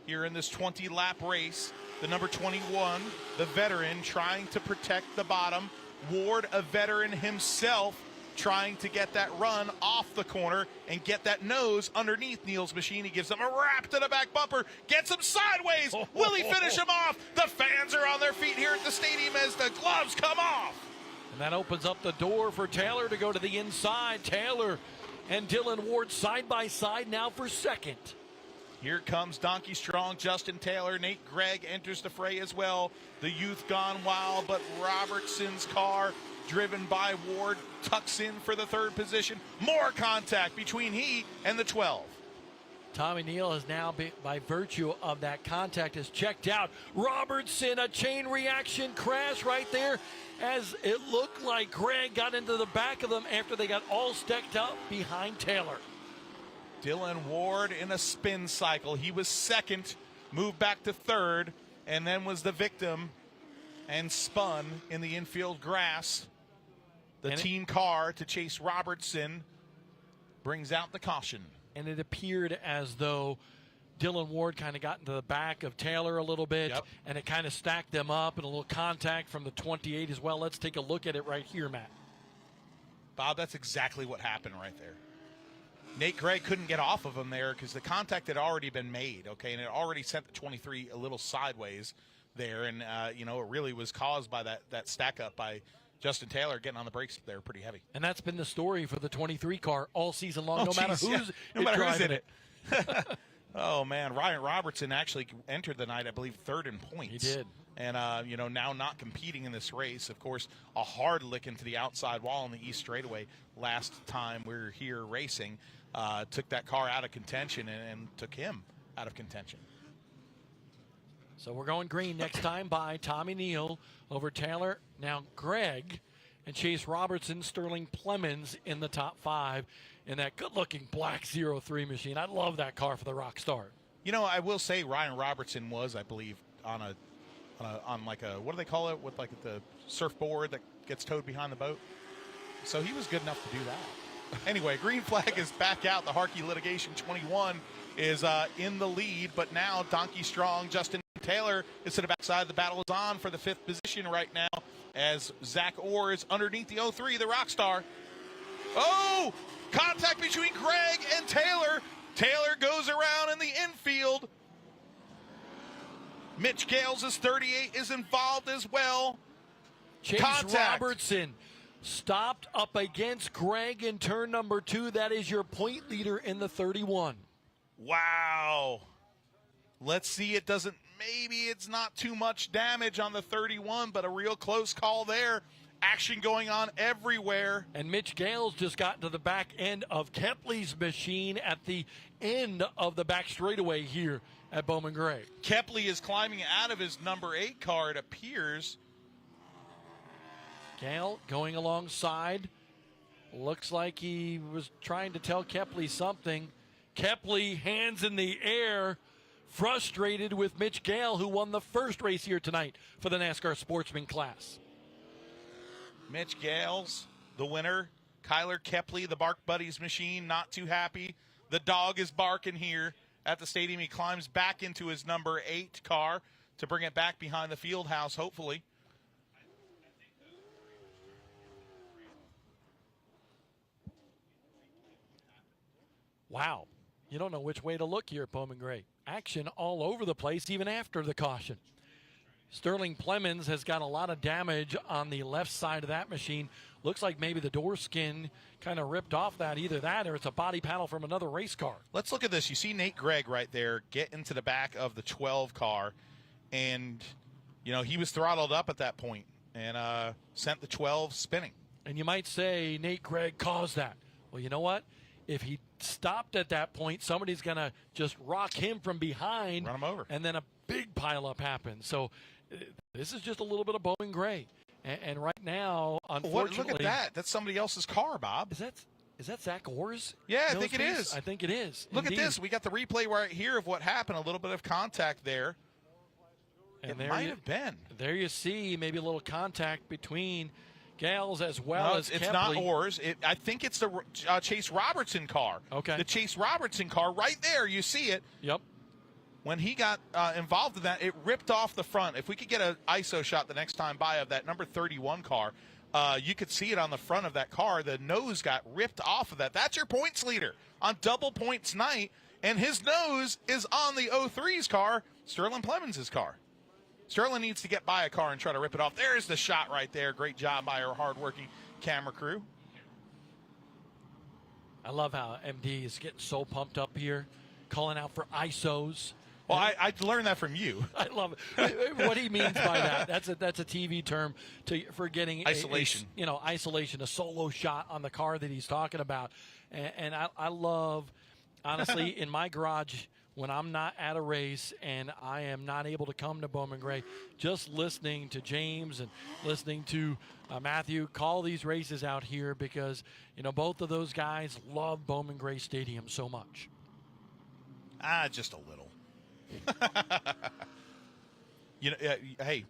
here in this 20-lap race, the number 21, the veteran, trying to protect the bottom. Ward, a veteran himself, trying to get that run off the corner and get that nose underneath Neal's machine. He gives him a wrap to the back bumper, gets him sideways. Will he finish him off? The fans are on their feet here at the stadium as the gloves come off. And that opens up the door for Taylor to go to the inside. Taylor and Dylan Ward side by side now for second. Here comes Donkey Strong, Justin Taylor, Nate Gregg enters the fray as well. The youth gone wild, but Robertson's car, driven by Ward, tucks in for the 3rd position. More contact between he and the 12. Tommy Neal has now, by virtue of that contact, is checked out. Robertson, a chain reaction crash right there, as it looked like Gregg got into the back of them after they got all stacked up behind Taylor. Dylan Ward in a spin cycle. He was second, moved back to 3rd, and then was the victim and spun in the infield grass. The team car to Chase Robertson brings out the caution. And it appeared as though Dylan Ward kind of got into the back of Taylor a little bit, and it kind of stacked them up, and a little contact from the 28 as well. Let's take a look at it right here, Matt. Bob, that's exactly what happened right there. Nate Gregg couldn't get off of him there because the contact had already been made, okay, and it already sent the 23 a little sideways there, and, it really was caused by that stack up by Justin Taylor getting on the brakes there pretty heavy. And that's been the story for the 23 car all season long, no matter who's in it. Oh, man. Ryan Robertson actually entered the night, I believe, third in points. He did. And, now not competing in this race. Of course, a hard lick into the outside wall on the east straightaway last time we were here racing. Took that car out of contention and took him out of contention. So we're going green next time by Tommy Neal over Taylor. Now Greg and Chase Robertson, Sterling Plemons in the top 5 in that good-looking black 03 machine. I love that car for the Rockstar. I will say Ryan Robertson was, I believe, on like a, what do they call it, with like the surfboard that gets towed behind the boat. So he was good enough to do that. Anyway, green flag is back out. The Harkey Litigation 21 is in the lead, but now Donkey Strong, Justin Taylor is to the backside. The battle is on for the 5th position right now as Zach Orr is underneath the 03, the Rockstar. Oh, contact between Greg and Taylor. Taylor goes around in the infield. Mitch Gales' 38 is involved as well. Chase Contact. Robertson stopped up against Greg in turn number 2. That is your point leader in the 31. Wow. Let's see. Maybe it's not too much damage on the 31, but a real close call there. Action going on everywhere. And Mitch Gales just got to the back end of Kepley's machine at the end of the back straightaway here at Bowman Gray. Kepley is climbing out of his number 8 car, it appears. Gale going alongside. Looks like he was trying to tell Kepley something. Kepley, hands in the air, frustrated with Mitch Gale, who won the first race here tonight for the NASCAR Sportsman class. Mitch Gales, the winner. Kyler Kepley, the Bark Buddies machine, not too happy. The dog is barking here at the stadium. He climbs back into his number 8 car to bring it back behind the field house, hopefully. Wow. You don't know which way to look here at Bowman Gray. Action all over the place, even after the caution. Sterling Plemons has got a lot of damage on the left side of that machine. Looks like maybe the door skin kind of ripped off that. Either that or it's a body panel from another race car. Let's look at this. You see Nate Gregg right there get into the back of the 12 car, and, he was throttled up at that point and sent the 12 spinning. And you might say Nate Gregg caused that. Well, you know what? If he stopped at that point, somebody's going to just rock him from behind. Run him over. And then a big pileup happens. So this is just a little bit of Bowman Gray. And right now, unfortunately. Look at that. That's somebody else's car, Bob. Is that Zach Orr's? Yeah, I think it is. I think it is. Look Indeed. at this. We got the replay right here of what happened. A little bit of contact there. And it might have been. There you see maybe a little contact between Gales as well as it's Kepley. not Orr's. I think it's the Chase Robertson car. Okay. The Chase Robertson car right there. You see it. Yep. When he got involved in that, it ripped off the front. If we could get an ISO shot the next time by of that number 31 car, you could see it on the front of that car. The nose got ripped off of that. That's your points leader on double points night, and his nose is on the 03's car, Sterling Plemons' car. Sterling needs to get by a car and try to rip it off. There's the shot right there. Great job by our hardworking camera crew. I love how MD is getting so pumped up here, calling out for ISOs. Well, I learned that from you. I love it. What he means by that, that's a TV term for getting isolation. Isolation, a solo shot on the car that he's talking about. And I love, honestly, in my garage, when I'm not at a race and I am not able to come to Bowman Gray, just listening to James and listening to Matthew call these races out here because, both of those guys love Bowman Gray Stadium so much. Just a little. Hey,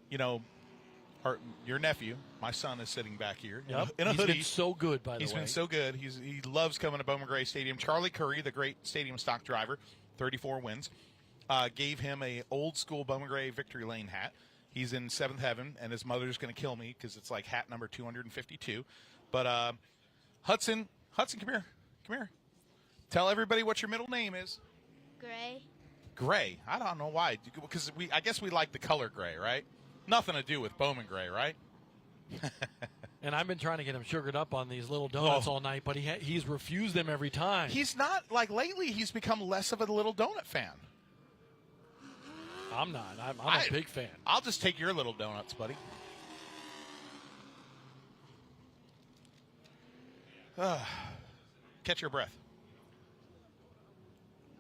your nephew, my son, is sitting back here in a He's hoodie. Been so good, by the way. He's been so good. He loves coming to Bowman Gray Stadium. Charlie Curry, the great stadium stock driver, 34 wins, gave him a old school Bowman Gray Victory Lane hat. He's in seventh heaven, and his mother's going to kill me because it's like hat number 252. But Hudson, come here. Tell everybody what your middle name is. Gray. Gray. I don't know why. Because I guess we like the color gray, right? Nothing to do with Bowman Gray, right? And I've been trying to get him sugared up on these little donuts all night, but he's refused them every time. He's not, like, lately he's become less of a little donut fan. I'm not. I'm a big fan. I'll just take your little donuts, buddy. Catch your breath.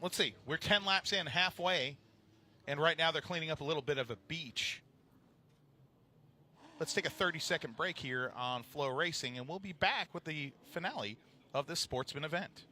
Let's see. We're 10 laps in, halfway, and right now they're cleaning up a little bit of a beach. Let's take a 30-second break here on Flow Racing, and we'll be back with the finale of this sportsman event.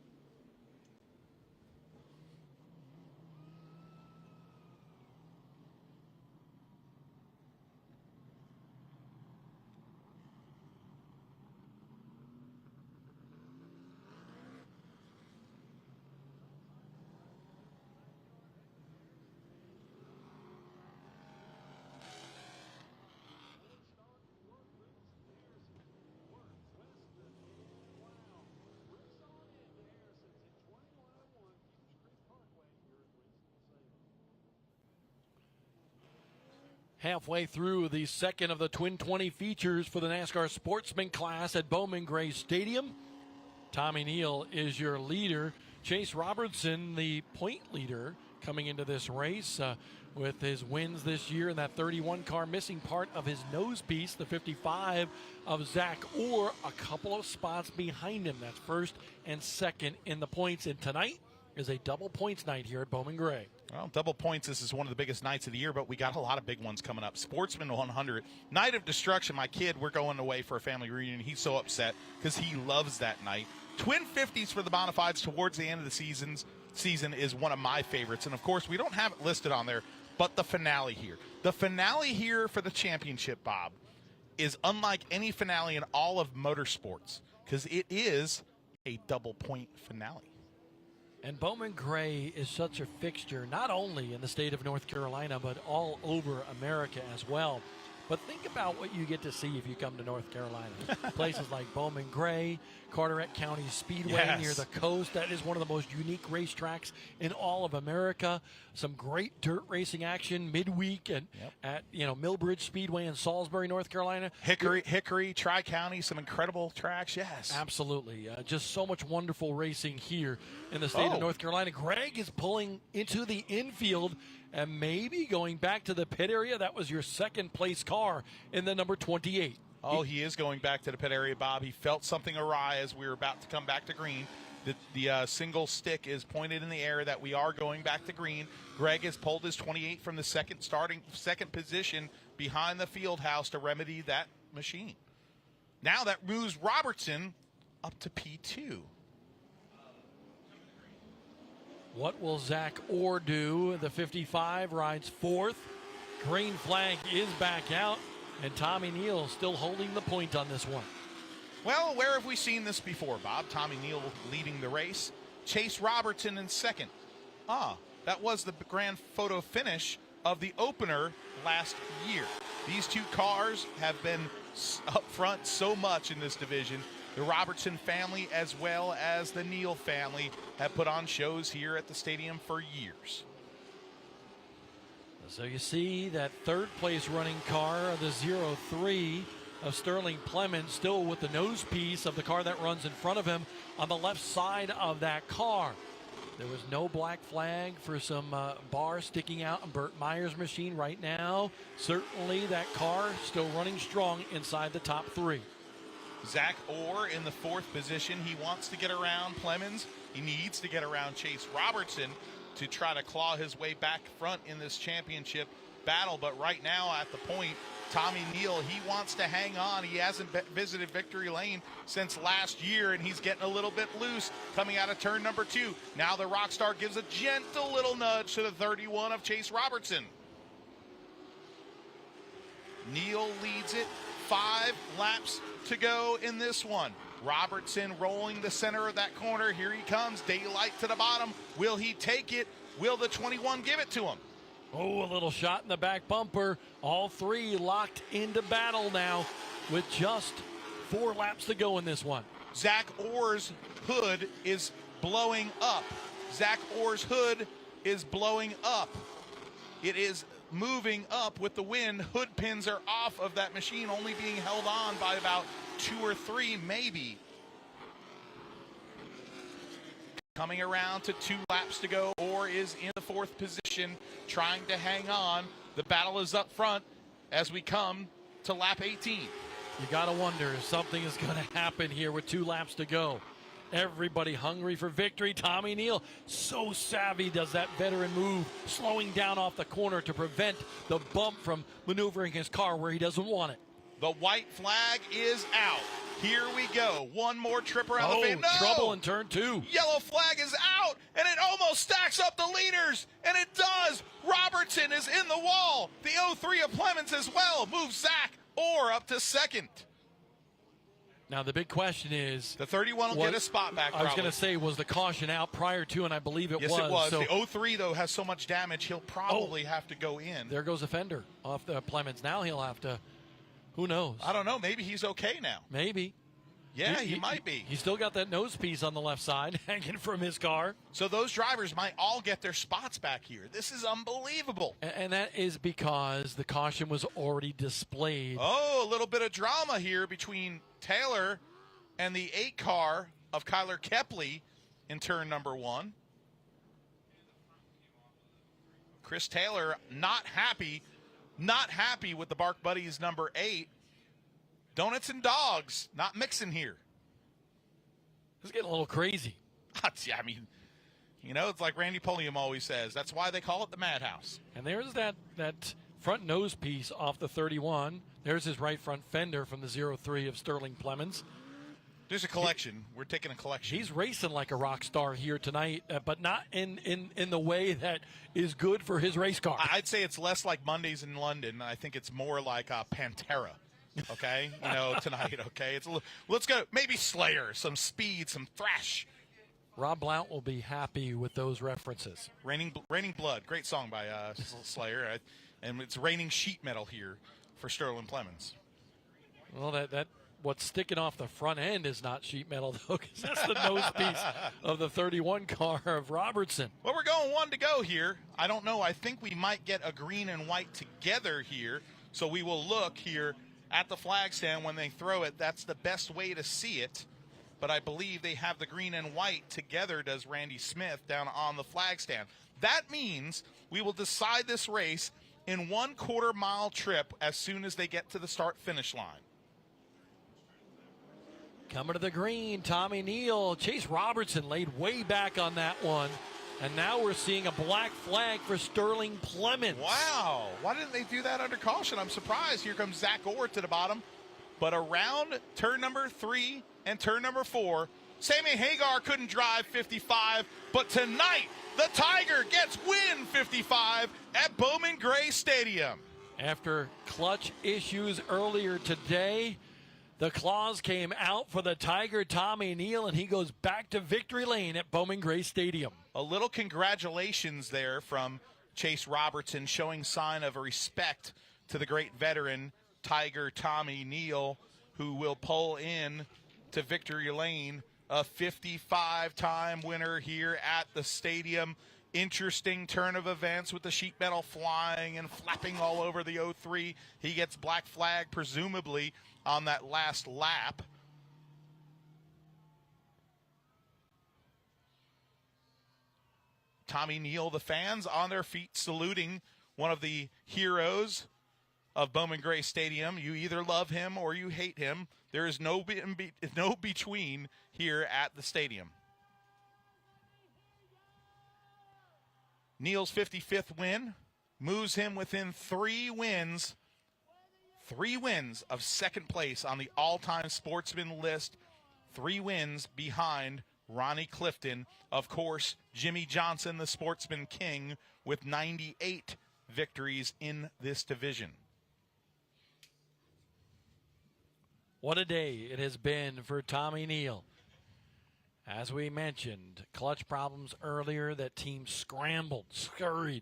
Halfway through the second of the Twin 20 features for the NASCAR Sportsman class at Bowman Gray Stadium. Tommy Neal is your leader. Chase Robertson, the point leader, coming into this race with his wins this year in that 31 car, missing part of his nose piece, the 55 of Zach Orr, a couple of spots behind him. That's first and second in the points. And tonight is a double points night here at Bowman Gray. Well, double points, this is one of the biggest nights of the year, but we got a lot of big ones coming up. Sportsman 100, Night of Destruction. My kid, we're going away for a family reunion. He's so upset because he loves that night. Twin 50s for the Bonafides towards the end of the season is one of my favorites. And, of course, we don't have it listed on there, but the finale here. The finale here for the championship, Bob, is unlike any finale in all of motorsports because it is a double point finale. And Bowman Gray is such a fixture, not only in the state of North Carolina, but all over America as well. But think about what you get to see if you come to North Carolina. Places like Bowman Gray, Carteret County Speedway near the coast. That is one of the most unique racetracks in all of America. Some great dirt racing action midweek at Millbridge Speedway in Salisbury, North Carolina. Hickory, Tri-County, some incredible tracks, yes. Absolutely. Just so much wonderful racing here in the state of North Carolina. Greg is pulling into the infield and maybe going back to the pit area. That was your second place car in the number 28. Oh, he is going back to the pit area, Bob. He felt something awry as we were about to come back to green. The single stick is pointed in the air that we are going back to green. Greg has pulled his 28 from the second position behind the field house to remedy that machine. Now that moves Robertson up to P2. What will Zach Orr do? The 55 rides fourth. Green flag is back out, and Tommy Neal still holding the point on this one. Well, where have we seen this before, Bob? Tommy Neal leading the race. Chase Robertson in second. That was the grand photo finish of the opener last year. These two cars have been up front so much in this division. The Robertson family as well as the Neal family have put on shows here at the stadium for years. So you see that third place running car, the 03 of Sterling Plemons, still with the nose piece of the car that runs in front of him on the left side of that car. There was no black flag for some bars sticking out on Burt Meyer's machine right now. Certainly that car still running strong inside the top three. Zach Orr in the fourth position. He wants to get around Plemons. He needs to get around Chase Robertson to try to claw his way back front in this championship battle. But right now at the point, Tommy Neal, he wants to hang on. He hasn't visited Victory Lane since last year, and he's getting a little bit loose coming out of turn number 2. Now the Rockstar gives a gentle little nudge to the 31 of Chase Robertson. Neal leads it. 5 laps to go in this one. Robertson rolling the center of that corner. Here he comes. Daylight to the bottom. Will he take it? Will the 21 give it to him? Oh, a little shot in the back bumper. All three locked into battle now with just 4 laps to go in this one. Zach Orr's hood is blowing up. Zach Orr's hood is blowing up. It is moving up with the wind. Hood pins are off of that machine, only being held on by about 2 or 3 maybe. Coming around to 2 laps to go, or is in the 4th position, trying to hang on. The battle is up front as we come to lap 18. You got to wonder if something is going to happen here with 2 laps to go. Everybody hungry for victory. Tommy Neal, so savvy, does that veteran move, slowing down off the corner to prevent the bump from maneuvering his car where he doesn't want it. The white flag is out. Here we go. One more trip around the fence. No! Trouble in turn 2. Yellow flag is out, and it almost stacks up the leaders, and it does. Robertson is in the wall. The 03 of Clemens as well moves Zach Orr up to 2nd. Now, the big question is... The 31 will get a spot back, I was going to say, was the caution out prior to, and I believe it was. Yes, it was. So, the 03, though, has so much damage, he'll probably have to go in. There goes a fender off the Clemens. Now he'll have to... Who knows? I don't know. Maybe he's okay now. Maybe. Yeah, he might be. He's still got that nose piece on the left side hanging from his car. So those drivers might all get their spots back here. This is unbelievable. And that is because the caution was already displayed. Oh, a little bit of drama here between Taylor and the 8 car of Kyler Kepley in turn number 1. Chris Taylor not happy with the Bark Buddies number 8. Donuts and dogs, not mixing here. It's getting a little crazy. I mean, you know, it's like Randy Pulliam always says. That's why they call it the Madhouse. And there's that front nose piece off the 31. There's his right front fender from the 03 of Sterling Clemens. There's a collection. We're taking a collection. He's racing like a rock star here tonight, but not in the way that is good for his race car. I'd say it's less like Mondays in London. I think it's more like Pantera. Okay, you know, tonight. Okay, let's go. Maybe Slayer, some speed, some thrash. Rob Blount will be happy with those references. Raining Blood, great song by Slayer, and it's raining sheet metal here for Sterling Clemens. Well, that what's sticking off the front end is not sheet metal though, because that's the nose piece of the 31 car of Robertson. Well, we're going 1 to go here. I don't know. I think we might get a green and white together here, so we will look here at the flag stand when they throw it. That's the best way to see it. But I believe they have the green and white together, does Randy Smith, down on the flag stand. That means we will decide this race in 1/4 mile trip as soon as they get to the start-finish line. Coming to the green, Tommy Neal. Chase Robertson laid way back on that one. And now we're seeing a black flag for Sterling Clemens. Wow. Why didn't they do that under caution? I'm surprised. Here comes Zach Orr to the bottom. But around turn number 3 and turn number 4, Sammy Hagar couldn't drive 55. But tonight, the Tiger gets win 55 at Bowman Gray Stadium. After clutch issues earlier today, the claws came out for the Tiger, Tommy Neal, and he goes back to victory lane at Bowman Gray Stadium. A little congratulations there from Chase Robertson, showing sign of respect to the great veteran Tiger Tommy Neal, who will pull in to victory lane, a 55-time winner here at the stadium. Interesting turn of events with the sheet metal flying and flapping all over the 03. He gets black flag, presumably, on that last lap. Tommy Neal, the fans on their feet saluting one of the heroes of Bowman Gray Stadium. You either love him or you hate him. There is no between here at the stadium. Neal's 55th win moves him within 3 wins of second place on the all-time sportsman list. 3 wins behind Ronnie Clifton. Of course, Jimmy Johnson, the sportsman king, with 98 victories in this division. What a day it has been for Tommy Neal. As we mentioned, clutch problems earlier. That team scrambled, scurried,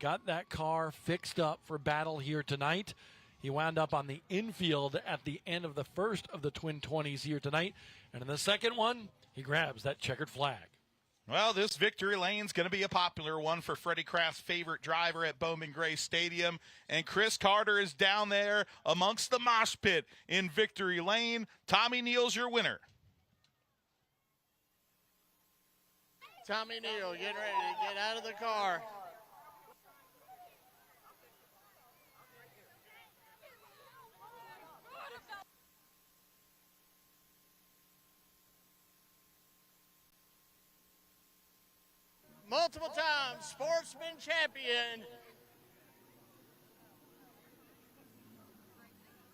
got that car fixed up for battle here tonight. He wound up on the infield at the end of the first of the Twin 20s here tonight. And in the second one, he grabs that checkered flag. Well, this victory lane's going to be a popular one for Freddie Kraft's favorite driver at Bowman Gray Stadium. And Chris Carter is down there amongst the mosh pit in victory lane. Tommy Neal's your winner. Tommy Neal getting ready to get out of the car. Multiple times sportsman champion.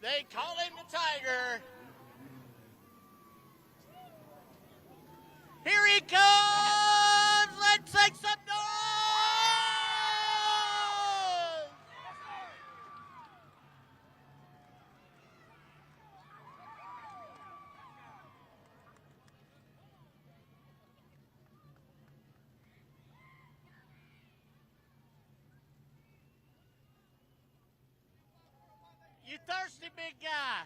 They call him the Tiger. Here he comes. Let's make some noise. You thirsty big guy.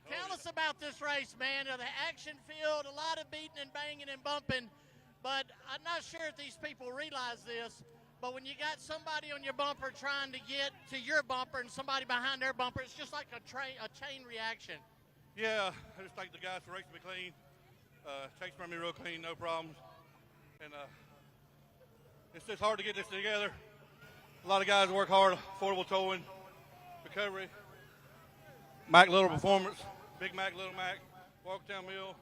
Tell us about this race, man. The action field, a lot of beating and banging and bumping. But I'm not sure if these people realize this, but when you got somebody on your bumper trying to get to your bumper and somebody behind their bumper, it's just like a chain reaction. Yeah, I just think the guys for racing me clean. Takes from me real clean, no problems. And it's just hard to get this together. A lot of guys work hard, affordable towing, recovery. Mac Little Performance, Big Mac, Little Mac, Walktown Mill,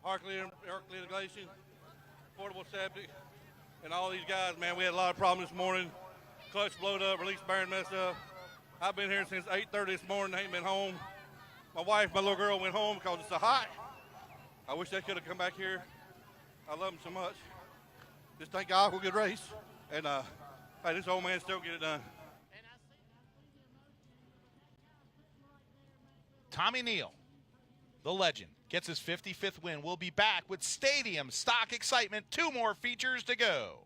Harkley Integration, Portable Septic, and all these guys, man, we had a lot of problems this morning. Clutch blowed up, release bearing messed up. I've been here since 8:30 this morning, ain't been home. My wife, my little girl went home because it's so hot. I wish they could have come back here. I love them so much. Just thank God for a good race. And hey, this old man still get it done. Tommy Neal, the legend, gets his 55th win. We'll be back with stadium stock excitement. 2 more features to go.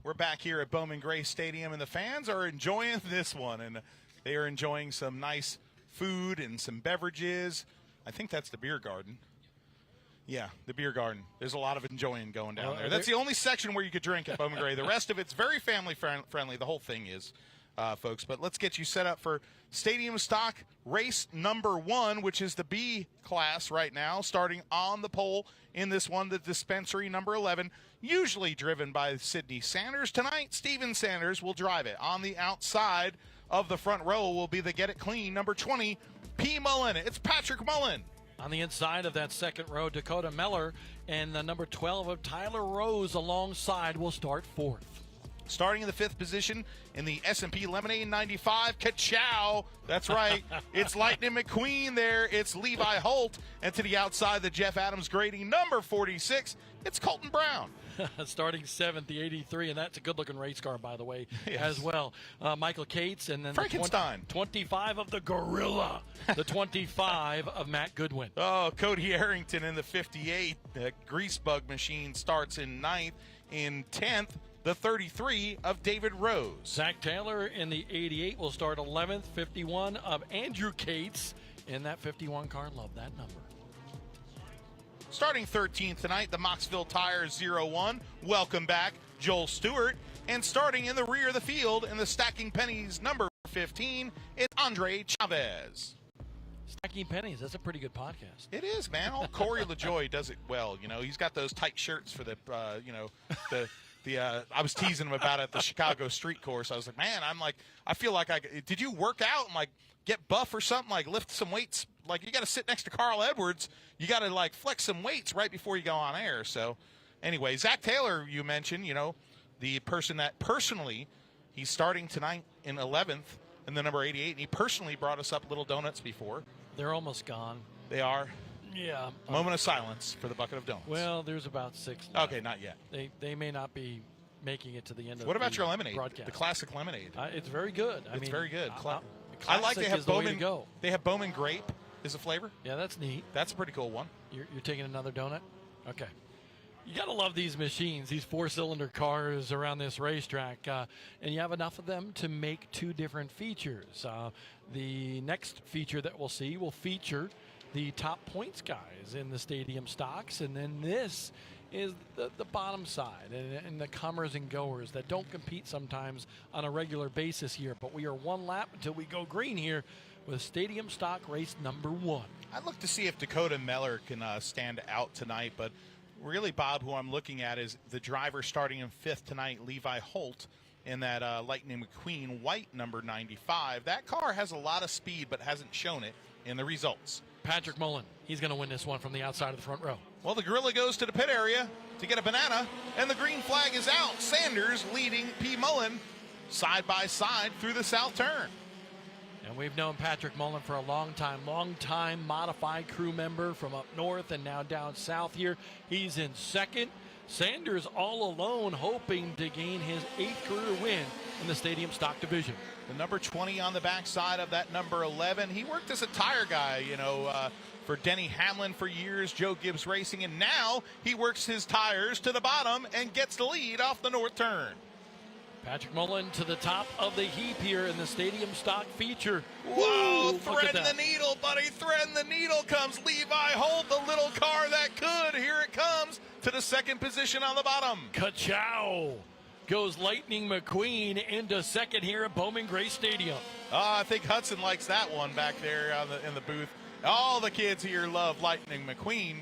We're back here at Bowman Gray Stadium, and the fans are enjoying this one, and they are enjoying some nice food and some beverages. I think that's the beer garden. Yeah, the beer garden. There's a lot of enjoying going down there. That's the only section where you could drink at Bowman Gray. The rest of it's very family friendly. The whole thing is, folks. But let's get you set up for Stadium Stock race number 1, which is the B class right now, starting on the pole in this one, the dispensary number 11, usually driven by Sydney Sanders. Tonight, Steven Sanders will drive it. On the outside of the front row will be the Get It Clean, number 20, P. Mullen. It's Patrick Mullen. On the inside of that second row, Dakota Meller and the number 12 of Tyler Rose alongside will start 4th. Starting in the 5th position in the S&P Lemonade 95, Ka-chow. That's right. It's Lightning McQueen there. It's Levi Holt. And to the outside, the Jeff Adams grading number 46, it's Colton Brown. Starting 7th, the 83, and that's a good-looking race car, by the way, as well. Michael Cates, and then Frankenstein. 25 of the Gorilla, the 25 of Matt Goodwin. Oh, Cody Harrington in the 58. The Greasebug Machine starts in 9th. In 10th, the 33 of David Rose. Zach Taylor in the 88 will start 11th, 51 of Andrew Cates in that 51 car. Love that number. Starting 13th tonight, the Moxville Tire 01. Welcome back, Joel Stewart. And starting in the rear of the field in the Stacking Pennies number 15, it's Andre Chavez. Stacking Pennies, that's a pretty good podcast. It is, man. Old Corey LaJoy does it well. You know, he's got those tight shirts for the, I was teasing him about it at the Chicago street course. I was like, man, I feel like did you work out and like get buff or something, like lift some weights? Like you got to sit next to Carl Edwards. You got to like flex some weights right before you go on air. So anyway, Zach Taylor, you mentioned, you know, the person that personally, he's starting tonight in 11th in the number 88, and he personally brought us up Little Donuts before. They're almost gone. They are? Yeah. Moment of silence for the bucket of donuts. Well, there's about 6 left. Okay, not yet. They may not be making it to the end of What about your lemonade? Broadcast. The classic lemonade. It's very good. It's very good. I like they have Bowman. Go. They have Bowman Grape as a flavor. Yeah, that's neat. That's a pretty cool one. You're taking another donut? Okay. You got to love these machines, these 4-cylinder cars around this racetrack, and you have enough of them to make 2 different features. The next feature that we'll see will feature the top points guys in the stadium stocks, and then this is the bottom side and the comers and goers that don't compete sometimes on a regular basis here. But we are 1 lap until we go green here with stadium stock race number 1. I'd look to see if Dakota Meller can stand out tonight, but really, Bob, who I'm looking at is the driver starting in 5th tonight, Levi Holt, in that Lightning McQueen white number 95. That car has a lot of speed but hasn't shown it in the results. Patrick Mullen, he's going to win this one from the outside of the front row. Well, the Gorilla goes to the pit area to get a banana, and the green flag is out. Sanders leading P. Mullen side by side through the south turn. And we've known Patrick Mullen for a long time modified crew member from up north and now down south here. He's in 2nd. Sanders all alone hoping to gain his 8th career win in the stadium stock division. The number 20 on the backside of that number 11. He worked as a tire guy, for Denny Hamlin for years, Joe Gibbs Racing, and now he works his tires to the bottom and gets the lead off the north turn. Patrick Mullen to the top of the heap here in the stadium stock feature. Whoa, threading the needle, buddy, threading the needle comes Levi Holt, the little car that could. Here it comes to the 2nd position on the bottom. Ka-chow goes Lightning McQueen into 2nd here at Bowman Gray Stadium. I think Hudson likes that one back there in the booth. All the kids here love Lightning McQueen.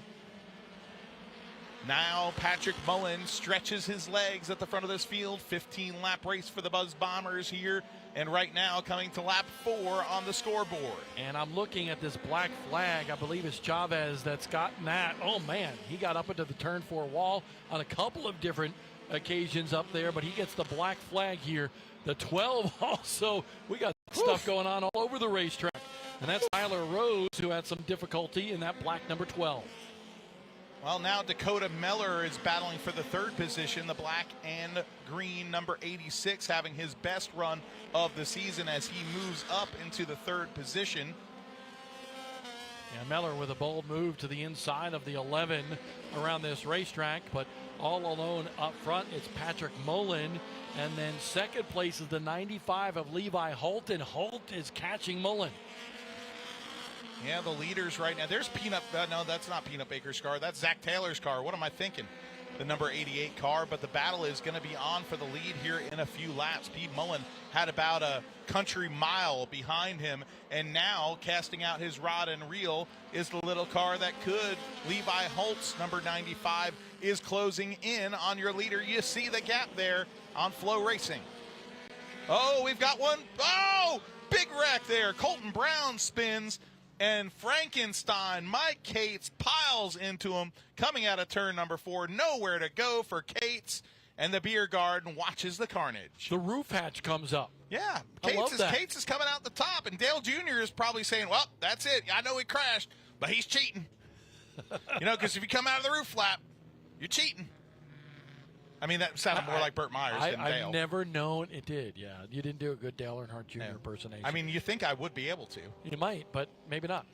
Now Patrick Mullen stretches his legs at the front of this field. 15-lap race for the Buzz Bombers here. And right now coming to lap 4 on the scoreboard. And I'm looking at this black flag. I believe it's Chavez that's gotten that. Oh, man, he got up into the turn 4 wall on a couple of different occasions up there, but he gets the black flag here. The 12 also, we got stuff going on all over the racetrack. And that's Tyler Rose, who had some difficulty in that black number 12. Well, now Dakota Meller is battling for the 3rd position. The black and green number 86 having his best run of the season as he moves up into the 3rd position. Yeah, Meller with a bold move to the inside of the 11 around this racetrack, but all alone up front, it's Patrick Mullen. And then 2nd place is the 95 of Levi Holt, and Holt is catching Mullen. Yeah, the leaders right now. There's Peanut. No, that's not Peanut Baker's car. That's Zach Taylor's car. What am I thinking? The number 88 car. But the battle is going to be on for the lead here in a few laps. Pete Mullen had about a country mile behind him. And now, casting out his rod and reel, is the little car that could. Levi Holtz, number 95, is closing in on your leader. You see the gap there on Flow Racing. Oh, we've got one. Oh, big wreck there. Colton Brown spins. And Frankenstein, Mike Cates, piles into him, coming out of turn number 4. Nowhere to go for Cates, and the beer garden watches the carnage. The roof hatch comes up. Yeah, Cates is coming out the top, and Dale Jr. is probably saying, well, that's it. I know he crashed, but he's cheating. Because if you come out of the roof flap, you're cheating. I mean, that sounded more like Burt Myers than Dale. I've never known it did, yeah. You didn't do a good Dale Earnhardt Jr. impersonation. I mean, you think I would be able to. You might, but maybe not.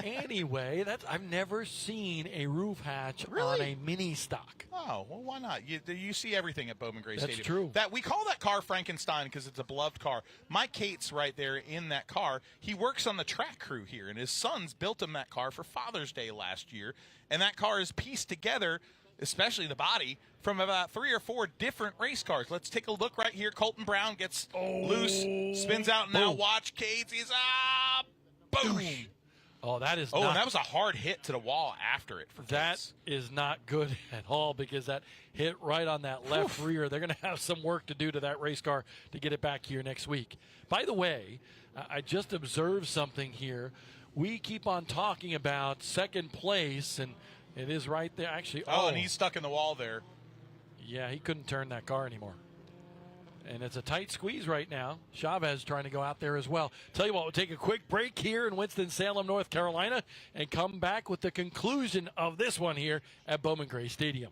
Anyway, I've never seen a roof hatch on a mini stock. Oh, well, why not? You see everything at Bowman Gray Stadium. That's true. We call that car Frankenstein because it's a beloved car. Mike Cates right there in that car. He works on the track crew here, and his sons built him that car for Father's Day last year. And that car is pieced together, especially the body, from about 3 or 4 different race cars. Let's take a look right here. Colton Brown gets loose, spins out, and now watch Cates. He's boom. Oh, that is and that was a hard hit to the wall after it. That is not good at all because that hit right on that left rear. They're going to have some work to do to that race car to get it back here next week. By the way, I just observed something here. We keep on talking about second place, and it is right there, actually. Oh, and he's stuck in the wall there. Yeah, he couldn't turn that car anymore. And it's a tight squeeze right now. Chavez trying to go out there as well. Tell you what, we'll take a quick break here in Winston-Salem, North Carolina, and come back with the conclusion of this one here at Bowman Gray Stadium.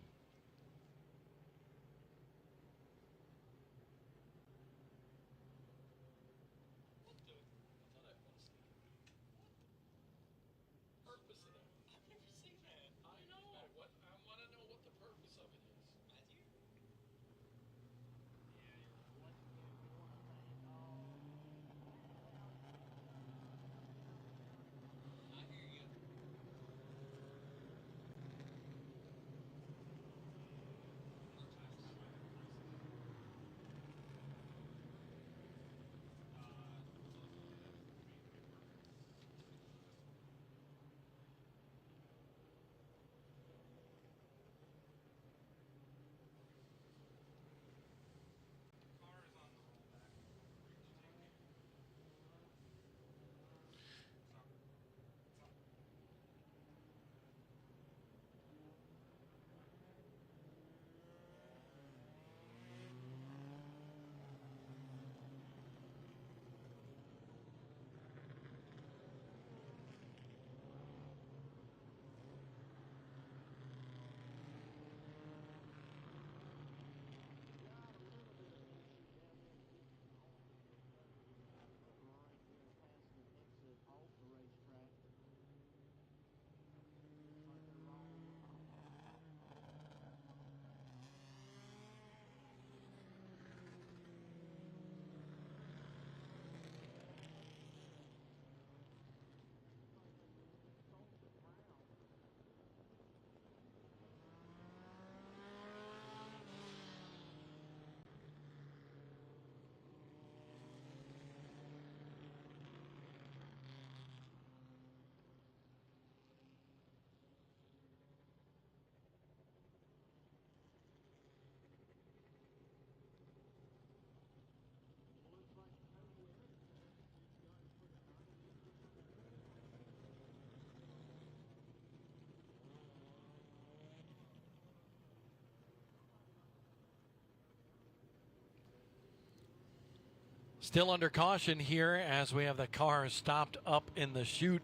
Still under caution here as we have the car stopped up in the chute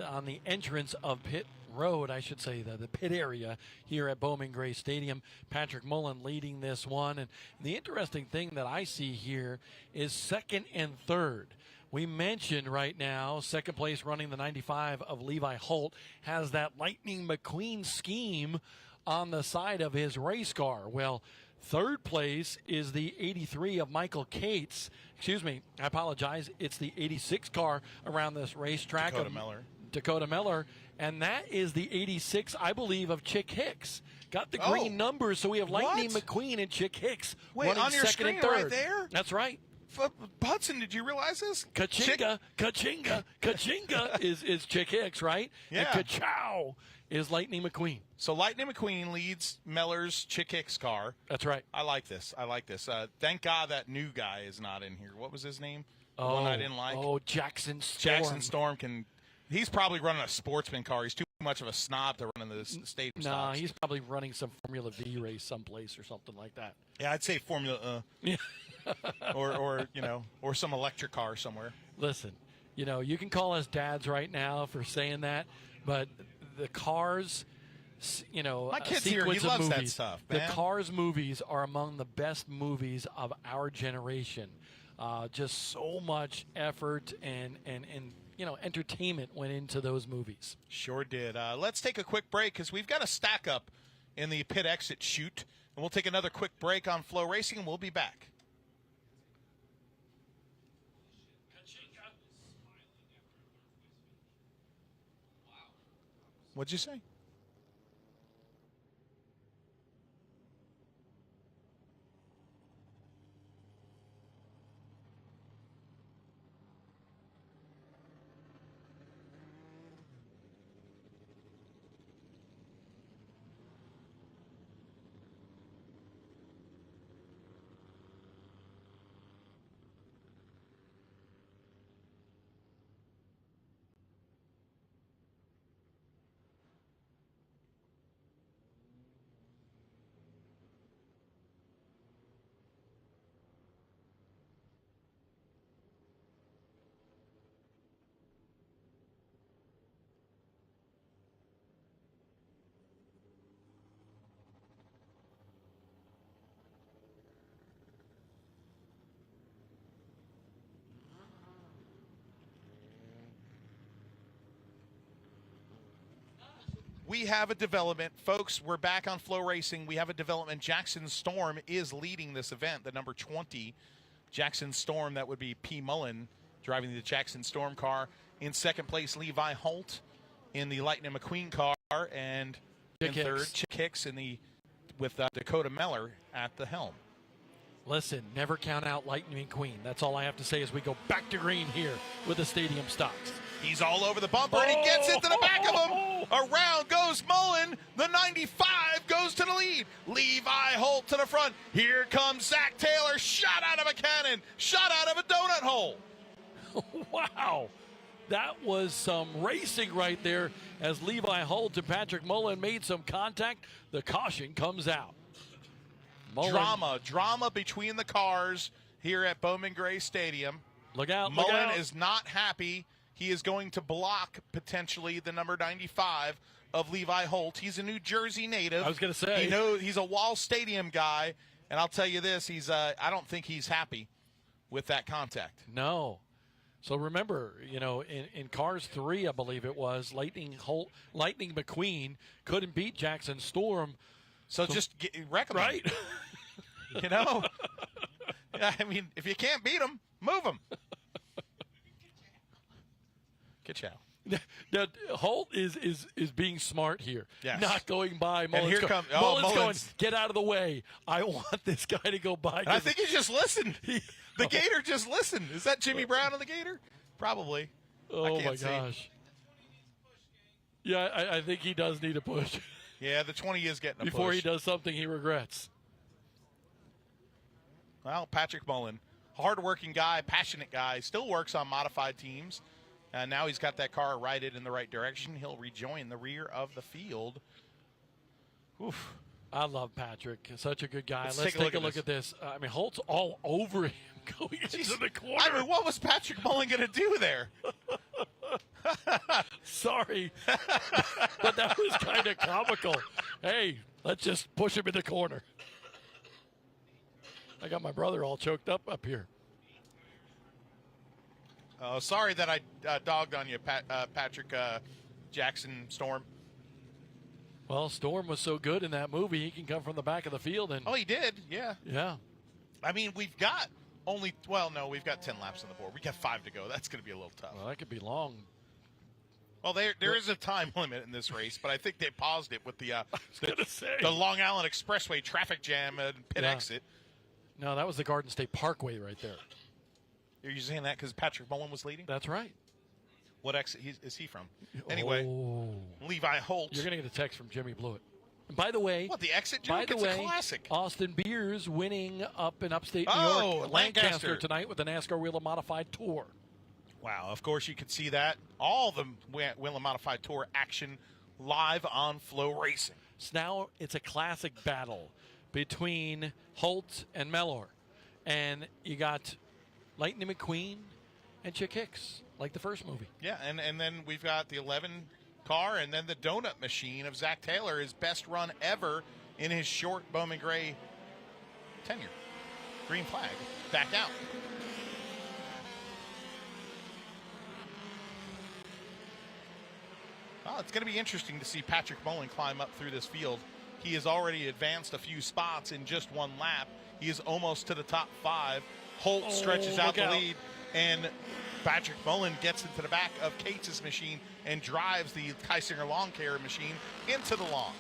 on the entrance of pit road, I should say, the pit area here at Bowman Gray Stadium. Patrick Mullen leading this one. And the interesting thing that I see here is second and third. We mentioned right now, second place running the 95 of Levi Holt has that Lightning McQueen scheme on the side of his race car. Well, Third place is the 83 of Michael Cates. Excuse me, I apologize. It's the 86 car around this racetrack. Dakota Miller. And that is the 86, I believe, of Chick Hicks. Got the green numbers, so we have Lightning McQueen and Chick Hicks running on your second screen and third. right there? That's right. Hudson, did you realize this? Kachinga is Chick Hicks, right? Yeah. And Kachow is Lightning McQueen. So Lightning McQueen leads Miller's Chick Hicks car. That's right. I like this. Thank God that new guy is not in here. What was his name? The one I didn't like. Oh, Jackson Storm. Jackson Storm can. He's probably running a sportsman car. He's too much of a snob to run in the stadium. Nah, he's probably running some Formula V race someplace or something like that. Yeah, I'd say Formula. Yeah. or some electric car somewhere. Listen, you can call us dads right now for saying that, but the Cars, my kid's here. He loves that stuff, man. The Cars movies are among the best movies of our generation. Just so much effort and entertainment went into those movies. Sure did. Let's take a quick break because we've got a stack up in the pit exit chute, and we'll take another quick break on Flow Racing, and we'll be back. What'd you say? We have a development. Folks, we're back on Flow Racing. We have a development. Jackson Storm is leading this event, the number 20. Jackson Storm, that would be P. Mullen, driving the Jackson Storm car. In second place, Levi Holt in the Lightning McQueen car. And in third, Chick Hicks with Dakota Miller at the helm. Listen, never count out Lightning McQueen. That's all I have to say as we go back to green here with the stadium stocks. He's all over the bumper, and he gets into the back of him. Around goes Mullen. The 95 goes to the lead. Levi Holt to the front. Here comes Zach Taylor. Shot out of a cannon. Shot out of a donut hole. Wow. That was some racing right there as Levi Holt and Patrick Mullen made some contact. The caution comes out. Drama between the cars here at Bowman Gray Stadium. Look out. Mullen is not happy. He is going to block potentially the number 95 of Levi Holt. He's a New Jersey native. I was going to say. He's a Wall Stadium guy, and I'll tell you this, I don't think he's happy with that contact. No. So remember, in Cars 3, I believe it was, Lightning McQueen couldn't beat Jackson Storm. So just wreck him. Right. I mean, if you can't beat him, move him. Ka-chow. Now, Holt is being smart here. Yes. Not going by Mullen's and here car. comes Mullen's going, get out of the way. I want this guy to go by. I think he just listened. The Gator just listened. Is that Jimmy Brown on the Gator? Probably. Oh, my gosh. Yeah, I think he does need a push. Yeah, the 20 is getting a push. Before he does something he regrets. Well, Patrick Mullen, hardworking guy, passionate guy, still works on modified teams. Now he's got that car righted in the right direction. He'll rejoin the rear of the field. Oof. I love Patrick. Such a good guy. Let's take a look at this. I mean, Holt's all over him going into the corner. I mean, what was Patrick Mullen going to do there? Sorry, but that was kind of comical. Hey, let's just push him in the corner. I got my brother all choked up here. Oh, sorry that I dogged on you, Patrick Jackson Storm. Well, Storm was so good in that movie, he can come from the back of the field. And Oh, he did, yeah. yeah. I mean, we've got we've got 10 laps on the board. We got 5 to go. That's going to be a little tough. Well, that could be long. Well, there is a time limit in this race, but I think they paused it with the say. Long Island Expressway traffic jam and pit exit. No, that was the Garden State Parkway right there. Are you saying that because Patrick Mullen was leading? That's right. What exit is he from? Anyway, Levi Holt. You're going to get a text from Jimmy Blewett. And by the way, what, the exit joke? It's a classic. Austin Beers winning up in upstate New York, Lancaster tonight with the NASCAR Wheel of Modified Tour. Wow, of course you could see that. All the Wheel of Modified Tour action live on Flow Racing. So now it's a classic battle between Holt and Mellor. And you got Lightning McQueen and Chick Hicks, like the first movie. Yeah, and then we've got the 11 car and then the donut machine of Zach Taylor, his best run ever in his short Bowman Gray tenure. Green flag, back out. Well, it's going to be interesting to see Patrick Mullen climb up through this field. He has already advanced a few spots in just one lap. He is almost to the top 5. Holt stretches out the lead, and Patrick Mullen gets into the back of Cates' machine and drives the Keisinger lawn care machine into the lawn.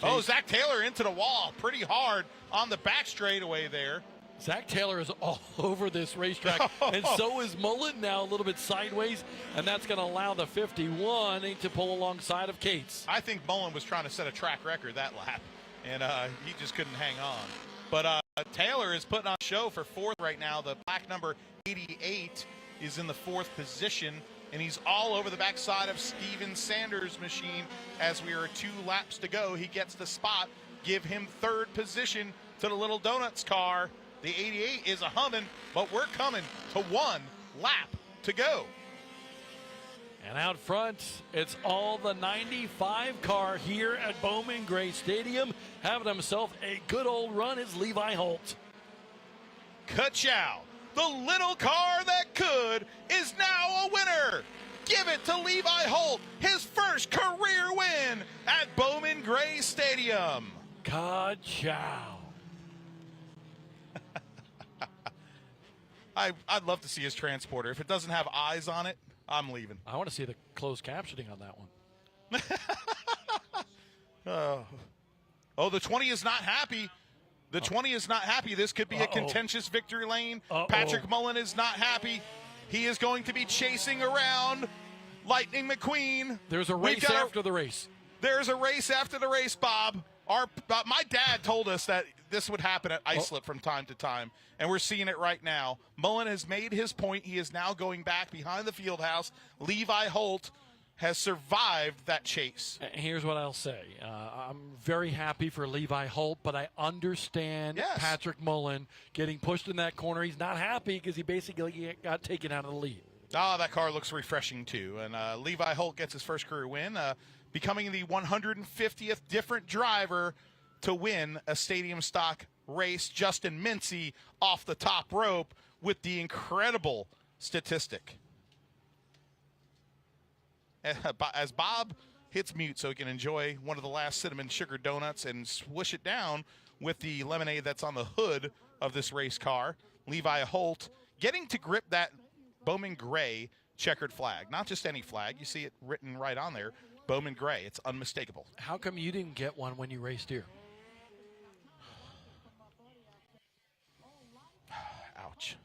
Yeah, Zach Taylor into the wall pretty hard on the back straightaway there. Zach Taylor is all over this racetrack, and so is Mullen now a little bit sideways, and that's going to allow the 51 to pull alongside of Cates. I think Mullen was trying to set a track record that lap, and he just couldn't hang on. But Taylor is putting on a show for 4th right now. The black number 88 is in the 4th position, and he's all over the backside of Steven Sanders' machine. As we are 2 laps to go, he gets the spot. Give him 3rd position to the Little Donuts car. The 88 is a humming, but we're coming to 1 lap to go. And out front, it's all the 95 car here at Bowman Gray Stadium. Having himself a good old run is Levi Holt. Ka-chow. The little car that could is now a winner. Give it to Levi Holt, his first career win at Bowman Gray Stadium. Ka-chow. I'd love to see his transporter. If it doesn't have eyes on it, I'm leaving. I want to see the closed captioning on that one. The 20 is not happy. The 20 is not happy. This could be a contentious victory lane. Patrick Mullen is not happy. He is going to be chasing around Lightning McQueen. There's a race after the race. There's a race after the race, Bob. My dad told us that this would happen at Islip from time to time, and we're seeing it right now. Mullen has made his point. He is now going back behind the field house. Levi Holt has survived that chase. Here's what I'll say. I'm very happy for Levi Holt, but I understand Patrick Mullen getting pushed in that corner. He's not happy because he basically got taken out of the lead. That car looks refreshing too. And Levi Holt gets his first career win, becoming the 150th different driver to win a stadium stock race. Justin Mincy off the top rope with the incredible statistic. As Bob hits mute so he can enjoy one of the last cinnamon sugar donuts and swish it down with the lemonade that's on the hood of this race car, Levi Holt getting to grip that Bowman Gray checkered flag. Not just any flag. You see it written right on there. Bowman Gray. It's unmistakable. How come you didn't get one when you raced here? Ouch.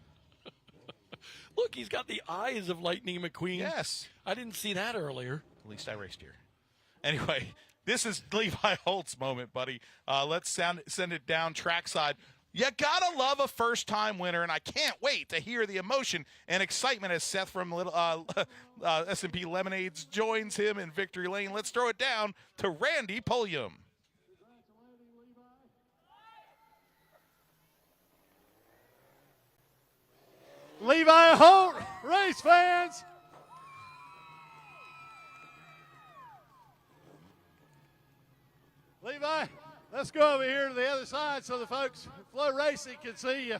Look, he's got the eyes of Lightning McQueen. Yes. I didn't see that earlier. At least I raced here. Anyway, this is Levi Holt's moment, buddy. Let's send it down trackside. You gotta love a first-time winner, and I can't wait to hear the emotion and excitement as Seth from S&P Lemonades joins him in victory lane. Let's throw it down to Randy Pulliam. Levi Holt, race fans. Levi, let's go over here to the other side so the folks at Flow Racing can see you.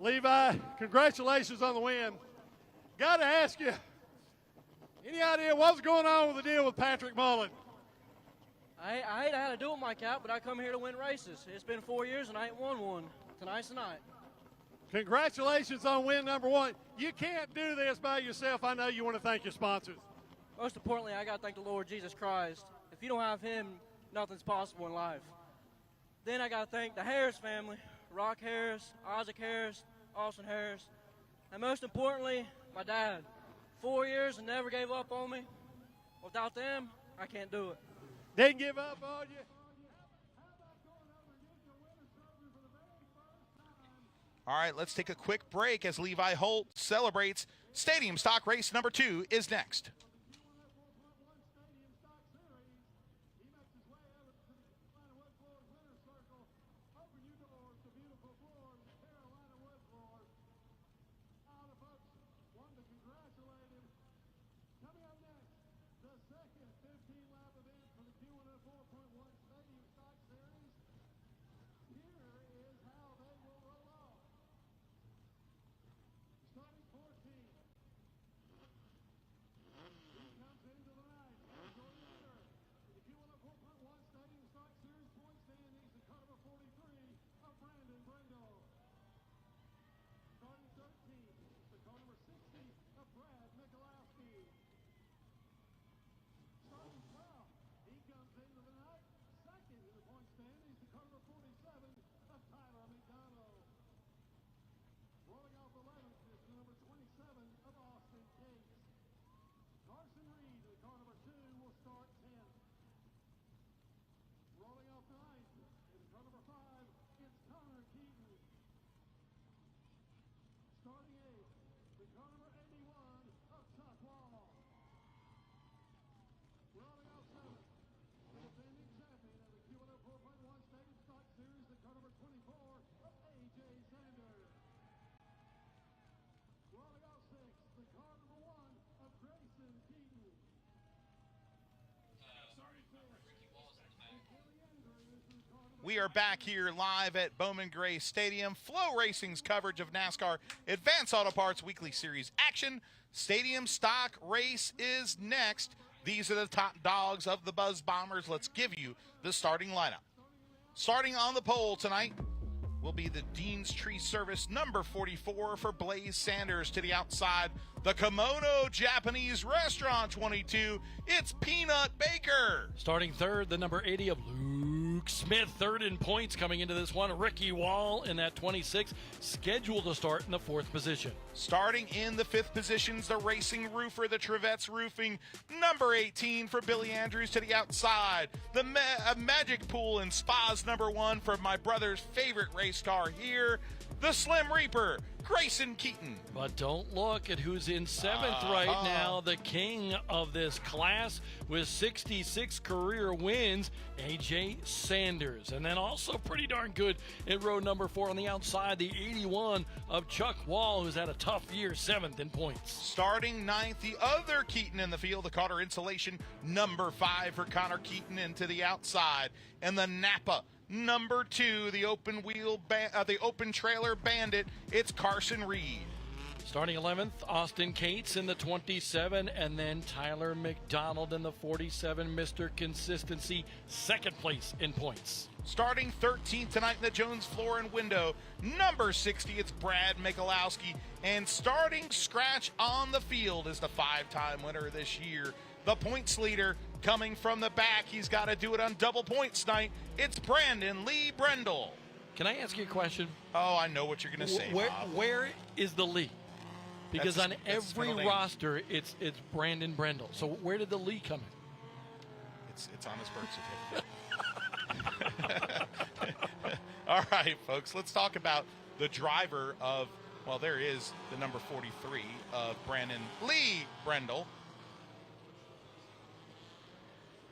Levi, congratulations on the win. Got to ask you, any idea what's going on with the deal with Patrick Mullen? I hate how to do it, my cap, but I come here to win races. It's been 4 years and I ain't won one. Tonight's the night. Congratulations on win number 1. You can't do this by yourself. I know you want to thank your sponsors. Most importantly, I got to thank the Lord Jesus Christ. If you don't have him, nothing's possible in life. Then I got to thank the Harris family, Rock Harris, Isaac Harris, Austin Harris, and most importantly, my dad. 4 years and never gave up on me. Without them, I can't do it. Didn't give up on you. All right, let's take a quick break as Levi Holt celebrates. Stadium Stock Race number 2 is next. We are back here live at Bowman Gray Stadium. Flow Racing's coverage of NASCAR Advanced Auto Parts Weekly Series action. Stadium Stock Race is next. These are the top dogs of the Buzz Bombers. Let's give you the starting lineup. Starting on the pole tonight will be the Dean's Tree Service number 44 for Blaze Sanders. To the outside, the Kimono Japanese Restaurant 22. It's Peanut Baker. Starting third, the number 80 of Luke Smith. Third in points coming into this one. Ricky Wall in that 26, scheduled to start in the 4th position. Starting in the 5th positions, the Racing Roofer, the Trevette's Roofing, number 18 for Billy Andrews. To the outside, the Magic Pool and Spas number 1 for my brother's favorite race car here, the Slim Reaper, Grayson Keaton. But don't look at who's in 7th right now, the king of this class with 66 career wins, A.J. Sanders. And then also pretty darn good in row number 4 on the outside, the 81 of Chuck Wall, who's had a tough year, 7th in points. Starting 9th, the other Keaton in the field, the Carter Insulation, number 5 for Connor Keaton, and to the outside. And the Napa, number 2, the the open trailer bandit, it's Carson Reed. Starting 11th, Austin Cates in the 27, and then Tyler McDonald in the 47, Mr. Consistency, 2nd place in points. Starting 13th tonight in the Jones Floor and Window, number 60, it's Brad Michalowski. And starting scratch on the field is the 5-time winner this year, the points leader, coming from the back. He's got to do it on double points tonight. It's Brandon Lee Brendel. Can I ask you a question? Oh, I know what you're going to say, Bob. Where is the Lee? Because on every roster, it's Brandon Brendel. So where did the Lee come in? It's on his birth certificate. All right, folks, let's talk about the driver of, well, there is the number 43 of Brandon Lee Brendel.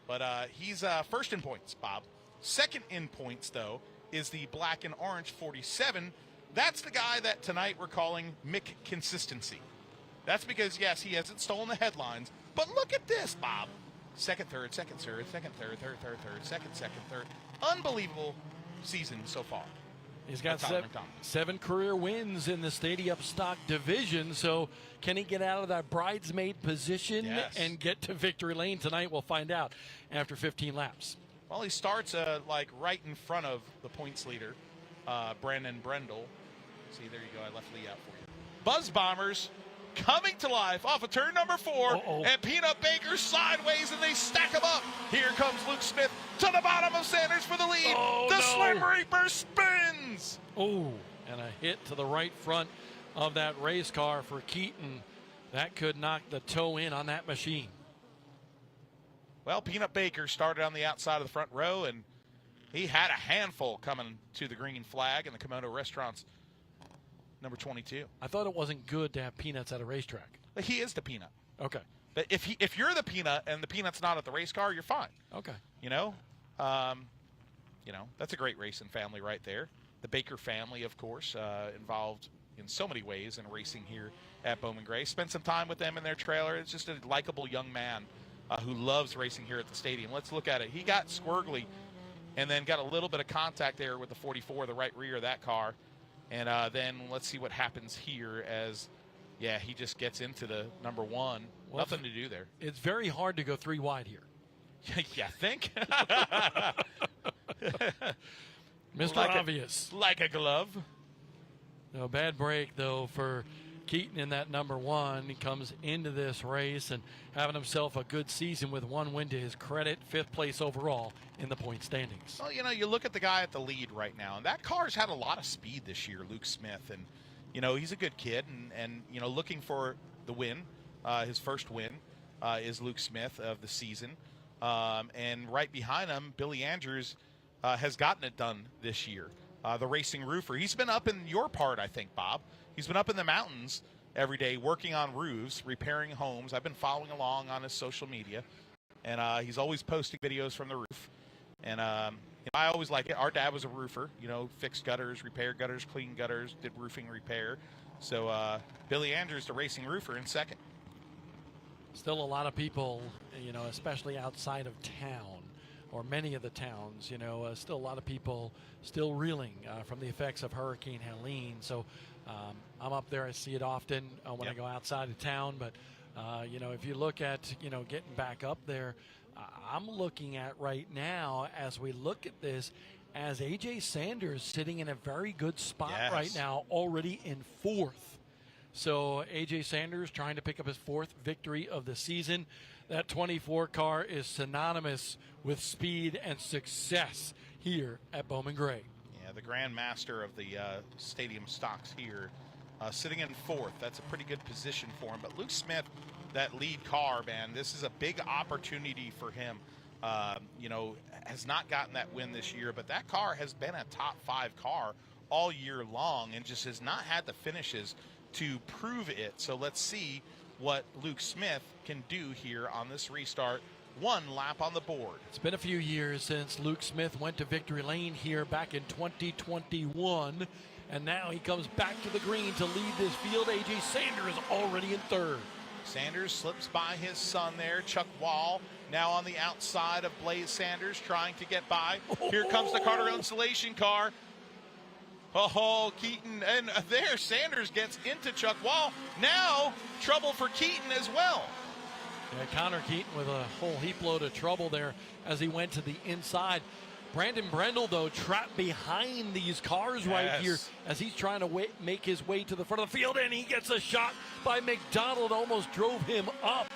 But he's first in points, Bob. Second in points, though, is the black and orange 47. That's the guy that tonight we're calling Mick Consistency. That's because, yes, he hasn't stolen the headlines. But look at this, Bob. Second, third, second, third, second, third, third, third, third, second, third. Unbelievable season so far. He's got 7 career wins in the Stadium Stock division, so can he get out of that bridesmaid position and get to victory lane tonight? We'll find out after 15 laps. Well, he starts like right in front of the points leader, Brandon Brendel. See, there you go. I left Lee out for you. Buzz Bombers coming to life off of turn number 4, and Peanut Baker sideways, and they stack them up. Here comes Luke Smith to the bottom of Sanders for the lead. The Slim Reaper spins. Oh, and a hit to the right front of that race car for Keaton. That could knock the toe in on that machine. Well, Peanut Baker started on the outside of the front row, and he had a handful coming to the green flag in the Komodo Restaurants, number 22. I thought it wasn't good to have peanuts at a racetrack. But he is the peanut. Okay. But if you're the peanut and the peanut's not at the race car, you're fine. Okay. You know, that's a great racing family right there. The Baker family, of course, involved in so many ways in racing here at Bowman Gray. Spent some time with them in their trailer. It's just a likable young man who loves racing here at the stadium. Let's look at it. He got squirgly and then got a little bit of contact there with the 44, the right rear of that car. And then let's see what happens here as, he just gets into the number 1. Well, nothing to do there. It's very hard to go 3 wide here. Yeah, think? Mr. Obvious. Like a glove. No, bad break, though, for Keaton in that number 1. He comes into this race and having himself a good season with 1 win to his credit, 5th place overall in the point standings. Well, you look at the guy at the lead right now, and that car's had a lot of speed this year, Luke Smith. And, he's a good kid and looking for the win. His first win is Luke Smith of the season. And right behind him, Billy Andrews has gotten it done this year. The racing roofer. He's been up in your part, I think, Bob. He's been up in the mountains every day working on roofs, repairing homes. I've been following along on his social media, and he's always posting videos from the roof. And I always like it. Our dad was a roofer, fixed gutters, repaired gutters, cleaned gutters, did roofing repair. So Billy Andrews, the racing roofer, in second. Still a lot of people, especially outside of town, or many of the towns, still a lot of people still reeling from the effects of Hurricane Helene. So I'm up there. I see it often when I go outside of town. But, if you look at, getting back up there, I'm looking at right now as we look at this as A.J. Sanders sitting in a very good spot right now, already in 4th. So A.J. Sanders trying to pick up his 4th victory of the season. That 24 car is synonymous with speed and success here at Bowman Gray. Yeah, the Grand Master of the stadium stocks here, sitting in 4th. That's a pretty good position for him. But Luke Smith, that lead car, man, this is a big opportunity for him. Has not gotten that win this year, but that car has been a top 5 car all year long and just has not had the finishes to prove it. So let's see what Luke Smith can do here on this restart. 1 lap on the board. It's been a few years since Luke Smith went to victory lane here back in 2021, and now he comes back to the green to lead this field. A.J. Sanders already in 3rd. Sanders slips by his son there, Chuck Wall, now on the outside of Blaze Sanders, trying to get by. Here comes the Carter Insulation car. Oh, Keaton, and there Sanders gets into Chuck Wall. Now, trouble for Keaton as well. Yeah, Connor Keaton with a whole heap load of trouble there as he went to the inside. Brandon Brendel, though, trapped behind these cars right here as he's trying to make his way to the front of the field, and he gets a shot by McDonald, almost drove him up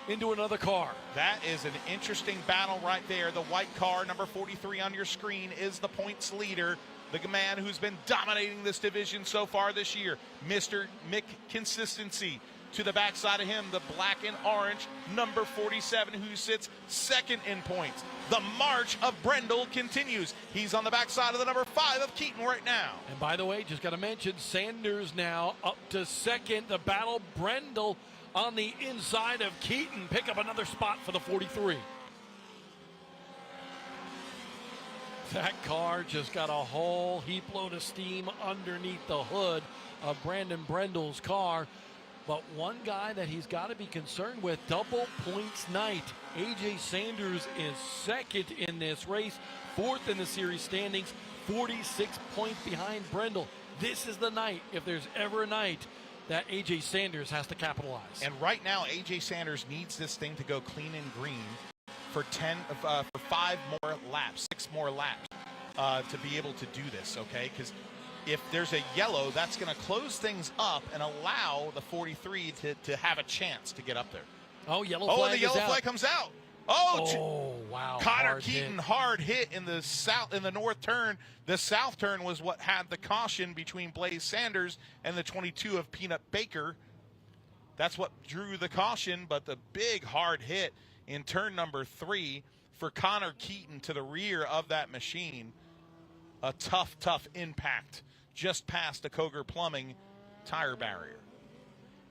into another car. That is an interesting battle right there. The white car, number 43 on your screen, is the points leader. The man who's been dominating this division so far this year, Mr. Mick Consistency. To the backside of him, the black and orange, number 47, who sits 2nd in points. The march of Brendel continues. He's on the backside of the number 5 of Keaton right now. And by the way, just got to mention, Sanders now up to 2nd. The battle, Brendel on the inside of Keaton. Pick up another spot for the 43. That car just got a whole heap load of steam underneath the hood of Brandon Brendel's car. But one guy that he's got to be concerned with, double points night. A.J. Sanders is 2nd in this race, 4th in the series standings, 46 points behind Brendel. This is the night, if there's ever a night, that A.J. Sanders has to capitalize. And right now, A.J. Sanders needs this thing to go clean and green for 5 more laps, 6 more laps to be able to do this, okay? Because if there's a yellow, that's going to close things up and allow the 43 to have a chance to get up there. Oh, yellow Oh, flag and the yellow is out. flag comes out. Oh, wow. Connor hard Keaton, hit. hard hit in the north turn. The south turn was what had the caution between Blaze Sanders and the 22 of Peanut Baker. That's what drew the caution, but the big hard hit in turn number 3 for Connor Keaton to the rear of that machine. A tough, tough impact just past the Coger Plumbing tire barrier.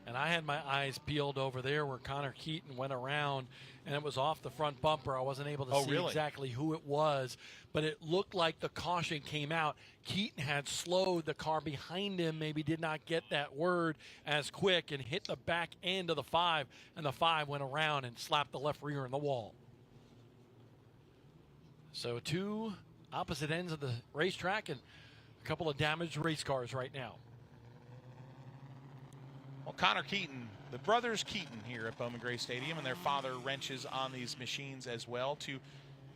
And I had my eyes peeled over there where Connor Keaton went around, and it was off the front bumper. I wasn't able to see exactly who it was, but it looked like the caution came out. Keaton had slowed. The car behind him maybe did not get that word as quick and hit the back end of the 5, and the 5 went around and slapped the left rear in the wall. So 2 opposite ends of the racetrack and a couple of damaged race cars right now. Well, Connor Keaton, the brothers Keaton here at Bowman Gray Stadium, and their father wrenches on these machines as well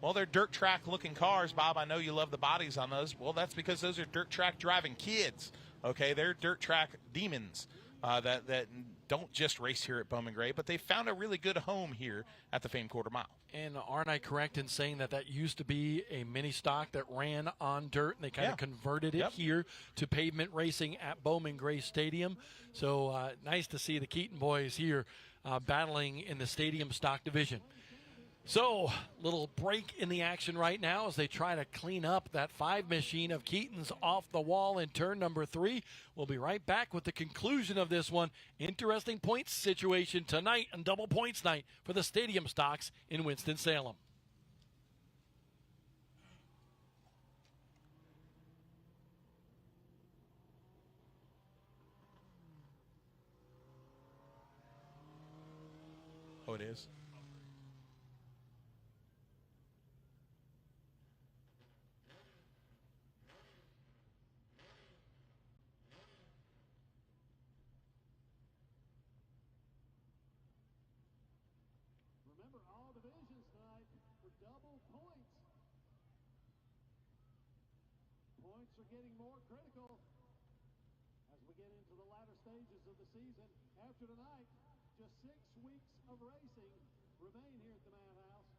well, they're dirt track looking cars. Bob, I know you love the bodies on those. Well, that's because those are dirt track driving kids. Okay, they're dirt track demons that don't just race here at Bowman Gray, but they found a really good home here at the famed quarter mile. And aren't I correct in saying that used to be a mini stock that ran on dirt, and they kind of converted it here to pavement racing at Bowman Gray Stadium? So nice to see the Keaton boys here battling in the stadium stock division. So, little break in the action right now as they try to clean up that 5 machine of Keaton's off the wall in turn number 3. We'll be right back with the conclusion of this one. Interesting points situation tonight and double points night for the stadium stocks in Winston-Salem. Oh, it is? Remember, all divisions tonight for double points. Points are getting more critical as we get into the latter stages of the season. After tonight, just 6 weeks of racing remain here at the Madhouse.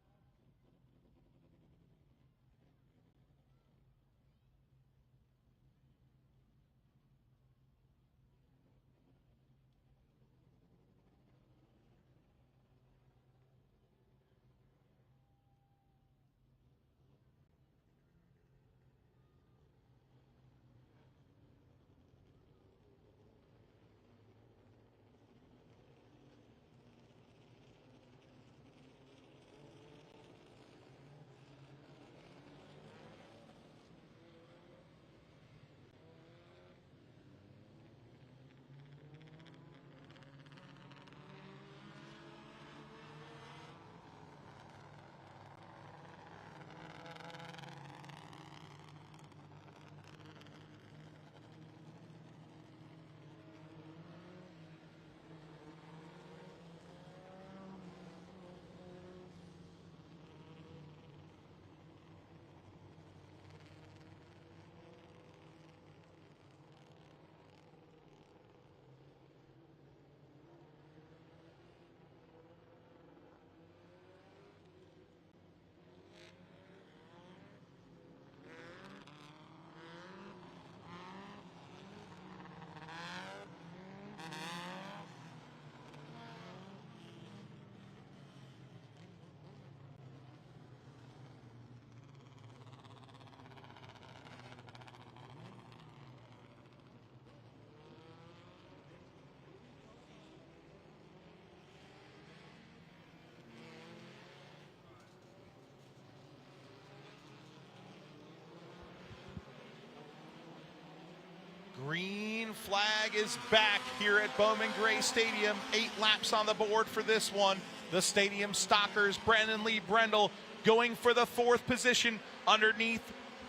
Green flag is back here at Bowman Gray Stadium. 8 laps on the board for this one. The stadium stockers, Brandon Lee Brendel, going for the 4th position underneath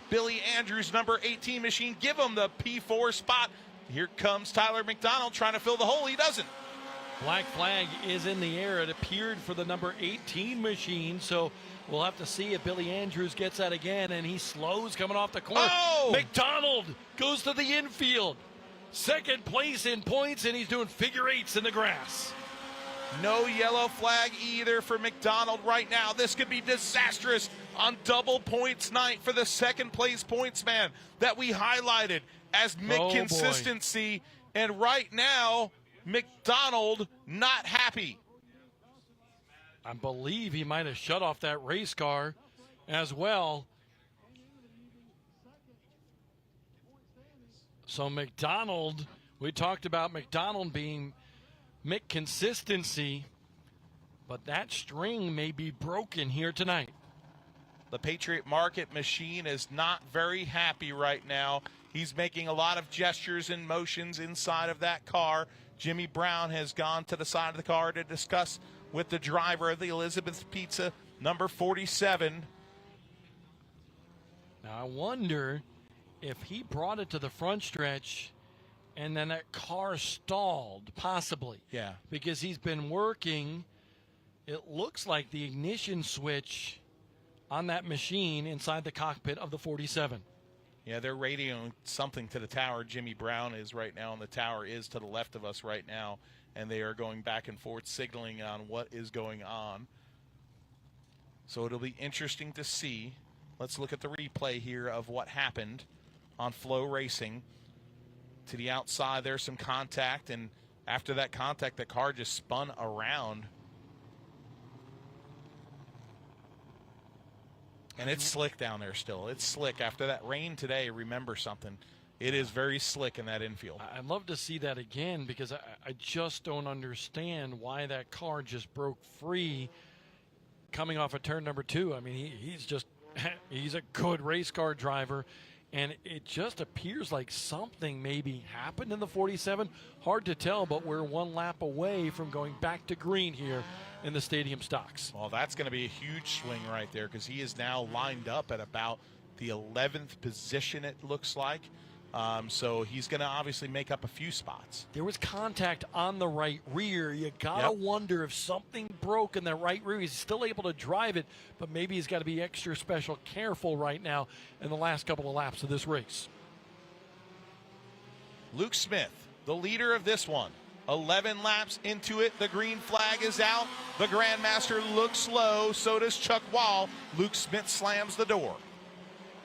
Billy Andrews' number 18 machine. Give him the P4 spot. Here comes Tyler McDonald trying to fill the hole. He doesn't. Black flag is in the air. It appeared for the number 18 machine, so we'll have to see if Billy Andrews gets that again, and he slows coming off the corner. Oh! McDonald goes to the infield. Second place in points, and he's doing figure eights in the grass. No yellow flag either for McDonald right now. This could be disastrous on double points night for the second place points man that we highlighted as mid-consistency. And right now, McDonald not happy. I believe he might have shut off that race car as well. So McDonald, we talked about McDonald being consistency, but that string may be broken here tonight. The Patriot Market machine is not very happy right now. He's making a lot of gestures and motions inside of that car. Jimmy Brown has gone to the side of the car to discuss with the driver of the Elizabeth Pizza, number 47. Now I wonder if he brought it to the front stretch and then that car stalled, possibly. Yeah. Because he's been working, it looks like the ignition switch on that machine inside the cockpit of the 47. Yeah, they're radioing something to the tower. Jimmy Brown is right now, and the tower is to the left of us right now, and they are going back and forth signaling on what is going on. So it'll be interesting to see. Let's look at the replay here of what happened on Flow Racing. To the outside, there's some contact, and after that contact, the car just spun around. And it's slick down there still. It's slick. After that rain today, remember something. It is very slick in that infield. I'd love to see that again because I just don't understand why that car just broke free coming off of turn number 2. I mean, he's a good race car driver, and it just appears like something maybe happened in the 47. Hard to tell, but we're one lap away from going back to green here in the stadium stocks. Well, that's going to be a huge swing right there because he is now lined up at about the 11th position, it looks like. So he's going to obviously make up a few spots. There was contact on the right rear. You got to wonder if something broke in the right rear. He's still able to drive it, but maybe he's got to be extra special careful right now in the last couple of laps of this race. Luke Smith, the leader of this one. 11 laps into it, the green flag is out. The Grandmaster looks low, so does Chuck Wall. Luke Smith slams the door.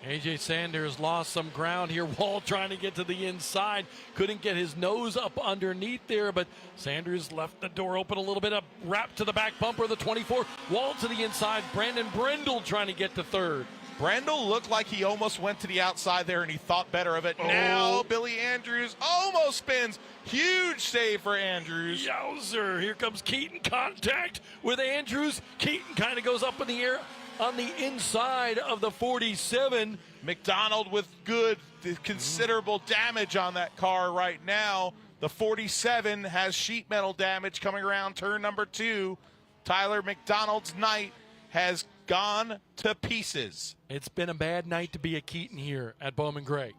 A.J. Sanders lost some ground here. Wall trying to get to the inside. Couldn't get his nose up underneath there, but Sanders left the door open a little bit. A wrap to the back bumper of the 24. Wall to the inside. Brandon Brindle trying to get to third. Brendel looked like he almost went to the outside there and he thought better of it. Now Billy Andrews almost spins. Huge save for Andrews. Yowzer. Here comes Keaton. Contact with Andrews. Keaton kind of goes up in the air on the inside of the 47. McDonald with good, considerable damage on that car right now. The 47 has sheet metal damage coming around turn number 2. Tyler McDonald's night has gone to pieces. It's been a bad night to be a Keaton here at Bowman Gray.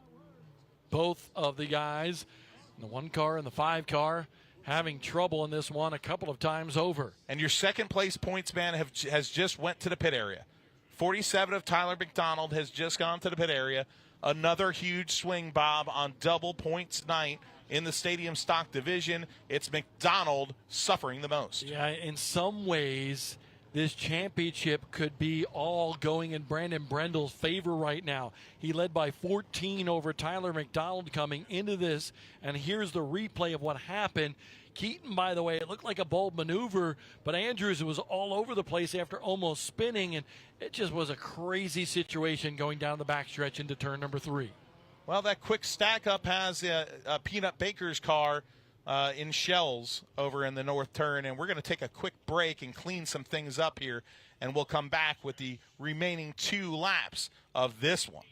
Both of the guys, the 1 car and the 5 car, having trouble in this one a couple of times over. And your second place points man has just went to the pit area. 47 of Tyler McDonald has just gone to the pit area. Another huge swing, Bob, on double points night in the stadium stock division. It's McDonald suffering the most. Yeah, in some ways, this championship could be all going in Brandon Brendel's favor right now. He led by 14 over Tyler McDonald coming into this, and here's the replay of what happened. Keaton, by the way, it looked like a bold maneuver, but Andrews was all over the place after almost spinning, and it just was a crazy situation going down the backstretch into turn number 3. Well, that quick stack up has a Peanut Baker's car in shells over in the north turn, and we're going to take a quick break and clean some things up here, and we'll come back with the remaining 2 laps of this one.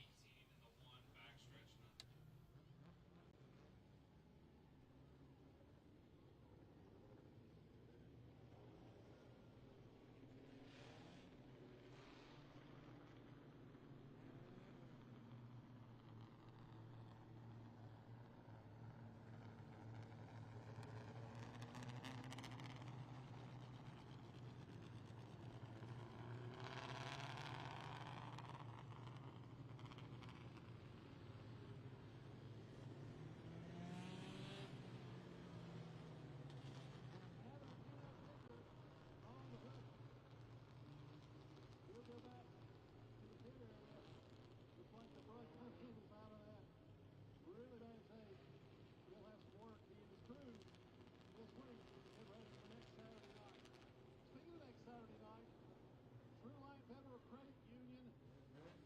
Federal Credit Union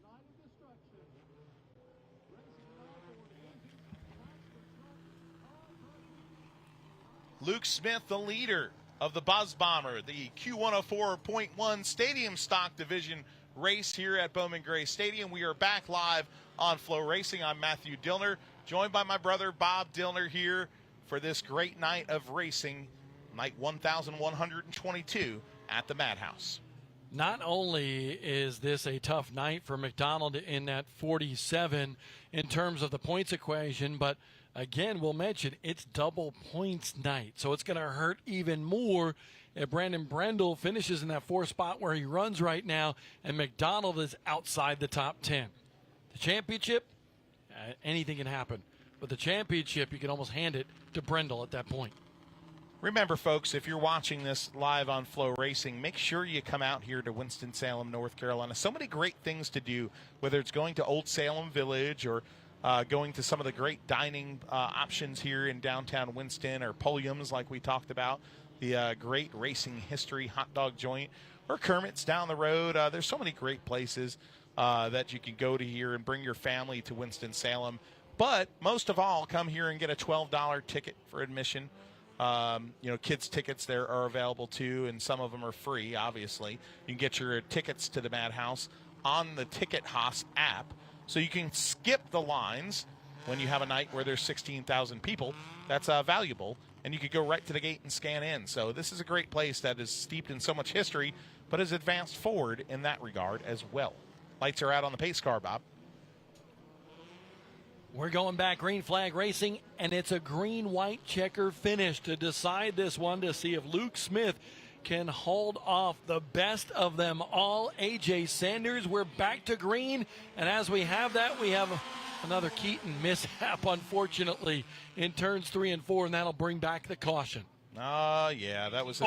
Night of Destruction. Racing in all four divisions. Monster truck, car truck. Luke Smith, the leader of the Buzz Bomber, the Q104.1 Stadium Stock Division race here at Bowman Gray Stadium. We are back live on Flow Racing. I'm Matthew Dillner, joined by my brother Bob Dillner here for this great night of racing, night 1122 at the Madhouse. Not only is this a tough night for McDonald in that 47 in terms of the points equation, but again, we'll mention it's double points night, so it's going to hurt even more if Brandon Brendel finishes in that 4th spot where he runs right now, and McDonald is outside the top 10. The championship, anything can happen. But the championship, you can almost hand it to Brendel at that point. Remember, folks, if you're watching this live on Flow Racing, make sure you come out here to Winston-Salem, North Carolina. So many great things to do, whether it's going to Old Salem Village or going to some of the great dining options here in downtown Winston, or Pulliam's like we talked about, the great racing history hot dog joint, or Kermit's down the road. There's so many great places that you can go to here and bring your family to Winston-Salem. But most of all, come here and get a $12 ticket for admission. Kids' tickets there are available too, and some of them are free, obviously. You can get your tickets to the Madhouse on the Ticket Haas app, so you can skip the lines when you have a night where there's 16,000 people. That's valuable, and you could go right to the gate and scan in. So this is a great place that is steeped in so much history, but has advanced forward in that regard as well. Lights are out on the pace car, Bob. We're going back green flag racing, and it's a green-white checker finish to decide this one, to see if Luke Smith can hold off the best of them all. A.J. Sanders, we're back to green, and as we have that, we have another Keaton mishap, unfortunately, in turns 3 and 4, and that'll bring back the caution. Yeah, that was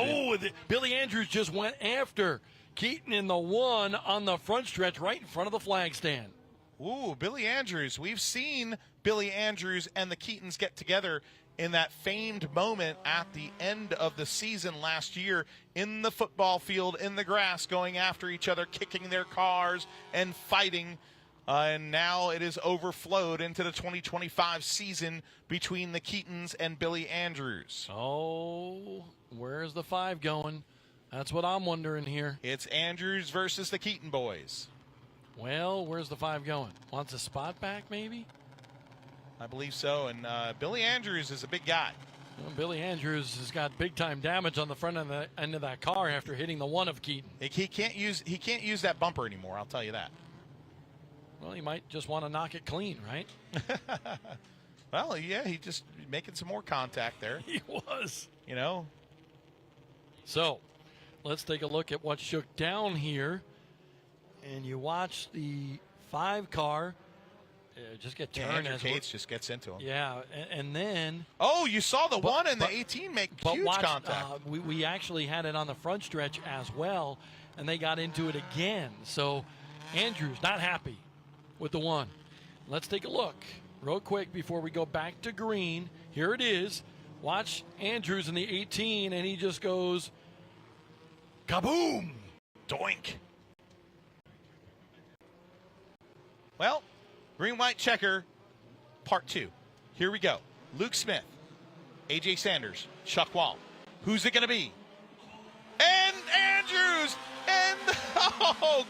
Billy Andrews just went after Keaton in the 1 on the front stretch right in front of the flag stand. Ooh, Billy Andrews. We've seen Billy Andrews and the Keatons get together in that famed moment at the end of the season last year in the football field, in the grass, going after each other, kicking their cars and fighting. And now it is overflowed into the 2025 season between the Keatons and Billy Andrews. Oh, where's the 5 going? That's what I'm wondering here. It's Andrews versus the Keaton boys. Well, where's the 5 going? Wants a spot back, maybe? I believe so, and Billy Andrews is a big guy. Well, Billy Andrews has got big-time damage on the front end of that car after hitting the 1 of Keaton. He can't use that bumper anymore, I'll tell you that. Well, he might just want to knock it clean, right? Well, yeah, he just making some more contact there. He was. So, let's take a look at what shook down here. And you watch the 5 car just get turned. Andrew Cates just gets into him. Yeah, and then... Oh, you saw the 1 and the 18 make huge contact. We actually had it on the front stretch as well, and they got into it again. So Andrews not happy with the 1. Let's take a look real quick before we go back to green. Here it is. Watch Andrews in the 18, and he just goes kaboom! Doink! Well, green-white checker, part 2. Here we go. Luke Smith, A.J. Sanders, Chuck Wall. Who's it going to be? And Andrews! And,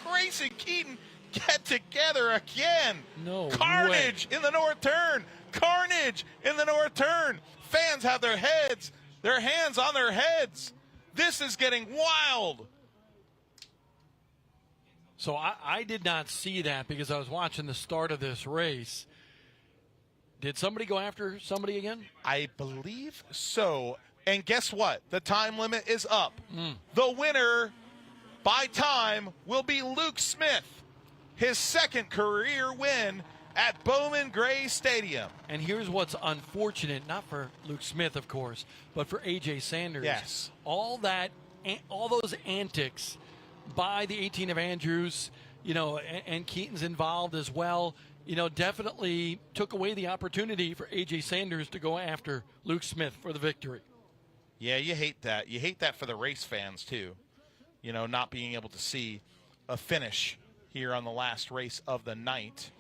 Grayson Keaton get together again. No Carnage way. in the north turn. Carnage in the north turn. Fans have their hands on their heads. This is getting wild. So I did not see that because I was watching the start of this race. Did somebody go after somebody again? I believe so. And guess what? The time limit is up. The winner by time will be Luke Smith. His 2nd career win at Bowman Gray Stadium. And here's what's unfortunate, not for Luke Smith, of course, but for A.J. Sanders. Yes. All those antics by the 18 of Andrews, and Keaton's involved as well, definitely took away the opportunity for A.J. Sanders to go after Luke Smith for the victory. Yeah, you hate that. You hate that for the race fans, too, not being able to see a finish here on the last race of the night.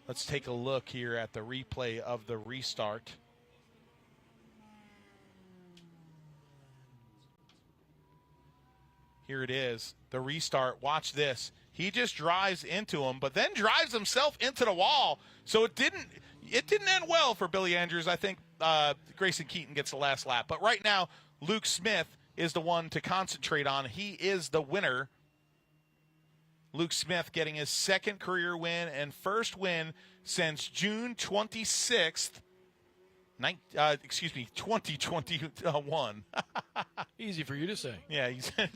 Let's take a look here at the replay of the restart. Here it is, the restart. Watch this. He just drives into him, but then drives himself into the wall. So it didn't end well for Billy Andrews. I think Grayson Keaton gets the last lap. But right now, Luke Smith is the one to concentrate on. He is the winner. Luke Smith getting his second career win and first win since June 26th, 2021. Easy for you to say. Yeah,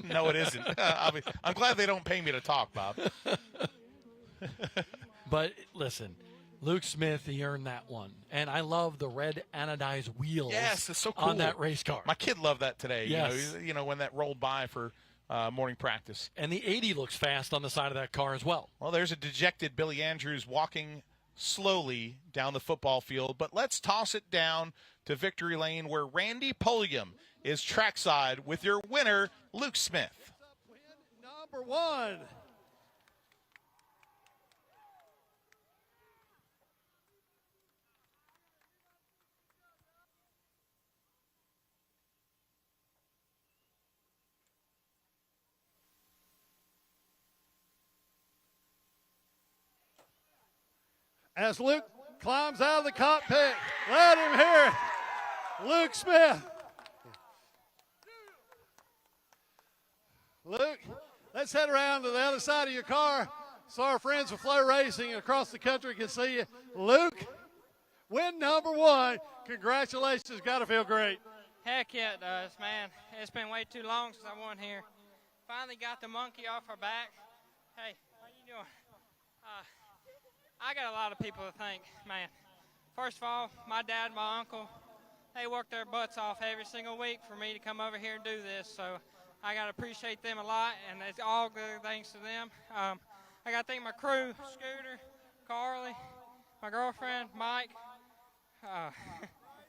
no, it isn't. I'm glad they don't pay me to talk, Bob. But listen, Luke Smith, he earned that one. And I love the red anodized wheels. Yes, it's so cool. On that race car. My kid loved that today. Yes. You know, when that rolled by for morning practice. And the 80 looks fast on the side of that car as well. Well, there's a dejected Billy Andrews walking slowly down the football field. But let's toss it down to Victory Lane, where Randy Pulliam is trackside with your winner, Luke Smith. Number 1. As Luke climbs out of the cockpit, let him hear it. Luke Smith. Luke, let's head around to the other side of your car so our friends with Flow Racing across the country can see you. Luke, win number 1. Congratulations. Got to feel great. Heck yeah, it does, man. It's been way too long since I won here. Finally got the monkey off our back. Hey, how you doing? I got a lot of people to thank, man. First of all, my dad and my uncle, they work their butts off every single week for me to come over here and do this. So I got to appreciate them a lot, and it's all good thanks to them. I got to thank my crew, Scooter, Carly, my girlfriend, Mike,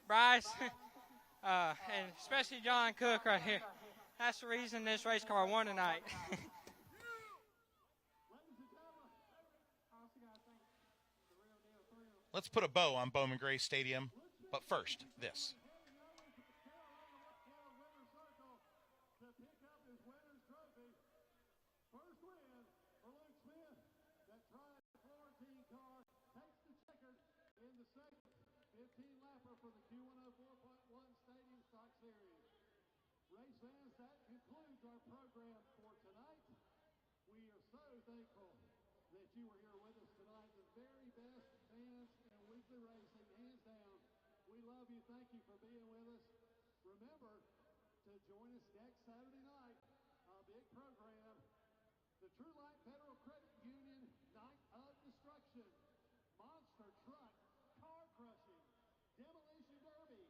Bryce, and especially John Cook right here. That's the reason this race car won tonight. Let's put a bow on Bowman Gray Stadium, but first, this. For the Q104.1 Stadium Stock Series. Race fans, that concludes our program for tonight. We are so thankful that you were here with us tonight. The very best fans in weekly racing, hands down. We love you. Thank you for being with us. Remember to join us next Saturday night, a big program. The True Light Federal Credit Union Night of Destruction. Monster Truck, Car Crushing, Demolition Derby,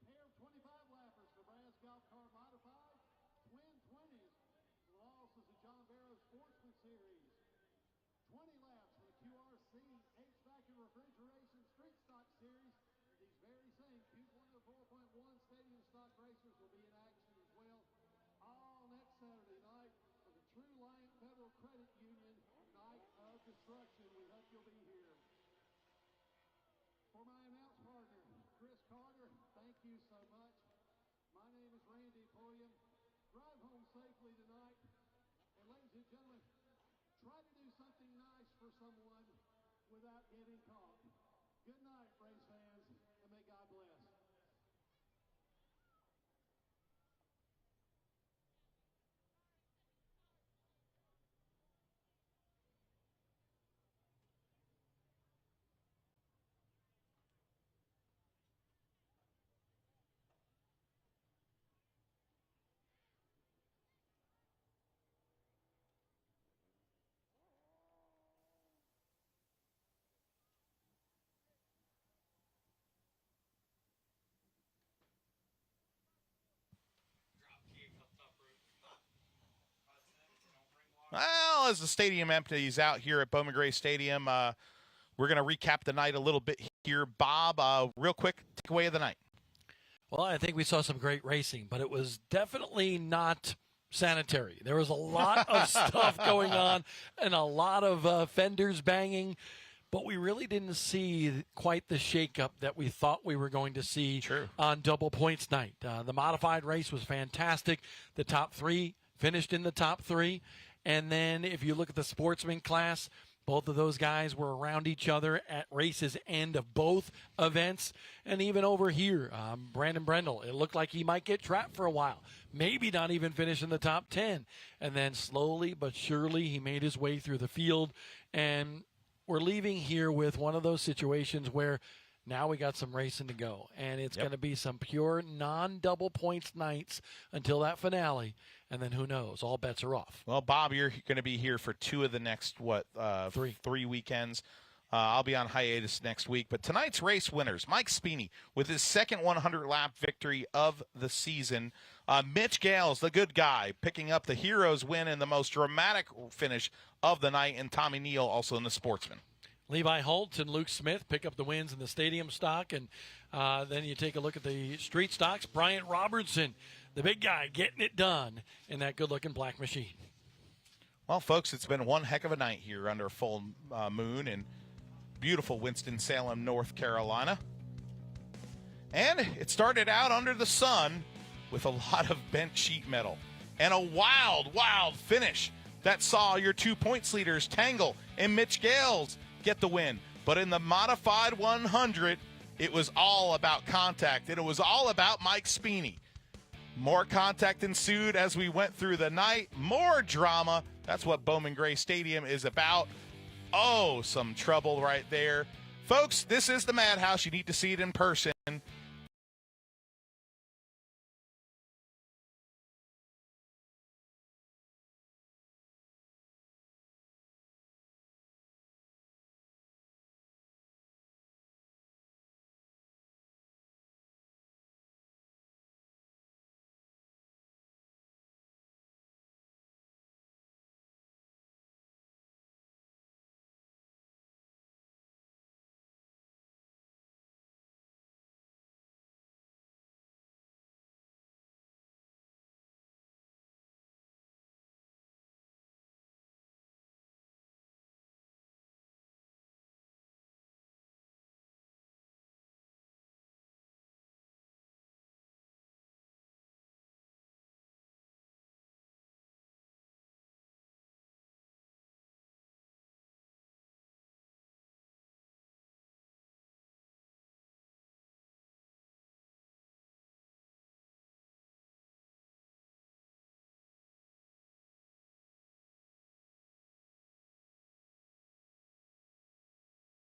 pair of 25-lappers, Nebraska Golf Car Modified, Twin 20s, losses of John Barrow Sportsman Series, 20 laps for the QRC HVAC and Refrigeration Street Stock Series. These very same Q104.1 Stadium Stock Racers will be in action as well, all next Saturday night for the True Light Federal Credit Union Night of Destruction. We hope you'll be here. For my announce partner, Chris Carter, thank you so much. My name is Randy Pulliam. Drive home safely tonight. And ladies and gentlemen, try to do something nice for someone without getting caught. Good night, race fans, and may God bless. Well, as the stadium empties out here at Bowman Gray Stadium, we're going to recap the night a little bit here. Bob, real quick, takeaway of the night. Well, I think we saw some great racing, but it was definitely not sanitary. There was a lot of stuff going on and a lot of fenders banging, but we really didn't see quite the shakeup that we thought we were going to see on double points night. The modified race was fantastic. The top three finished in the top three. And then if you look at the sportsman class, both of those guys were around each other at race's end of both events. And even over here, Brandon Brendel, it looked like he might get trapped for a while, maybe not even finish in the top 10. And then slowly but surely he made his way through the field. And we're leaving here with one of those situations where now we got some racing to go. And it's going to be some pure non-double points nights until that finale. And then who knows? All bets are off. Well, Bob, you're going to be here for two of the next, three weekends. I'll be on hiatus next week. But tonight's race winners, Mike Spini with his second 100-lap victory of the season. Mitch Gales, the good guy, picking up the Heroes win and the most dramatic finish of the night. And Tommy Neal also in the Sportsman. Levi Holtz and Luke Smith pick up the wins in the stadium stock. And then you take a look at the street stocks. Bryant Robertson, the big guy, getting it done in that good-looking black machine. Well, folks, it's been one heck of a night here under full moon in beautiful Winston-Salem, North Carolina. And it started out under the sun with a lot of bent sheet metal and a wild, wild finish that saw your 2 points leaders, Tangle and Mitch Gales, get the win. But in the modified 100, it was all about contact, and it was all about Mike Spini. More contact ensued as we went through the night. More drama. That's what Bowman Gray Stadium is about. Oh, some trouble right there. Folks, this is the Madhouse. You need to see it in person.